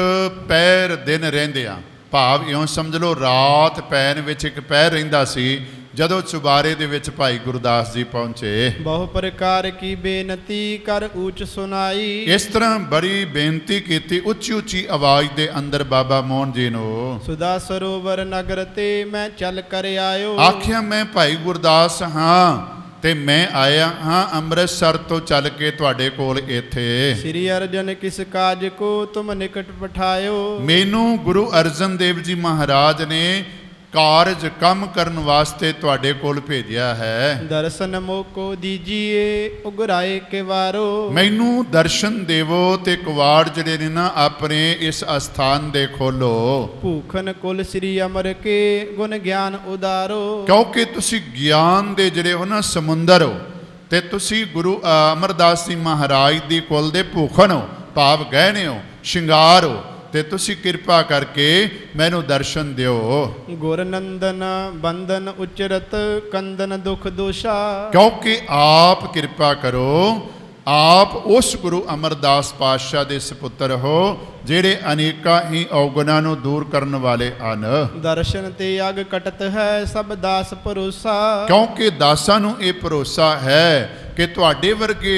ਪੈਰ ਦਿਨ ਰਹਿੰਦੇ ਆ, ਭਾਵ ਇਉਂ ਸਮਝ ਲਓ ਰਾਤ ਪੈਣ ਵਿੱਚ ਇੱਕ ਪੈਰ ਰਹਿੰਦਾ ਸੀ ਜਦੋਂ ਚੁਬਾਰੇ ਦੇ ਵਿੱਚ ਭਾਈ ਗੁਰਦਾਸ ਜੀ ਪਹੁੰਚੇ। ਬਹੁ ਪ੍ਰਕਾਰ ਕੀ ਬੇਨਤੀ ਕਰ ਉੱਚ ਸੁਨਾਈ। ਇਸ ਤਰ੍ਹਾਂ ਬੜੀ ਬੇਨਤੀ ਕੀਤੀ ਉੱਚੀ ਉੱਚੀ ਆਵਾਜ਼ ਦੇ ਅੰਦਰ ਬਾਬਾ ਮੋਹਨ ਜੀ ਨੂੰ। ਸੁਦਾ ਸਰੋਵਰ ਨਗਰ ਤੇ ਮੈਂ ਚੱਲ ਕਰ ਆਇਓ। ਆਖਿਆ ਮੈਂ ਭਾਈ ਗੁਰਦਾਸ ਹਾਂ ਤੇ ਮੈਂ ਆਇਆ ਹਾਂ ਅੰਮ੍ਰਿਤਸਰ ਤੋਂ ਚੱਲ ਕੇ ਤੁਹਾਡੇ ਕੋਲ ਇੱਥੇ। ਸ੍ਰੀ ਅਰਜਨ ਕਿਸ ਕਾਜ ਕੋ ਤੁਮ ਨਿਕਟ ਪਠਾਇਓ। ਮੈਨੂੰ ਗੁਰੂ ਅਰਜਨ ਦੇਵ ਜੀ ਮਹਾਰਾਜ ਨੇ ਕਾਰਜ ਕੰਮ ਕਰਨ ਵਾਸਤੇ ਤੁਹਾਡੇ ਕੋਲ ਭੇਜਿਆ ਹੈ। ਦਰਸ਼ਨ ਮੋਕੋ ਦੀਜੀਏ ਉਗਰਾਏ ਕੇ ਵਾਰੋ। ਮੈਨੂੰ ਦਰਸ਼ਨ ਦੇਵੋ ਤੇ ਕਵਾੜ ਜਿਹੜੇ ਨੇ ਨਾ ਆਪਣੇ ਇਸ ਅਸਥਾਨ ਦੇ ਖੋਲੋ। ਭੂਖਨ ਕੁਲ ਸ੍ਰੀ ਅਮਰ ਕੇ ਗੁਣ ਗਿਆਨ ਉਦਾਰੋ। ਕਿਉਂਕਿ ਤੁਸੀਂ ਗਿਆਨ ਦੇ ਜਿਹੜੇ ਹੋ ਨਾ ਸਮੁੰਦਰ ਹੋ ਤੇ ਤੁਸੀਂ ਗੁਰੂ ਅਮਰਦਾਸ ਜੀ ਮਹਾਰਾਜ ਦੀ ਕੁਲ ਦੇ ਭੂਖਨ ਹੋ, ਭਾਵ ਗਹਿਣੇ ਹੋ, ਸ਼ਿੰਗਾਰ ਹੋ। ਤੇ ਤੁਸੀਂ ਕਿਰਪਾ ਕਰਕੇ ਮੈਨੂੰ ਦਰਸ਼ਨ ਦਿਓ। ਗੁਰ ਨੰਦਨ ਬੰਦਨ ਉਚਰਤ ਕੰਦਨ ਦੁਖ ਦੋਸ਼ਾ। ਕਿਉਂਕਿ ਆਪ ਕਿਰਪਾ ਕਰੋ, ਆਪ ਉਸ ਗੁਰੂ ਅਮਰਦਾਸ ਪਾਤਸ਼ਾਹ ਦੇ ਸੁਪੁੱਤਰ ਹੋ ਜਿਹੜੇ ਅਨੇਕਾਂ ਹੀ ਔਗੁਣਾਂ ਨੂੰ ਦੂਰ ਕਰਨ ਵਾਲੇ ਹਨ। ਦਰਸ਼ਨ ਤੇ ਅਗ ਕਟਤ ਹੈ ਸਭ ਦਾਸ ਭਰੋਸਾ। ਕਿਉਂਕਿ ਦਾਸਾਂ ਨੂੰ ਇਹ ਭਰੋਸਾ ਹੈ ਕਿ ਤੁਹਾਡੇ ਵਰਗੇ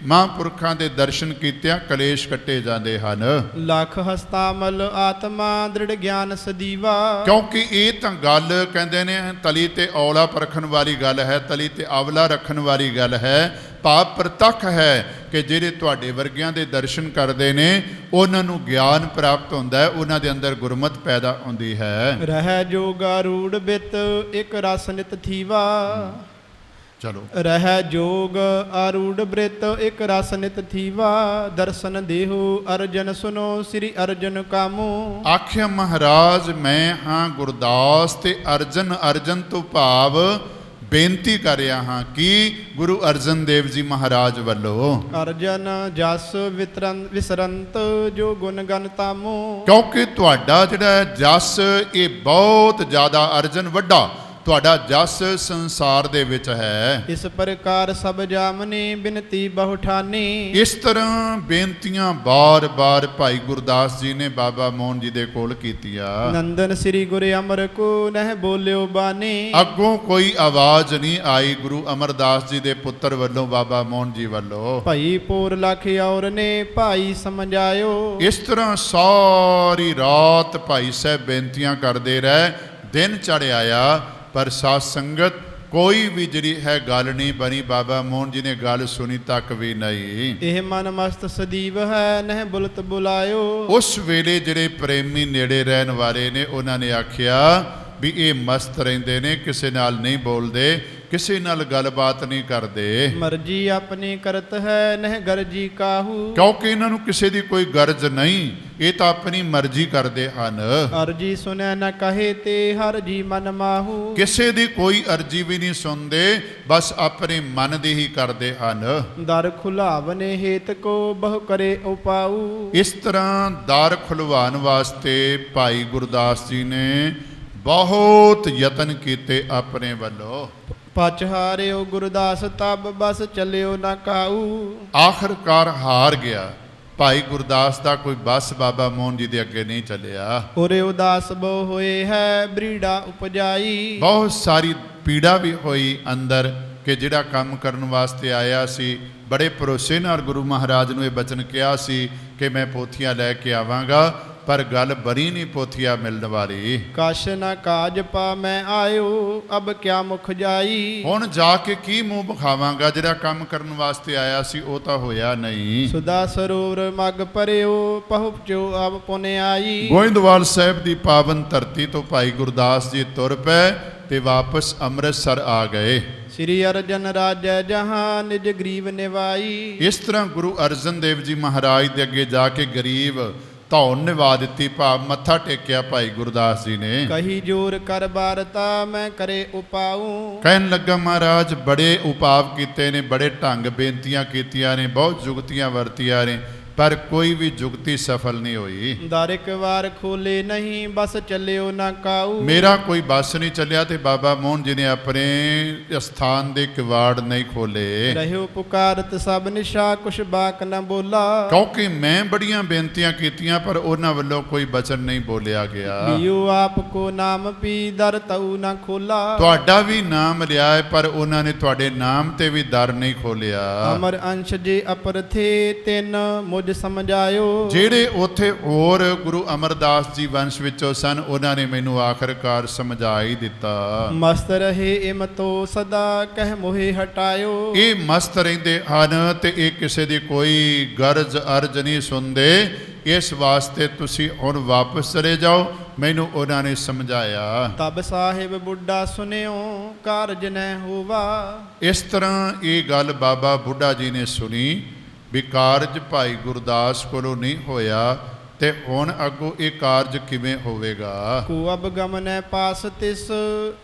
ਮਹਾਂਪੁਰਖਾਂ ਦੇ ਦਰਸ਼ਨ ਕੀਤਿਆਂ ਕਲੇਸ਼ ਕੱਟੇ ਜਾਂਦੇ ਹਨ। ਲੱਖ ਹਸਤਾਮਲ ਆਤਮਾ ਦ੍ਰਿੜ ਗਿਆਨ ਸਦੀਵਾ। ਕਿਉਂਕਿ ਇਹ ਤਾਂ ਗੱਲ ਕਹਿੰਦੇ ਨੇ ਤਲੀ ਤੇ ਔਲਾ ਪਰਖਣ ਵਾਲੀ ਗੱਲ ਹੈ, ਤਲੀ ਤੇ ਆਵਲਾ ਰੱਖਣ ਵਾਲੀ ਗੱਲ ਹੈ। ਭਾਵ ਪ੍ਰਤੱਖ ਹੈ ਕਿ ਜਿਹੜੇ ਤੁਹਾਡੇ ਵਰਗਿਆਂ ਦੇ ਦਰਸ਼ਨ ਕਰਦੇ ਨੇ ਉਹਨਾਂ ਨੂੰ ਗਿਆਨ ਪ੍ਰਾਪਤ ਹੁੰਦਾ ਹੈ, ਉਹਨਾਂ ਦੇ ਅੰਦਰ ਗੁਰਮਤਿ ਪੈਦਾ ਹੁੰਦੀ ਹੈ। ਰਹਿ ਜੋਗਾ ਰੂੜ ਬਿਤ ਇੱਕ ਰਸ ਨਿਤ ਥੀਵਾ। ਚਲੋ ਰਹਿ ਜੋਗ ਆਰੂੜ ਬ੍ਰਿਤ ਇੱਕ ਰਸ ਨਿਤ ਥੀਵਾ। ਦਰਸ਼ਨ ਦੇਹੋ ਅਰਜਨ ਸੁਨੋ ਸ੍ਰੀ ਅਰਜਨ ਕਾਮੋ। ਆਖਿਆ ਮਹਾਰਾਜ ਮੈਂ ਹਾਂ ਗੁਰਦਾਸ ਤੇ ਅਰਜਨ, ਅਰਜਨ ਤੋਂ ਭਾਵ ਬੇਨਤੀ ਕਰ ਰਿਹਾ ਹਾਂ ਕਿ ਗੁਰੂ ਅਰਜਨ ਦੇਵ ਜੀ ਮਹਾਰਾਜ ਵੱਲੋਂ। ਅਰਜਨ ਜਸ ਵਿਸਰੰਤ ਜੋ ਗੁਣ ਗਨ ਤਾਮੋ। ਕਿਉਂਕਿ ਤੁਹਾਡਾ ਜਿਹੜਾ ਜਸ ਇਹ ਬਹੁਤ ਜ਼ਿਆਦਾ, ਅਰਜਨ ਵੱਡਾ ਤੁਹਾਡਾ ਜਸ ਸੰਸਾਰ ਦੇ ਵਿੱਚ ਹੈ। ਇਸ ਪ੍ਰਕਾਰ ਸਭ ਜਾਮਨੇ ਬਿਨਤੀ ਬਹੁਠਾਨੀ। ਇਸ ਤਰ੍ਹਾਂ ਬੇਨਤੀਆਂ ਬਾਰ-ਬਾਰ ਭਾਈ ਗੁਰਦਾਸ ਜੀ ਨੇ ਬਾਬਾ ਮੋਹਨ ਜੀ ਦੇ ਕੋਲ ਕੀਤੀਆਂ। ਨੰਦਨ ਸ੍ਰੀ ਗੁਰੂ ਅਮਰ ਕੋ ਨਹਿ ਬੋਲਿਓ ਬਾਣੀ। ਅੱਗੋਂ ਕੋਈ ਆਵਾਜ਼ ਨਹੀਂ ਆਈ ਗੁਰੂ ਅਮਰਦਾਸ ਜੀ ਦੇ ਪੁੱਤਰ ਵੱਲੋਂ, ਬਾਬਾ ਮੋਹਨ ਜੀ ਵੱਲੋਂ। ਭਾਈ ਪੂਰ ਲਖ ਔਰ ਨੇ ਭਾਈ ਸਮਝਾਇਓ। ਇਸ ਤਰ੍ਹਾਂ ਸਾਰੀ ਰਾਤ ਭਾਈ ਸਾਹਿਬ ਬੇਨਤੀਆਂ ਕਰਦੇ ਰਹੇ। ਦਿਨ ਚੜ੍ਹ ਆਇਆ ਪਰ ਸਾਧ ਸੰਗਤ ਕੋਈ ਵੀ ਜਿਹੜੀ ਹੈ ਗੱਲ ਨਹੀਂ ਬਣੀ। ਬਾਬਾ ਮੋਹਨ ਜੀ ਨੇ ਗੱਲ ਸੁਣੀ ਤੱਕ ਵੀ ਨਹੀਂ। ਇਹ ਮਨ ਮਸਤ ਸਦੀਵ ਹੈ ਨਹਿ ਬੁਲਤ ਬੁਲਾਇਓ। ਉਸ ਵੇਲੇ ਜਿਹੜੇ ਪ੍ਰੇਮੀ ਨੇੜੇ ਰਹਿਣ ਵਾਲੇ ਨੇ ਉਹਨਾਂ ਨੇ ਆਖਿਆ ਵੀ ਇਹ ਮਸਤ ਰਹਿੰਦੇ ਨੇ, ਕਿਸੇ ਨਾਲ ਨਹੀਂ ਬੋਲਦੇ, ਕਿਸੇ ਨਾਲ ਗੱਲਬਾਤ ਨਹੀਂ ਕਰਦੇ। ਮਰਜੀ ਆਪਣੀ ਕਰਤ ਹੈ ਨਹਿ ਗਰਜੀ ਕਾਹੂ। ਕਿਉਂਕਿ ਇਹਨਾਂ ਨੂੰ ਕਿਸੇ ਦੀ ਕੋਈ ਗਰਜ ਨਹੀਂ, ਇਹ ਤਾਂ ਆਪਣੀ ਮਰਜ਼ੀ ਕਰਦੇ ਹਨ। ਅਰਜੀ ਸੁਨੈ ਨ ਕਹੇ ਤੇ ਹਰ ਜੀ ਮਨ ਮਾਹੂ। ਕਿਸੇ ਦੀ ਕੋਈ ਅਰਜੀ ਵੀ ਨਹੀਂ ਸੁਣਦੇ, ਬਸ ਆਪਣੇ ਮਨ ਦੀ ਹੀ ਕਰਦੇ ਹਨ। ਦਰ ਖੁਲਾਵਨੇ ਹੇਤ ਕੋ ਬਹੁ ਕਰੇ ਉਪਾਊ। ਇਸ ਤਰ੍ਹਾਂ ਦਰ ਖੁਲਵਾਉਣ ਵਾਸਤੇ ਭਾਈ ਗੁਰਦਾਸ ਜੀ ਨੇ ਬਹੁਤ ਯਤਨ ਕੀਤੇ ਆਪਣੇ ਵੱਲੋਂ। ਪਛ ਹਾਰਿਓ ਗੁਰਦਾਸ ਤਬ ਬਸ ਚੱਲਿਓ ਨਾ ਕਾਊ। ਆਖਰਕਾਰ ਹਾਰ ਗਿਆ ਭਾਈ ਗੁਰਦਾਸ ਦਾ ਕੋਈ ਬਸ ਬਾਬਾ ਮੋਹਨ ਜੀ ਦੇ ਅੱਗੇ ਨਹੀਂ ਚੱਲਿਆ। ਉਰੇ ਉਦਾਸ ਬਹੁ ਹੋਏ ਹੈ ਬਰੀੜਾ ਉਪਜਾਈ। ਬਹੁਤ ਸਾਰੀ ਪੀੜਾ ਵੀ ਹੋਈ ਅੰਦਰ ਕਿ ਜਿਹੜਾ ਕੰਮ ਕਰਨ ਵਾਸਤੇ ਆਇਆ ਸੀ, ਬੜੇ ਭਰੋਸੇ ਨਾਲ ਗੁਰੂ ਮਹਾਰਾਜ ਨੂੰ ਇਹ ਬਚਨ ਕਿਹਾ ਸੀ ਕਿ ਮੈਂ ਪੋਥੀਆਂ ਲੈ ਕੇ ਆਵਾਂਗਾ, ਪਰ ਗੱਲ ਬਰੀ ਨਹੀਂ ਪੋਥੀਆਂ ਮਿਲਣ ਵਾਲੀ। ਕਛ ਨ ਕਾਜ ਪਾ ਮੈਂ ਆਇਓ ਅਬ ਕਿਆ ਮੁਖ ਜਾਈ। ਹੁਣ ਜਾ ਕੇ ਕੀ ਮੂੰਹ ਵਿਖਾਵਾਂਗਾ, ਜਿਹੜਾ ਕੰਮ ਕਰਨ ਵਾਸਤੇ ਆਇਆ ਸੀ ਉਹ ਤਾਂ ਹੋਇਆ ਨਹੀਂ। ਸੁਦਾ ਸਰੋਵਰ ਮਗ ਪਰਿਓ ਪਹੁੰਚੋ ਅਬ ਪੁਨ ਆਈ। ਗੋਇੰਦਵਾਲ ਸਾਹਿਬ ਦੀ ਪਾਵਨ ਧਰਤੀ ਤੋਂ ਭਾਈ ਗੁਰਦਾਸ ਜੀ ਤੁਰ ਪਏ ਤੇ ਵਾਪਸ ਅੰਮ੍ਰਿਤਸਰ ਆ ਗਏ। ਸ੍ਰੀ ਅਰਜਨ ਰਾਜੈ ਜਹਾਂ ਨਿਜ ਗਰੀਬ ਨਿਵਾਈ। ਇਸ ਤਰ੍ਹਾਂ ਗੁਰੂ ਅਰਜਨ ਦੇਵ ਜੀ ਮਹਾਰਾਜ ਦੇ ਅੱਗੇ ਜਾ ਕੇ ਗਰੀਬ ਧੌਣ ਨਿਵਾ ਦਿੱਤੀ, ਭਾਵ ਮੱਥਾ ਟੇਕਿਆ ਭਾਈ ਗੁਰਦਾਸ ਜੀ ਨੇ। ਕਹੀ ਜੋਰ ਕਰ ਬਾਰਤਾ ਮੈਂ ਕਰੇ ਉਪਾਊ। ਕਹਿਣ ਲੱਗਾ ਮਹਾਰਾਜ ਬੜੇ ਉਪਾਵ ਕੀਤੇ ਨੇ, ਬੜੇ ਢੰਗ ਬੇਨਤੀਆਂ ਕੀਤੀਆਂ ਨੇ, ਬਹੁਤ ਜੁਗਤੀਆਂ ਵਰਤੀਆਂ ਨੇ, ਪਰ ਕੋਈ ਵੀ ਜੁਗਤੀ ਸਫਲ ਨਹੀਂ ਹੋਈ। ਦਰ ਇੱਕ ਵਾਰ ਖੋਲੇ ਨਹੀਂ ਬਸ ਚੱਲਿਓ ਨਾ ਕਾਊ। ਮੇਰਾ ਕੋਈ ਬਸ ਨਹੀਂ ਚੱਲਿਆ ਤੇ ਬਾਬਾ ਮੋਹਨ ਜੀ ਨੇ ਆਪਣੇ ਸਥਾਨ ਦੇ ਕਿਵਾੜ ਨਹੀਂ ਖੋਲੇ। ਰਹਿਓ ਪੁਕਾਰਤ ਸਭ ਨਿਸ਼ਾ ਕੁਛ ਬਾਕ ਨਾ ਬੋਲਾ। ਕਿਉਂਕਿ ਮੈਂ ਬੜੀਆਂ ਬੇਨਤੀਆਂ ਕੀਤੀਆਂ ਪਰ ਉਹਨਾਂ ਵੱਲੋਂ ਕੋਈ ਬਚਨ ਨਹੀਂ ਬੋਲਿਆ ਗਿਆ। ਲਿਓ ਆਪ ਕੋ ਨਾਮ ਪੀ ਦਰ ਤਉ ਨਾ ਖੋਲਾ। ਤੁਹਾਡਾ ਵੀ ਨਾਮ ਲਿਆ ਹੈ ਪਰ ਉਹਨਾਂ ਨੇ ਤੁਹਾਡੇ ਨਾਮ ਤੇ ਵੀ ਦਰ ਨਹੀਂ ਖੋਲਿਆ। ਅਮਰ ਅੰਸ਼ ਜੇ ਅਪਰ ਥੇ ਤਿੰਨ ਮੁਝ ਸਮਝਾਇਓ। ਜਿਹੜੇ ਉਥੇ ਹੋਰ ਗੁਰੂ ਅਮਰਦਾਸ ਜੀ ਵੰਸ਼ ਵਿੱਚੋਂ ਸਨ ਉਹਨਾਂ ਨੇ ਮੈਨੂੰ ਆਖਰਕਾਰ ਸਮਝਾ ਹੀ ਦਿੱਤਾ। ਮਸਤ ਰਹੇ ਇਮ ਤੋ ਸਦਾ ਕਹਿ ਮੋਹਿ ਹਟਾਇਓ। ਇਹ ਮਸਤ ਰਹਿੰਦੇ ਹਨ ਤੇ ਇਹ ਕਿਸੇ ਦੀ ਕੋਈ ਗਰਜ ਅਰਜ ਨਹੀਂ ਸੁਣਦੇ, ਇਸ ਵਾਸਤੇ ਤੁਸੀਂ ਹੁਣ ਵਾਪਸ ਚਲੇ ਜਾਓ, ਮੈਨੂੰ ਉਹਨਾਂ ਨੇ ਸਮਝਾਇਆ। ਤਬ ਸਾਹਿਬ ਬੁੱਢਾ ਸੁਨਿਓ ਕਾਰਜ ਨਹਿ ਹੋਵਾ। ਇਸ ਤਰ੍ਹਾਂ ਇਹ ਗੱਲ ਬਾਬਾ ਬੁੱਢਾ ਜੀ ਨੇ ਸੁਣੀ ਵੀ ਕਾਰਜ ਭਾਈ ਗੁਰਦਾਸ ਕੋਲੋਂ ਨਹੀਂ ਹੋਇਆ ਤੇ ਹੁਣ ਅੱਗੋਂ ਇਹ ਕਾਰਜ ਕਿਵੇਂ ਹੋਵੇਗਾ। ਕੋ ਅਬ ਗਮਨੈ ਪਾਸ ਤਿਸ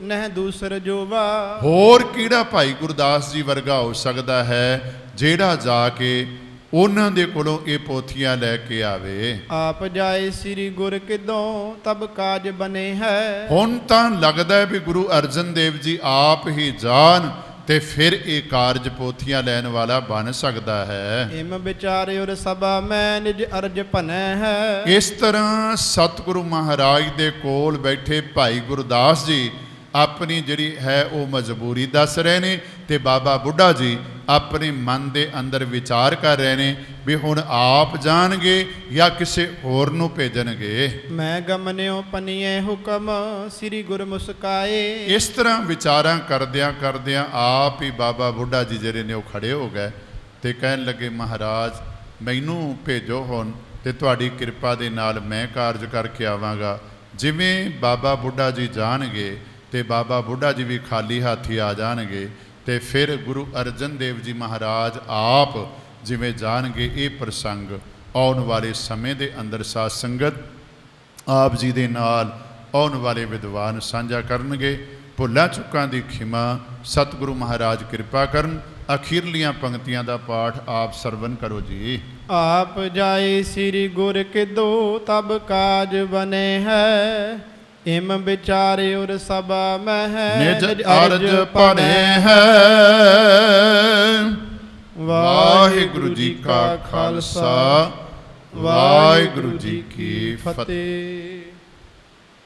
ਨਹਿ ਦੂਸਰ ਜੋਵਾ। ਹੋਰ ਕਿਹੜਾ ਭਾਈ ਗੁਰਦਾਸ ਜੀ ਵਰਗਾ ਹੋ ਸਕਦਾ ਹੈ ਜਿਹੜਾ ਜਾ ਕੇ ਉਹਨਾਂ ਦੇ ਕੋਲੋਂ ਇਹ ਪੋਥੀਆਂ ਲੈ ਕੇ ਆਵੇ। ਆਪ ਜਾਏ ਸ੍ਰੀ ਗੁਰ ਕਿਦੋਂ ਤਬ ਕਾਜ ਬਨੇ ਹੈ। ਹੁਣ ਤਾਂ ਲੱਗਦਾ ਹੈ ਵੀ ਗੁਰੂ ਅਰਜਨ ਦੇਵ ਜੀ ਆਪ ਹੀ ਜਾਣ ਤੇ ਫਿਰ ਇਹ ਕਾਰਜ ਪੋਥੀਆਂ ਲੈਣ ਵਾਲਾ ਬਣ ਸਕਦਾ ਹੈ। ਇਮ ਵਿਚਾਰੇ ਔਰ ਸਭਾ ਮੈਂ ਨਿਜ ਅਰਜ ਭਨੈ ਹੈ। ਇਸ ਤਰ੍ਹਾਂ ਸਤਿਗੁਰੂ ਮਹਾਰਾਜ ਦੇ ਕੋਲ ਬੈਠੇ ਭਾਈ ਗੁਰਦਾਸ ਜੀ ਆਪਣੀ ਜਿਹੜੀ ਹੈ ਉਹ ਮਜਬੂਰੀ ਦੱਸ ਰਹੇ ਨੇ ਤੇ ਬਾਬਾ ਬੁੱਢਾ ਜੀ ਆਪਣੇ ਮਨ ਦੇ ਅੰਦਰ ਵਿਚਾਰ ਕਰ ਰਹੇ ਨੇ ਵੀ ਹੁਣ ਆਪ ਜਾਣਗੇ ਜਾਂ ਕਿਸੇ ਹੋਰ ਨੂੰ ਭੇਜਣਗੇ। ਮੈਂ ਗਮਨਿਓ ਪਨੀਏ ਹੁਕਮ ਸ੍ਰੀ ਗੁਰ ਮੁਸਕਾਏ। ਇਸ ਤਰ੍ਹਾਂ ਵਿਚਾਰਾਂ ਕਰਦਿਆਂ ਕਰਦਿਆਂ ਆਪ ਹੀ ਬਾਬਾ ਬੁੱਢਾ ਜੀ ਜਿਹੜੇ ਨੇ ਉਹ ਖੜੇ ਹੋ ਗਏ ਤੇ ਕਹਿਣ ਲੱਗੇ ਮਹਾਰਾਜ ਮੈਨੂੰ ਭੇਜੋ ਹੁਣ ਤੇ ਤੁਹਾਡੀ ਕਿਰਪਾ ਦੇ ਨਾਲ ਮੈਂ ਕਾਰਜ ਕਰਕੇ ਆਵਾਂਗਾ। ਜਿਵੇਂ ਬਾਬਾ ਬੁੱਢਾ ਜੀ ਜਾਣਗੇ ਤੇ ਬਾਬਾ ਬੁੱਢਾ ਜੀ ਵੀ ਖਾਲੀ ਹੱਥ ਹੀ ਆ ਜਾਣਗੇ ਤੇ ਫਿਰ ਗੁਰੂ ਅਰਜਨ ਦੇਵ ਜੀ ਮਹਾਰਾਜ ਆਪ ਜਿਵੇਂ ਜਾਣਗੇ। ਇਹ ਪ੍ਰਸੰਗ ਆਉਣ ਵਾਲੇ ਸਮੇਂ ਦੇ ਅੰਦਰ ਸਾਧ ਸੰਗਤ ਆਪ ਜੀ ਦੇ ਨਾਲ ਆਉਣ ਵਾਲੇ ਵਿਦਵਾਨ ਸਾਂਝਾ ਕਰਨਗੇ। ਭੁੱਲਾਂ ਚੁੱਕਾਂ ਦੀ ਖਿਮਾ ਸਤਿਗੁਰੂ ਮਹਾਰਾਜ ਕਿਰਪਾ ਕਰਨ। ਅਖੀਰਲੀਆਂ ਪੰਕਤੀਆਂ ਦਾ ਪਾਠ ਆਪ ਸਰਵਨ ਕਰੋ ਜੀ। ਆਪ ਜਾਏ ਸ੍ਰੀ ਗੁਰ ਕਿਦੋਂ ਤਬ ਕਾਜ ਬਨੇ ਹੈ। ਇਮ ਵਿਚਾਰੇ ਔਰ ਸਭਾ ਮਹਿ ਨਿਜ ਅਰਜ ਭਣੇ ਹੈ। ਵਾਹਿਗੁਰੂ ਜੀ ਕਾ ਖਾਲਸਾ ਵਾਹਿਗੁਰੂ ਜੀ ਕੀ ਫਤਿਹ।